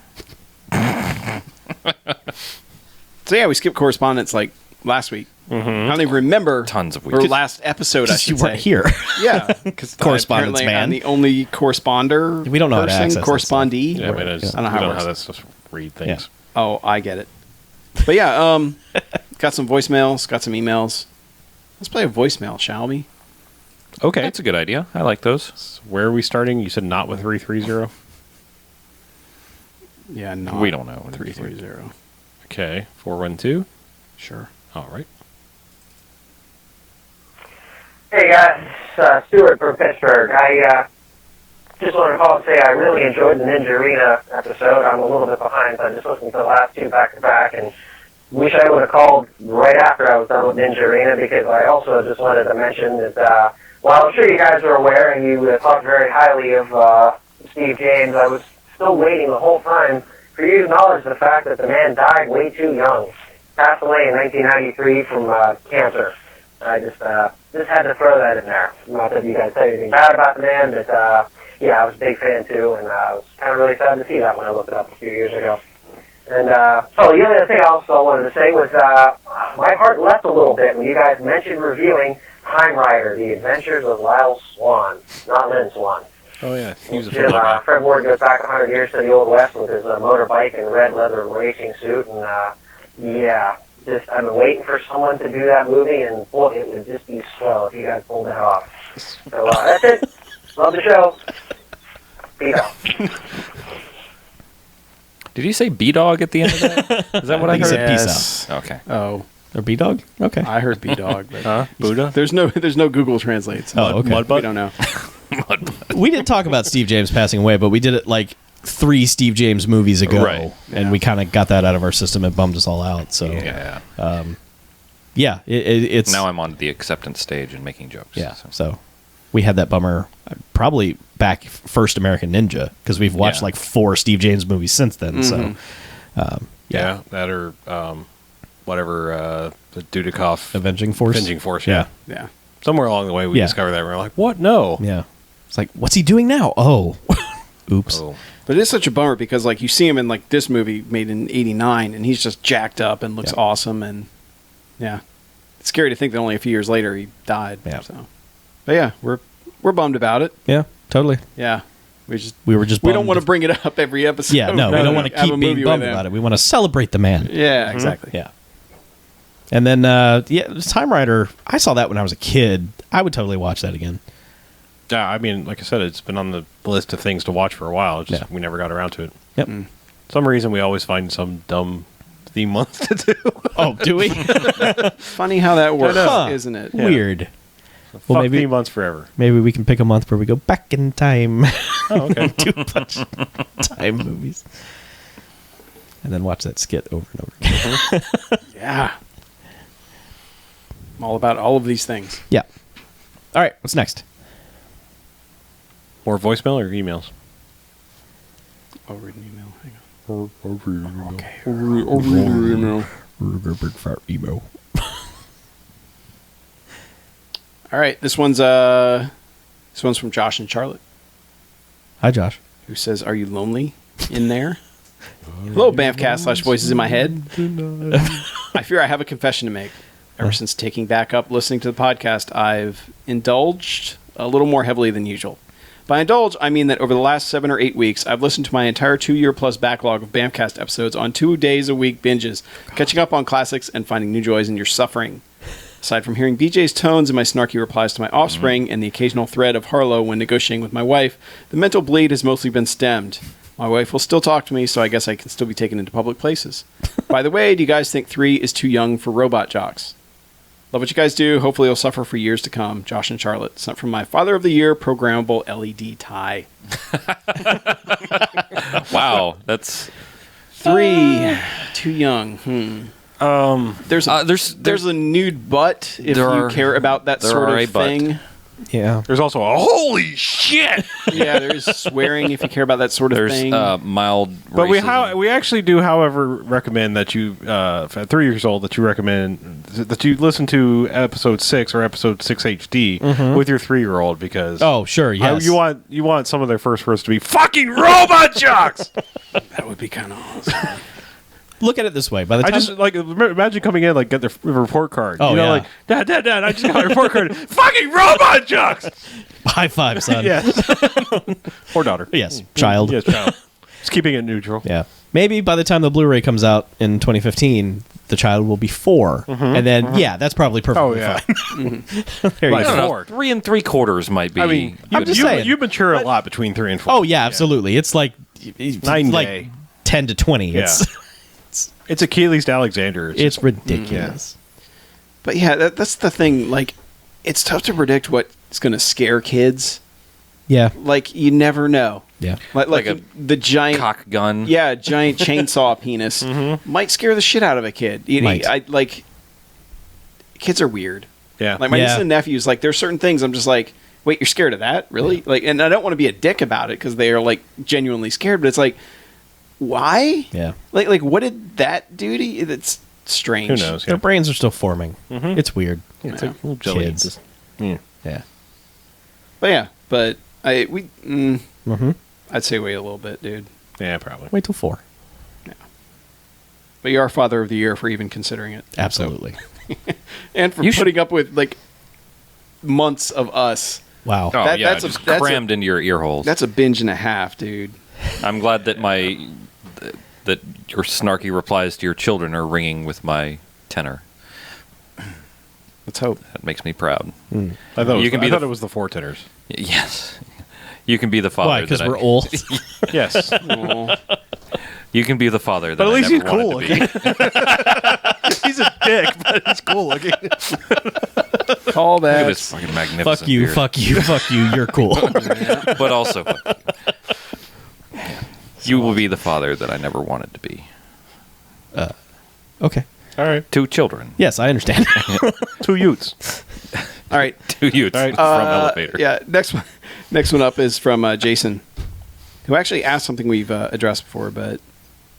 So yeah, we skipped correspondence like last week. I don't even remember Tons of or weeks. last episode. I Because you should weren't say. here. Yeah, because Correspondence man. I'm the only corresponder. We don't know how to person, access that correspondee. Yeah, but I I don't know how it works. that's supposed to read things. Oh, I get it. But yeah, got some voicemails, got some emails. Let's play a voicemail, shall we? Okay. That's a good idea. I like those. Where are we starting? You said not with 330? Yeah, no. We don't know. 330. Okay. 412? Sure. All right. Hey guys, it's Stuart from Pittsburgh. I just wanted to call and say I really enjoyed the Ninja Arena episode. I'm a little bit behind, so I just listened to the last two back to back, and wish I would have called right after I was done with Ninja Arena, because I also just wanted to mention that while I'm sure you guys are aware and you talked very highly of Steve James, I was still waiting the whole time for you to acknowledge the fact that the man died way too young. Passed away in 1993 from cancer. I just had to throw that in there. Not that you guys said anything bad about the man, but yeah, I was a big fan too, and I was kind of really sad to see that when I looked it up a few years ago. And the other thing I also wanted to say was my heart leapt a little bit when you guys mentioned reviewing Time Rider: The Adventures of Lyle Swan, not Lynn Swan. Oh, yeah. He was a Jim, football guy. Fred Ward goes back 100 years to the Old West with his motorbike and red leather racing suit, and yeah, just I've been waiting for someone to do that movie, and boy, it would just be swell if you guys pulled that off. So that's it. Love the show. Peace out. Did you say B-Dog at the end of that? Is that what I He heard? said peace out. Okay. Oh, Or B-Dog? Okay. I heard B-Dog, but Buddha? there's no Google Translate. So Oh, okay. we don't know. We did talk about Steve James passing away, but we did it like 3 Steve James movies ago. Right. And we kind of got that out of our system. It bummed us all out. So, Yeah. it's... Now I'm on the acceptance stage and making jokes. Yeah, so we had that bummer probably back first American Ninja, because we've watched Yeah. like 4 Steve James movies since then. So, Yeah, that or whatever, the Dudikoff Avenging Force? Avenging Force, yeah. Yeah. Somewhere along the way we Yeah. discovered that. And we're like, what? No. Yeah. It's like, what's he doing now? Oh. Oops. Oh. But it is such a bummer because like you see him in like this movie made in '89, and he's just jacked up and looks Yeah. awesome, and yeah, it's scary to think that only a few years later he died. Yeah. So, but yeah, we're bummed about it. Yeah, totally. Yeah, we We were just we don't bummed. want to bring it up every episode. Yeah, no, we don't want to Have a keep being movie bummed with him. about it. We want to celebrate the man. Yeah, exactly. Yeah. And then, Time Rider, I saw that when I was a kid. I would totally watch that again. Yeah, I mean, like I said, it's been on the list of things to watch for a while. It's just Yeah. we never got around to it. Yep. Some reason we always find some dumb theme month to do. Oh, do we? Funny how that works, Huh. isn't it? Weird. Fuck Well, maybe theme months forever. maybe we can pick a month where we go back in time. Oh, okay. Do a bunch of time movies. And then watch that skit over and over again. Yeah. I'm all about all of these things. Yeah. All right, what's next? More voicemail or emails? I'll read an email. Hang on. Okay. I'll read an email. Emo. All right, this one's from Josh and Charlotte, Hi, Josh. who says, "Are you lonely in there?" Hello, BMFcast/Voices in My Head. I fear I have a confession to make. Ever since taking back up listening to the podcast, I've indulged a little more heavily than usual. By indulge, I mean that over the last 7 or 8 weeks, I've listened to my entire 2-year-plus backlog of BAMcast episodes on 2-days-a-week binges, catching up on classics and finding new joys in your suffering. Aside from hearing BJ's tones and my snarky replies to my offspring and the occasional thread of Harlow when negotiating with my wife, the mental bleed has mostly been stemmed. My wife will still talk to me, so I guess I can still be taken into public places. By the way, do you guys think 3 is too young for robot jocks? Love what you guys do. Hopefully you'll suffer for years to come. Josh and Charlotte. Sent from my Father of the Year programmable LED tie. Wow, that's 3 too young. There's a nude butt if there you are- care about that there sort are a of butt. thing. Yeah. There's also a holy shit. Yeah, there's swearing if you care about that sort of there's thing. mild. But racism. we actually do, however, recommend that you, at 3 years old, that you recommend that you listen to episode 6 or episode 6 HD with your 3-year-old because Oh, sure. Yes. you want some of their first words to be fucking robot jocks. That would be kind of awesome. Look at it this way. By the time I just like imagine coming in like get their report card. Oh, you know, yeah. like dad, I just got my report card. Fucking robot jocks. high five, son. Yes. Or daughter. Yes. Child. Yes, child. Just keeping it neutral. Yeah. Maybe by the time the Blu-ray comes out in 2015, the child will be 4. And then, that's probably perfectly fine. There you Like go. 4. 3 3/4 might be. I mean, I'm just saying. you mature a lot between 3 and 4. Oh, yeah, absolutely. It's like, like day. 10 to 20. Yeah. It's Achilles to Alexander. It's ridiculous. But yeah, that's the thing. Like, it's tough to predict what's going to scare kids. Yeah. Like, you never know. Yeah. Like a the giant cock gun. Yeah, giant chainsaw penis might scare the shit out of a kid. Might. Kids are weird. Yeah. Like my nieces and nephews, like there's certain things I'm just like, wait, you're scared of that, really? Yeah. Like, and I don't want to be a dick about it because they are like genuinely scared, but it's like, why? Yeah. Like what did that do to you? That's strange. Who knows? Their brains are still forming. It's weird. It's Yeah. like little jelly. Kids. Just- yeah. Yeah. But I'd say wait a little bit, dude. Yeah, probably. Wait till 4. But you are Father of the Year for even considering it. Absolutely. And for You should- putting up with like months of us. Wow. Oh, yeah, that's just that's crammed into your ear holes. That's a binge and a half, dude. I'm glad that that your snarky replies to your children are ringing with my tenor. Let's hope. That makes me proud. I thought, You can be I the- thought it was the 4 tenors. Yes. You can be the father. Why? Because that we're old? Yes. Aw. You can be the father that But at I least never he's cool wanted to be. He's a dick, but he's cool looking. Call Look at that. this fucking magnificent Fuck you, beard. fuck you, fuck you. You're cool. But also, you will be the father that I never wanted to be. Okay. All right. 2 children. Yes, I understand. 2 Utes. All right. 2 youths All right. from Elevator. Yeah. Next one up is from Jason, who actually asked something we've addressed before, but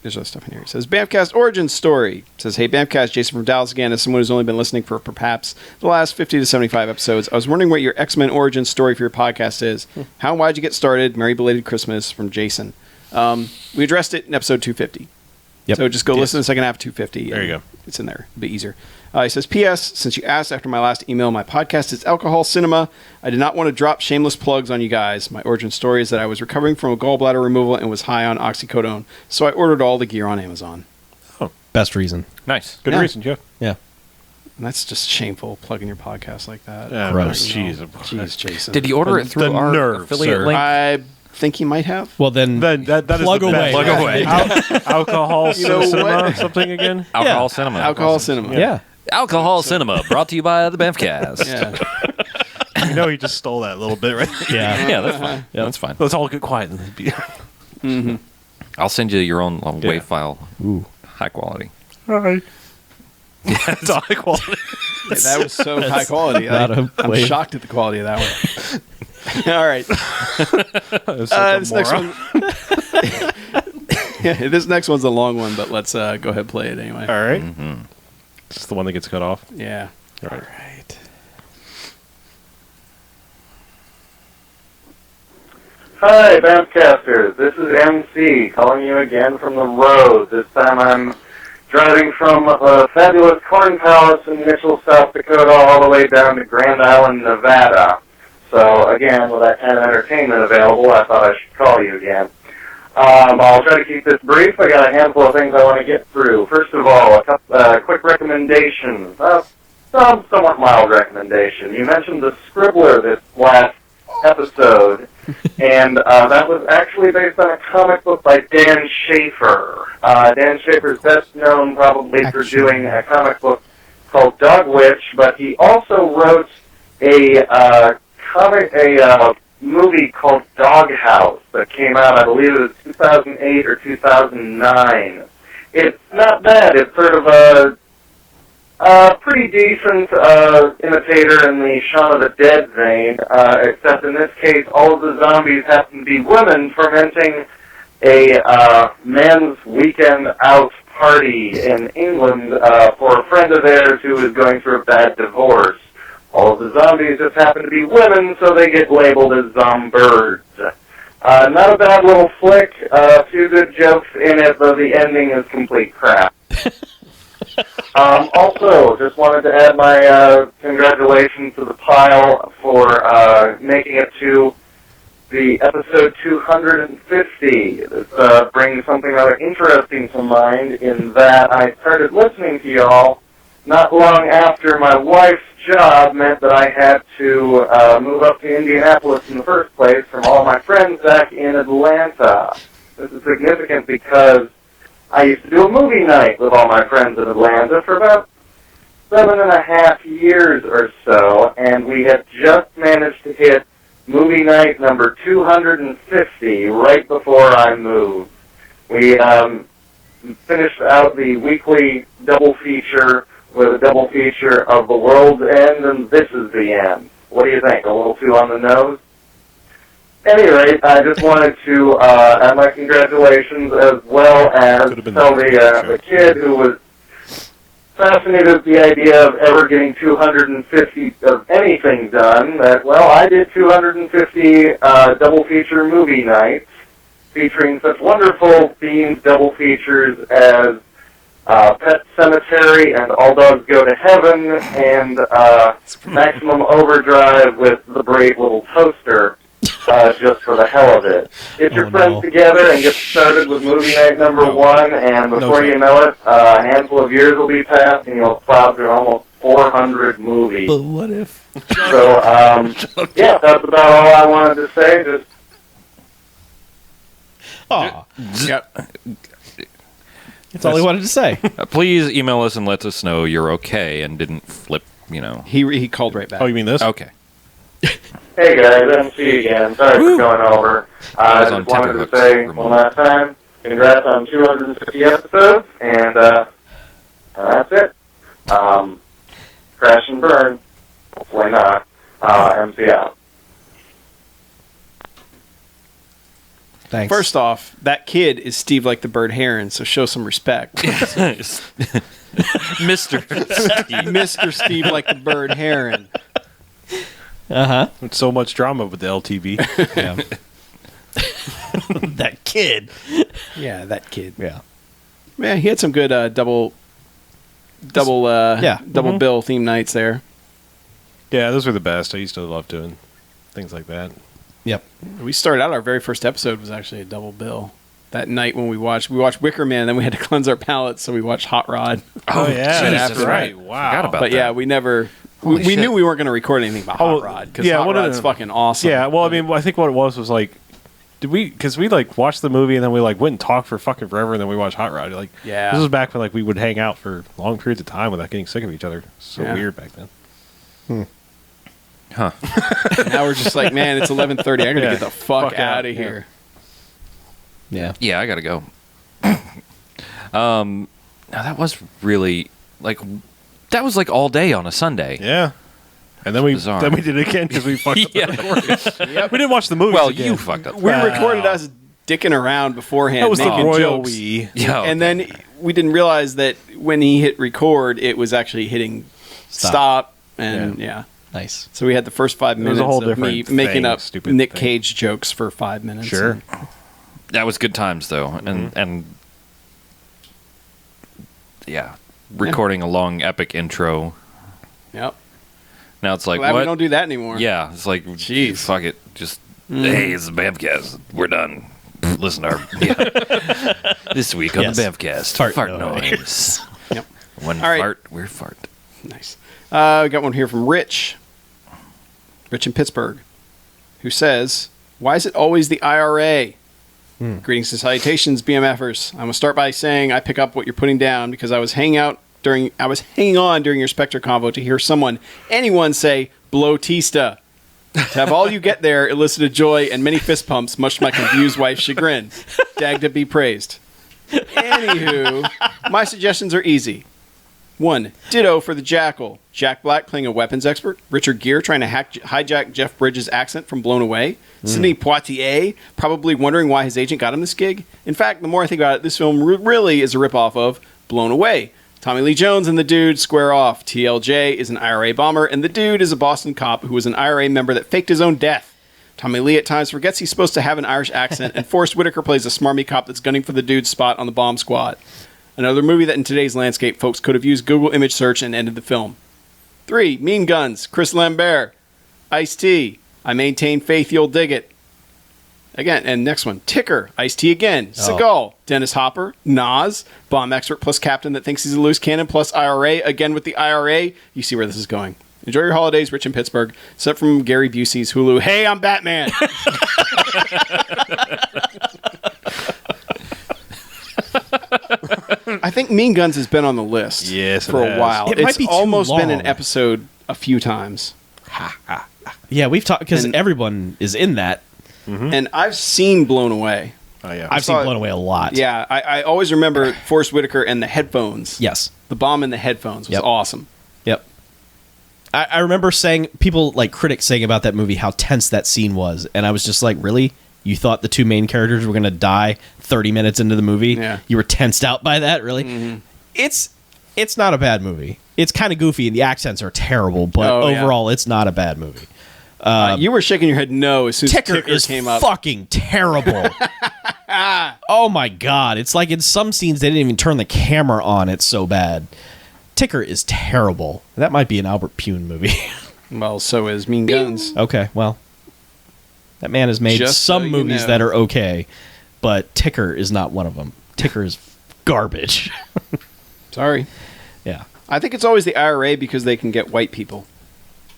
there's other stuff in here. He says, BMFcast origin story. It says, hey, BMFcast, Jason from Dallas again. As someone who's only been listening for perhaps the last 50 to 75 episodes, I was wondering what your X-Men origin story for your podcast is. How and why did you get started? Merry belated Christmas from Jason. We addressed it in episode 250. Yep. So just go listen to the second half of 250. There you go. It's in there. A bit easier. He says, P.S. Since you asked after my last email, my podcast is Alcohol Cinema. I did not want to drop shameless plugs on you guys. My origin story is that I was recovering from a gallbladder removal and was high on oxycodone. So I ordered all the gear on Amazon. Best reason. Nice. Good Yeah. reason, Jeff. Yeah. And that's just shameful, plugging your podcast like that. Gross. Jeez. Jeez, Jason. Did you order it through The our nerve, affiliate sir. link? I think he might have. Well, then, Then that is plug the best. away. Plug away. Alcohol You know cinema what? something again? Alcohol Yeah. Cinema. Alcohol Cinema. Yeah. Alcohol Cinema, brought to you by the BMFcast. Yeah. You know he just stole that little bit right there. Yeah. Yeah, that's fine. Yeah. That's fine. Let's all get quiet. And be- I'll send you your own Yeah. WAV file. Ooh. High quality. Hi. Yeah, it's high quality. Yeah, that was so high quality. not a I'm wave. shocked at the quality of that one. All right. It's like a This next moron. one. Yeah, this next one's a long one, but let's go ahead and play it anyway. All right. This is the one that gets cut off. Yeah. All right. Hi, BMFcasters. This is MC calling you again from the road. This time I'm driving from a fabulous corn palace in Mitchell, South Dakota, all the way down to Grand Island, Nevada. So, again, with that kind of entertainment available, I thought I should call you again. I'll try to keep this brief. I got a handful of things I want to get through. First of all, a quick recommendation. Somewhat mild recommendation. You mentioned the Scribbler this last episode, and that was actually based on a comic book by Dan Schafer. Dan Schafer's best known probably for doing a comic book called Dog Witch, but he also wrote a movie called Doghouse that came out, I believe it was 2008 or 2009. It's not bad. It's sort of a pretty decent imitator in the Shaun of the Dead vein, except in this case, all of the zombies happen to be women fermenting a men's weekend out party in England for a friend of theirs who is going through a bad divorce. All of the zombies just happen to be women, so they get labeled as zombirds. Not a bad little flick, a few good jokes in it, though the ending is complete crap. Also, just wanted to add my congratulations to the pile for making it to the episode 250. This brings something rather interesting to mind in that I started listening to y'all not long after my wife's job meant that I had to move up to Indianapolis in the first place from all my friends back in Atlanta. This is significant because I used to do a movie night with all my friends in Atlanta for about 7.5 years or so, and we had just managed to hit movie night number 250 right before I moved. We finished out the weekly double feature with a double feature of The World's End and This Is the End. What do you think? A little too on the nose? At any rate, I just wanted to add my congratulations as well as tell the kid who was fascinated with the idea of ever getting 250 of anything done that, well, I did 250 double feature movie nights featuring such wonderful themed double features as Pet Cemetery and All Dogs Go to Heaven and Maximum Overdrive with The Brave Little Toaster, just for the hell of it. Get your friends together and get started with movie night number 1, and before you know it, a handful of years will be passed, and you'll plow through almost 400 movies. But what if? So, yeah, that's about all I wanted to say. Just Yep. That's all he wanted to say. Please email us and let us know you're okay and didn't flip, He called right back. Oh, you mean this? Okay. hey guys, MC again. Sorry for going over. I was on just wanted to tenterhooks say for a one moment. last time, congrats on 250 episodes, and that's it. Crash and burn. Hopefully not. MC out. Thanks. First off, that kid is Steve like the Bird Heron, so show some respect. Mr. Mr. Steve like the Bird Heron. Uh-huh. It's so much drama with the LTV. Yeah. That kid. Yeah, that kid. Yeah. Man, he had some good double bill theme nights there. Yeah, those were the best. I used to love doing things like that. Yep. We started out, our very first episode was actually a double bill. That night when we watched Wicker Man, then we had to cleanse our palates, so we watched Hot Rod. Oh, yeah. Jesus, That's right. Forgot Wow. about But that. yeah, we never... Holy We shit. knew we weren't going to record anything about Hot Rod, because Hot Rod's fucking awesome. Yeah, well, I mean, I think what it was like, because we like watched the movie and then we like went and talked for fucking forever and then we watched Hot Rod. Like, Yeah. this was back when like we would hang out for long periods of time without getting sick of each other. So Yeah. weird back then. Huh. Now we're just like, man, it's 11:30. I got to Yeah. get the fuck Fuck out out, of yeah. here. Yeah. Yeah, I gotta go. Now that was really that was like all day on a Sunday. Yeah. And then we Bizarre. did it again because we fucked up Yeah. the recording. We didn't watch the movie. Well, you fucked up. We recorded us dicking around beforehand, That was the making royal jokes. we. Yeah, And then we didn't realize that when he hit record, it was actually hitting stop. And yeah. Nice. So we had the first 5 was minutes a whole of me different making thing, up stupid Nick thing. Cage jokes for 5 minutes. Sure. that was good times though, and yeah, recording a long epic intro. Yep. Now it's like Glad what? we don't do that anymore. Yeah, it's like, Jeez. fuck it. Just, hey, it's the BMFcast. We're done. Listen to our, this week on Yes. the BMFcast. Fart noise. Yep. One All right. fart, we're fart. Nice. We got one here from Rich. Rich in Pittsburgh, who says, "Why is it always the IRA?" Greetings and salutations, BMFers. I'm gonna start by saying I pick up what you're putting down because I was hanging on during your Spectre convo to hear anyone say "Blow-tista." To have all you get there elicited joy and many fist pumps, much to my confused wife's chagrin. Dagda be praised. Anywho, my suggestions are easy. 1. Ditto for the Jackal. Jack Black playing a weapons expert. Richard Gere trying to hijack Jeff Bridges' accent from Blown Away. Sidney Poitier probably wondering why his agent got him this gig. In fact, the more I think about it, this film really is a ripoff of Blown Away. Tommy Lee Jones and the dude square off. TLJ is an IRA bomber, and the dude is a Boston cop who was an IRA member that faked his own death. Tommy Lee at times forgets he's supposed to have an Irish accent, and Forrest Whitaker plays a smarmy cop that's gunning for the dude's spot on the bomb squad. Another movie that in today's landscape, folks could have used Google image search and ended the film. 3. Mean Guns. Chris Lambert. Ice-T. I maintain faith you'll dig it. Again, and next one, Ticker, Ice-T again, Seagal, Dennis Hopper, Nas, bomb expert plus captain that thinks he's a loose cannon plus IRA, again with the IRA. You see where this is going. Enjoy your holidays, Rich in Pittsburgh. Except from Gary Busey's Hulu. Hey, I'm Batman. I think Mean Guns has been on the list for a while. It might It's be too almost been an long. episode a few times. Yeah, we've talked because And- everyone is in that. And I've seen Blown Away. Oh, yeah. I've saw seen it- Blown Away a lot. Yeah, I always remember Forrest Whitaker and the headphones. Yes. The bomb in the headphones was Yep. awesome. Yep. I remember saying, people, like critics saying about that movie, how tense that scene was. And I was just like, really? You thought the two main characters were going to die 30 minutes into the movie? Yeah. You were tensed out by that? Really? Mm-hmm. It's not a bad movie. It's kind of goofy and the accents are terrible, but Oh, yeah. overall, it's not a bad movie. You were shaking your head no as soon as Ticker Ticker is came up. fucking terrible. Oh my god! It's like in some scenes they didn't even turn the camera on. It's so bad. Ticker is terrible. That might be an Albert Pune movie. Well, so is Mean Guns. Okay, well, that man has made Just some so you movies know. that are okay, but Ticker is not one of them. Ticker is garbage. Sorry. Yeah, I think it's always the IRA because they can get white people.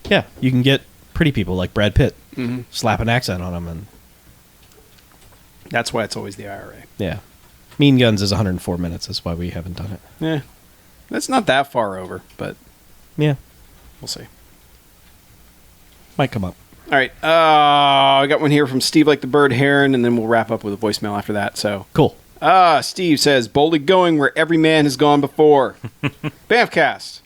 yeah. You can get pretty people like Brad Pitt, Mm-hmm. slap an accent on them, and That's why it's always the IRA. yeah. Mean Guns is 104 minutes. That's why we haven't done it. Yeah. That's not that far over, but Yeah, we'll see. might come up. All right. I got one here from Steve like the Bird Heron, and then we'll wrap up with a voicemail after that. So, Cool. Steve says, boldly going where every man has gone before. BMFcast.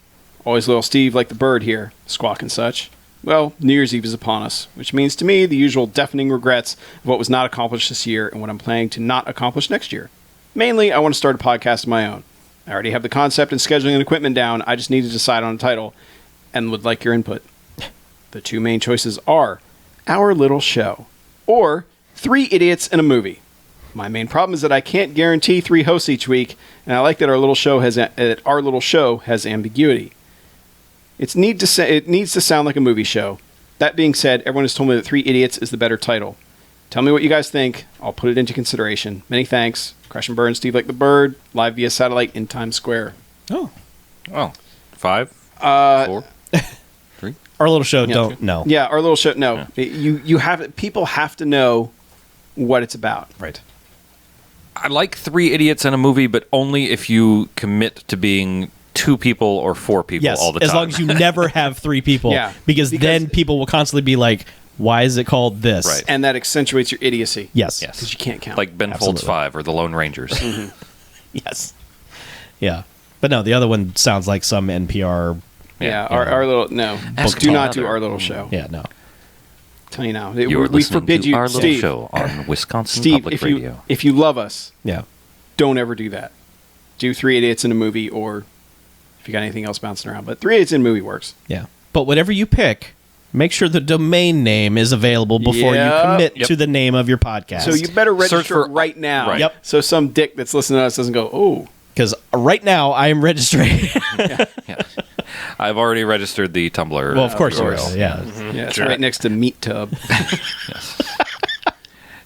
Always little Steve like the bird here, squawk and such. Well, New Year's Eve is upon us, which means to me the usual deafening regrets of what was not accomplished this year and what I'm planning to not accomplish next year. Mainly, I want to start a podcast of my own. I already have the concept and scheduling and equipment down. I just need to decide on a title and would like your input. The two main choices are Our Little Show or Three Idiots in a Movie. My main problem is that I can't guarantee 3 hosts each week, and I like that our little show has ambiguity. It needs to sound like a movie show. That being said, everyone has told me that 3 Idiots is the better title. Tell me what you guys think. I'll put it into consideration. Many thanks. Crash and Burn, Steve like the Bird, live via satellite in Times Square. Oh, 5, 4, 3. our little show. Yeah. Don't know. Yeah, our little show. No, you have people have to know what it's about. Right. I like 3 idiots in a movie, but only if you commit to being 2 people or 4 people Yes, all the time. as long as you never have 3 people. Yeah, because because- then people will constantly be like, why is it called this? Right. And that accentuates your idiocy. Yes. Yes. Because you can't count. like Ben Absolutely. Folds 5 or the Lone Rangers. Yes. Yeah. But no, the other one sounds like some NPR. Yeah, our little no. Ask Do not another. do our little show. Yeah, no. Tell you now. You're We listening forbid to you, our little Steve. show on Wisconsin Steve, Public if Radio. you love us, Yeah. don't ever do that. Do 3 Idiots in a movie, or if you got anything else bouncing around. But 3 Idiots in a movie works. Yeah. But whatever you pick, make sure the domain name is available before Yep. you commit Yep. to the name of your podcast. So you better Search register for- right now. Right. Yep. So some dick that's listening to us doesn't go, oh. Because right now I am registering. Yeah. I've already registered the Tumblr. Well, of course you course. will. Yeah. Yeah, it's right next to Meat Tub.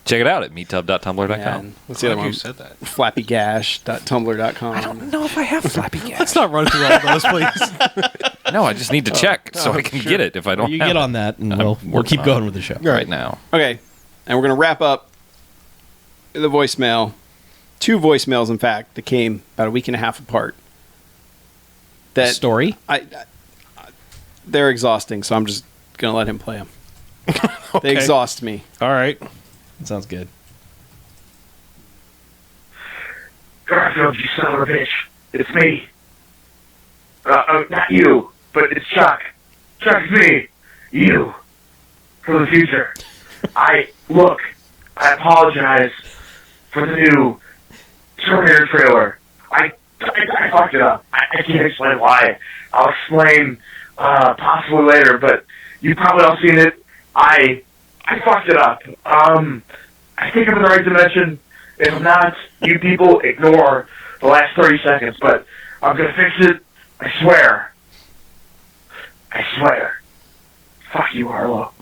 Check it out at meettub.tumblr.com. And what's the other one? said that. Flappygash.tumblr.com. I don't know. No, if I have Flappy Gas. Let's not run through all those, please. No, I just need to check so I can get it if I don't You have get it on that and we'll working keep on going it. with the show. right now. Okay. And we're going to wrap up the voicemail. 2 voicemails, in fact, that came about a week and a half apart. That Story? they're exhausting, so I'm just going to let him play them. They exhaust me. All right. That sounds good. Garfield, you son of a bitch. It's me. Not you, but it's Chuck. Chuck's me. You. For the future. I apologize for the new Terminator trailer. I fucked it up. I can't explain why. I'll explain possibly later, but you probably all seen it. I fucked it up. I think I'm in the right dimension. If I'm not, you people ignore the last 30 seconds, but I'm gonna fix it. I swear. I swear. Fuck you, Harlow.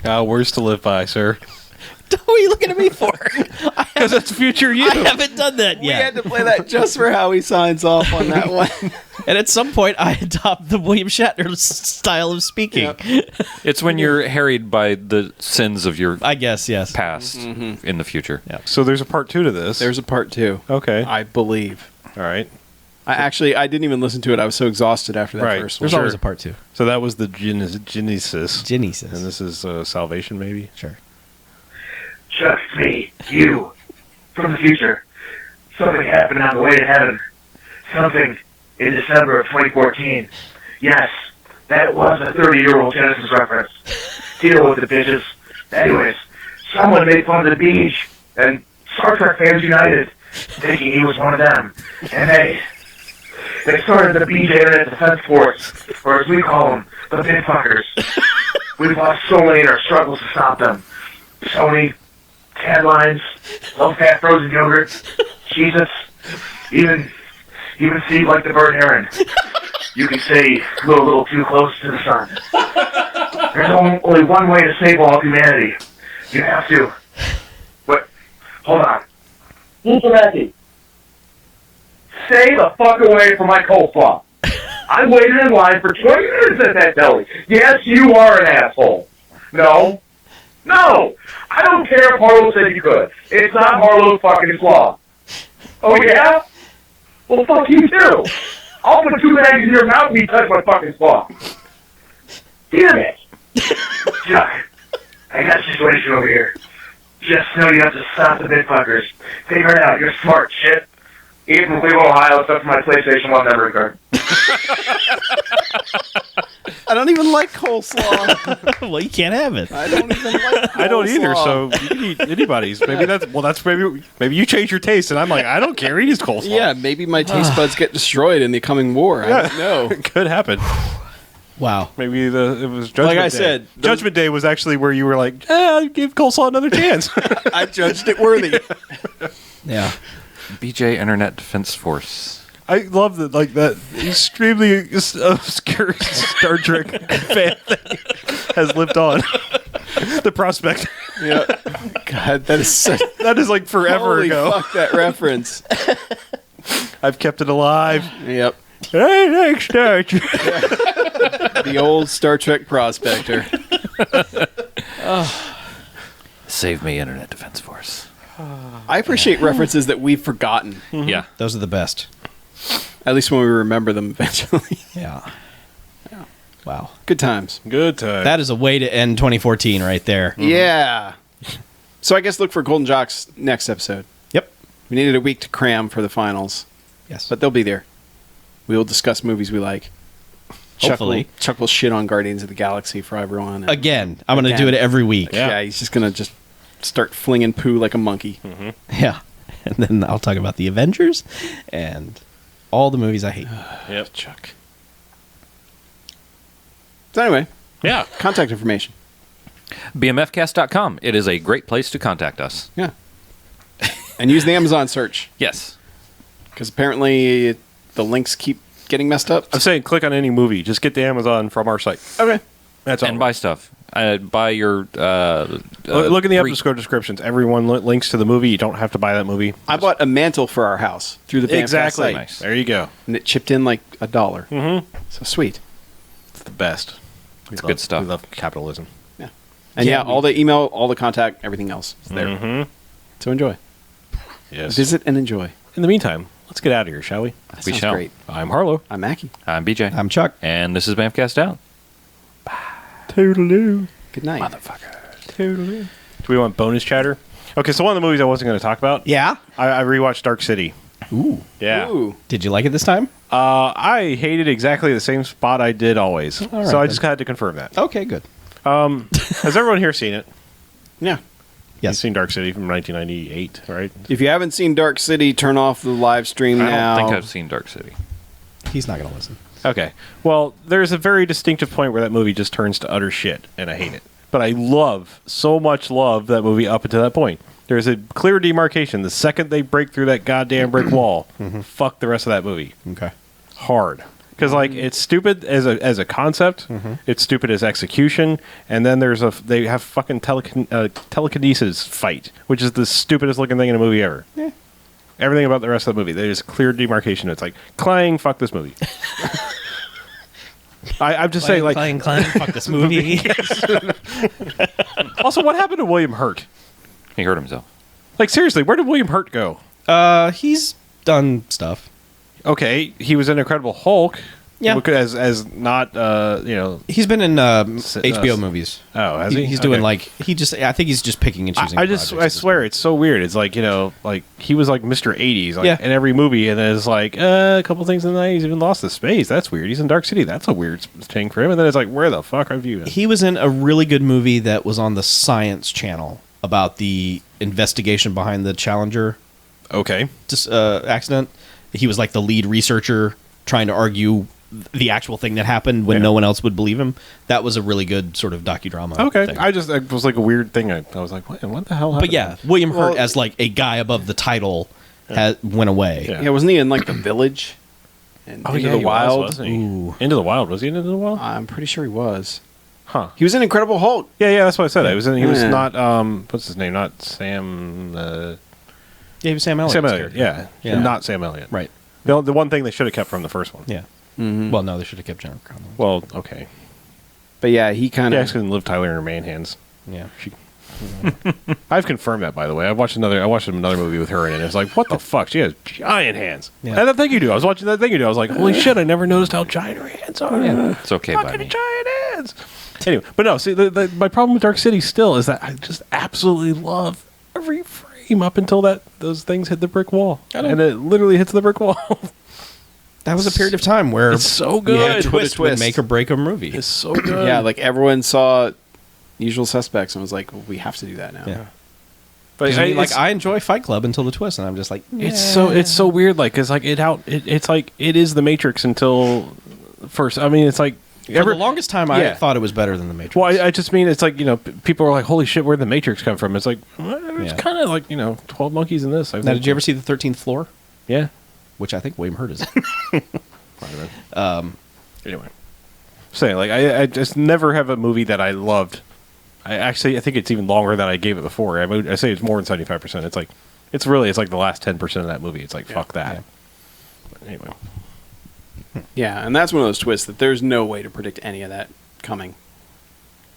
Words to live by, sir. What are you looking at me for? Because it's future you. I haven't done that We yet. had to play that just for how he signs off on that one. And at some point, I adopt the William Shatner style of speaking. It's when you're harried by the sins of your I guess, yes. past in the future. Yeah. So there's a part 2 to this. There's a part 2. Okay. I believe. All right. I didn't even listen to it. I was so exhausted after that Right. first one. There's always a part 2. So that was the Genesis. Genesis. And this is Salvation, maybe? Sure. Just me, you, from the future. Something happened on the way to heaven. Something in December of 2014. Yes, that was a 30-year-old Genesis reference. Deal with it, bitches. Anyways, someone made fun of the beach, and Star Trek fans united, thinking he was one of them. And they started the BJ Internet Defense Force, or as we call them, the big fuckers. We've lost so many in our struggles to stop them. Sony, headlines, low-fat frozen yogurt, Jesus, even see like the bird heron. You can say a little too close to the sun. There's only one way to save all of humanity. You have to. But hold on. Cincinnati, stay the fuck away from my coleslaw. I waited in line for 20 minutes at that deli. Yes, you are an asshole. No. I don't care if Harlow said you could. It's not Harlow's fucking slaw. Oh, yeah? Well, fuck you, too. I'll put 2 bags in your mouth when you touch my fucking slaw. Damn it. Chuck, I got a situation over here. Just know you have to stop the big fuckers. Figure it out. You're smart, shit. Even from Cleveland, Ohio, except for my PlayStation 1 memory card. I don't even like coleslaw. Well, you can't have it. I don't even like coleslaw. I don't either, so you can eat anybody's. Maybe you change your taste, and I'm like, I don't care, eat his coleslaw. Yeah, maybe my taste buds get destroyed in the coming war. I don't know. It could happen. Wow. Maybe it was Judgment Like I Day. said, Judgment Day was actually where you were like, give coleslaw another chance. I judged it worthy. Yeah. BJ Internet Defense Force. I love that extremely obscure Star Trek fan thing has lived on. The prospect. Yeah. God, that is so... That is like forever Holy ago. fuck that reference. I've kept it alive. Yep. Hey, thanks, Star Trek. The old Star Trek prospector. Save me, Internet Defense Force. I appreciate references that we've forgotten. Yeah. Those are the best. At least when we remember them eventually. Yeah. Wow. Good times. Good time. That is a way to end 2014 right there. Yeah. So I guess look for Golden Jock's next episode. Yep. We needed a week to cram for the finals, Yes. but they'll be there. We will discuss movies we like. Hopefully. Chuck will shit on Guardians of the Galaxy for everyone. and- Again, I'm going to Again. do it every week. Yeah, he's just going to start flinging poo like a monkey. Yeah. And then I'll talk about the Avengers and all the movies I hate. Yep. Chuck. So anyway, Yeah. contact information. BMFcast.com. It is a great place to contact us. Yeah. And use the Amazon search, Yes. because apparently the links keep getting messed up. I'm saying click on any movie. Just get the Amazon from our site. Okay. That's all. And buy stuff. Buy your... Look in the three- episode descriptions. Everyone links to the movie. You don't have to buy that movie. I bought a mantle for our house through the BMFcast Exactly. site, Nice. There you go. and it chipped in like $1. Mm-hmm. So sweet. It's the best. It's good stuff. We love capitalism. And yeah, all the email, all the contact, everything else is there. Mm-hmm. So enjoy. Yes. Visit and enjoy. In the meantime, let's get out of here, shall we? That We sounds shall. great. I'm Harlow. I'm Mackie. I'm BJ. I'm Chuck. And this is BMFcast Out. Toodaloo. Good night. Toodaloo. Do we want bonus chatter? Okay, so one of the movies I wasn't going to talk about. Yeah. I rewatched Dark City. Ooh. Yeah. Ooh. Did you like it this time? I hated exactly the same spot I did always. All right, so I then. just had to confirm that. Okay, good. Has everyone here seen it? Yeah. You've Yes. seen Dark City from 1998, right? If you haven't seen Dark City, turn off the live stream I now. don't think I've seen Dark City. He's not going to listen. Okay. Well, there's a very distinctive point where that movie just turns to utter shit, and I hate it. But I so much love that movie up until that point. There's a clear demarcation. The second they break through that goddamn brick wall, fuck the rest of that movie. Okay. Hard. Because like it's stupid as a concept, it's stupid as execution, and then they have fucking telekinesis fight, which is the stupidest looking thing in a movie ever. Yeah. Everything about the rest of the movie, there's clear demarcation. It's like clang, fuck this movie. I'm just saying, like, Clang, fuck this movie. also, what happened to William Hurt? He hurt himself. Like seriously, where did William Hurt go? He's done stuff. Okay, he was in Incredible Hulk. Yeah. As not He's been in HBO movies. Oh, has he? He's doing Okay. I think he's just picking and choosing. I swear it's so weird. It's like, like he was like Mr. 80s like, Yeah. in every movie, and then it's like a couple things in the night. He's even lost his space. That's weird. He's in Dark City. That's a weird thing for him. And then it's like, where the fuck have you been? He was in a really good movie that was on the Science Channel about the investigation behind the Challenger Okay. accident. He was like the lead researcher trying to argue the actual thing that happened when no one else would believe him. That was a really good sort of docudrama. Okay. thing. It was like a weird thing. I was like, what the hell happened? But yeah, William Hurt as like a guy above the title went away. Yeah. Yeah, wasn't he in like The Village? And Into the he Wild? wasn't he? Ooh. Into the Wild. Was he in Into the Wild? I'm pretty sure he was. Huh. He was in Incredible Hulk. Yeah, that's what I said. He was Yeah. not what's his name? Not Sam Yeah, he was Sam Elliott. Sam Elliott. Yeah. Yeah. Not Sam Elliott. Right. The one thing they should have kept from the first one. Yeah. Well, no, they should have kept Jennifer Connelly. Well, okay. But yeah, he kind Yeah, of... it's going to live Tyler in her man hands. Yeah. I've confirmed that, by the way. I watched another movie with her in it. It's like, what the fuck? She has giant hands. Yeah. And that thing you do. I was watching that thing you do. I was like, holy shit! I never noticed how giant her hands are. Yeah. It's okay by Fucking me. giant hands. Anyway, but no. See, my problem with Dark City still is that I just absolutely love every frame up until those things hit the brick wall, and it literally hits the brick wall. That was a period of time where It's so good. a Put a twist would twist. make or break a movie. It's so good. Yeah, like everyone saw Usual Suspects and was like, well, we have to do that now. Yeah. but I enjoy Fight Club until the twist, and I'm just like, it's so weird. Like, cause like it's like it is the Matrix until first. I mean, it's like For the longest time, I thought it was better than the Matrix. Well, I just mean it's like, people are like, holy shit, where'd the Matrix come from? It's like, well, it's Yeah. kind of like 12 Monkeys in this. I Now, think. did you ever see the 13th Floor? Yeah. Which I think William Hurt is in. Anyway, saying like I just never have a movie that I loved. I think it's even longer than I gave it before. I say it's more than 75%. It's like it's like the last 10% of that movie. It's like fuck that. Yeah. But anyway, Yeah, and that's one of those twists that there's no way to predict any of that coming.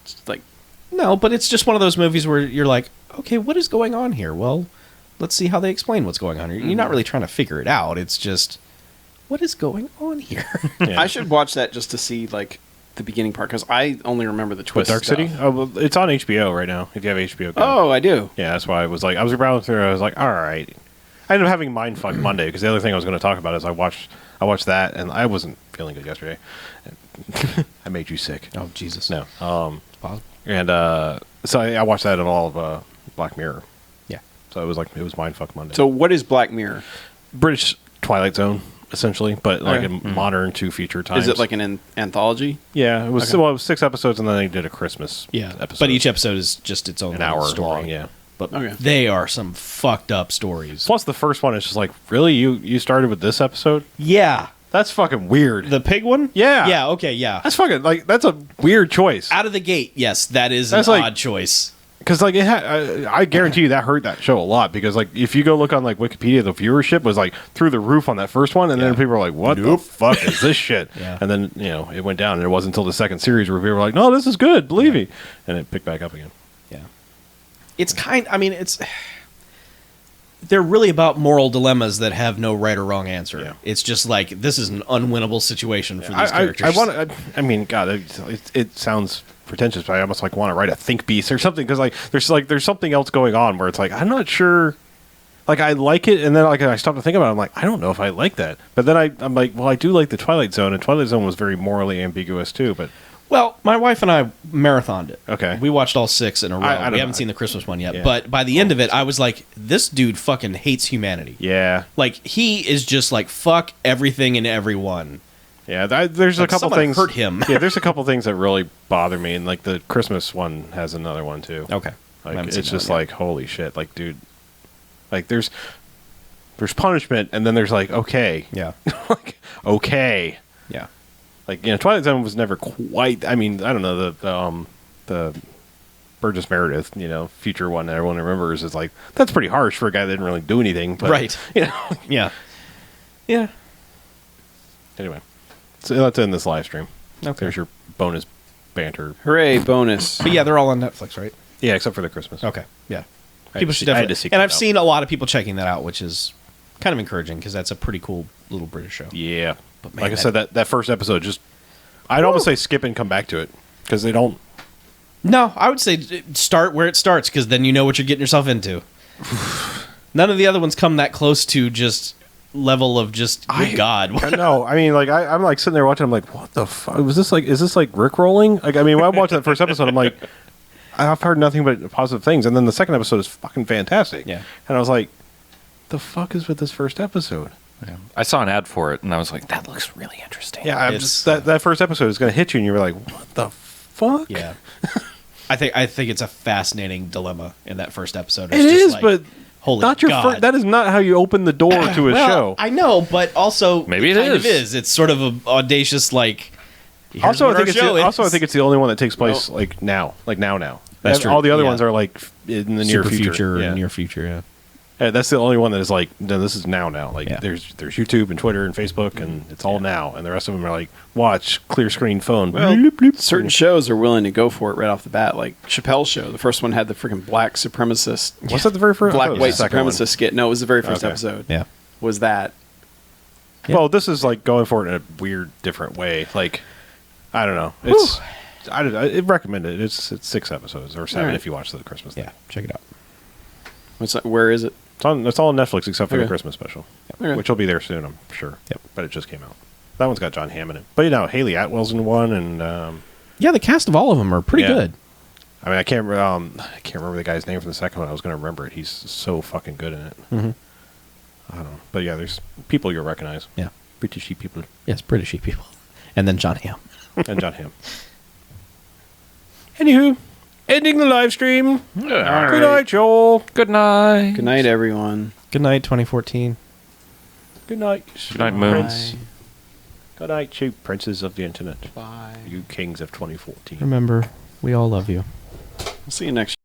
It's like, No, but it's just one of those movies where you're like, okay, what is going on here? Well, let's see how they explain what's going on here. You're not really trying to figure it out. It's just, what is going on here? yeah. I should watch that just to see like the beginning part because I only remember the But twist. Dark stuff. City. Oh, well, it's on HBO right now. If you have HBO, go. Oh, I do. Yeah, that's why I was browsing through. I was like, all right. I ended up having Mindfuck Monday because the other thing I was going to talk about is I watched that and I wasn't feeling good yesterday. I made you sick. Oh, Jesus. No. It's possible. And so I watched that in all of Black Mirror. Yeah. So it was Mindfuck Monday. So what is Black Mirror? British Twilight Zone essentially, but like Okay. in modern to future times. Is it like an anthology? Yeah, it was. Okay. Well, it was 6 episodes, and then they did a Christmas. Yeah. episode. But each episode is just its own an little hour story. long. Yeah. But Okay. they are some fucked up stories. Plus, the first one is just like, really, you started with this episode? Yeah. That's fucking weird. The pig one? Yeah. Yeah, okay, yeah. That's fucking like that's a weird choice. Out of the gate, yes, that is That's an like- odd choice. Because like I guarantee you that hurt that show a lot. Because like if you go look on like Wikipedia, the viewership was like through the roof on that first one, and then Yeah. people were like, "What the fuck is this shit?" Yeah. And then it went down, and it wasn't until the second series where people were like, "No, this is good, believe me," and it picked back up again. Yeah. It's they're really about moral dilemmas that have no right or wrong answer. Yeah. It's just like this is an unwinnable situation for these characters. I want. I mean, God, it sounds pretentious, but I almost like want to write a think piece or something because there's something else going on where it's like I'm not sure. Like I like it, and then like I stop to think about it. I'm like, I don't know if I like that. But then I'm like, well, I do like the Twilight Zone, and Twilight Zone was very morally ambiguous too. But Well, my wife and I marathoned it. Okay. We watched all 6 in a row. I don't We haven't know. seen the Christmas one yet. Yeah. But by the end of it, I was like, this dude fucking hates humanity. yeah, Like, he is just like, fuck everything and everyone. yeah. There's a Like, couple someone things hurt him. Yeah, there's a couple things that really bother me, and like the Christmas one has another one too. Okay. I Like haven't seen it's that just one yet. like holy shit, like dude, like there's punishment, and then there's like okay, Yeah. like okay. Yeah. Like, Twilight Zone was never quite. I mean, I don't know, the Burgess Meredith, future one that everyone remembers is like, that's pretty harsh for a guy that didn't really do anything. But, Right. Yeah. Yeah. Anyway, so let's end this live stream. Okay. There's your bonus banter. Hooray, bonus. But yeah, they're all on Netflix, right? Yeah, except for the Christmas. Okay. Yeah. I People had should to- I had definitely. to seek And that I've out. seen a lot of people checking that out, which is kind of encouraging because that's a pretty cool little British show. Yeah. But man, like I said, that first episode, just I'd almost say skip and come back to it because they don't. No, I would say start where it starts because then you know what you're getting yourself into. None of the other ones come that close to just level of just good God. I know. I mean, like I'm like sitting there watching. I'm like, what the fuck? Was this like? Is this like Rickrolling? Like, I mean, when I'm watching that first episode, I'm like, I've heard nothing but positive things, and then the second episode is fucking fantastic. Yeah. And I was like, the fuck is with this first episode? Yeah. I saw an ad for it, and I was like, that looks really interesting. Yeah, that first episode is going to hit you, and you're like, what the fuck? Yeah. I think it's a fascinating dilemma in that first episode. It It's just is, like, but holy not your God. that is not how you open the door to a Well, show. I know, but also Maybe it kind of is. It's sort of an audacious like. here's Also, what I think our show I is. think it's the only one that takes place like now. That's true. All the other Yeah. ones are like in the near super future. and Yeah. near future. Yeah. Yeah, that's the only one that is like, no, this is now. Like, Yeah. there's YouTube and Twitter and Facebook, and it's all now. And the rest of them are like, watch, clear screen phone. Well, Bloop, bloop. certain shows are willing to go for it right off the bat. Like Chappelle's show, the first one had the freaking black supremacist, Was that the very first? I thought black it was white the second one. supremacist skit. No, it was the very first Okay. episode. Yeah. Was that? Yeah. Well, this is like going for it in a weird, different way. Like, I don't know. It's I recommend it. It's 6 episodes or 7 All right. if you watch the Christmas thing. Yeah. Check it out. What's that, where is it? It's all on Netflix except for the Okay. Christmas special, Okay. which will be there soon, I'm sure. Yep. But it just came out. That one's got John Hamm in it. But Haley Atwell's in one, and Yeah, the cast of all of them are pretty Yeah. good. I mean, I can't remember the guy's name from the second one. I was going to remember it. He's so fucking good in it. Mm-hmm. I don't know, but yeah, there's people you'll recognize. Yeah. Britishy people Yes, Britishy people, and then John Hamm. and John Hamm. Anywho, ending the live stream. Good night, Joel. Good night. Good night, everyone. Good night, 2014. Good night. Good night, Moon. Prince. Good night, you princes of the internet. Bye. You kings of 2014. Remember, we all love you. We'll see you next.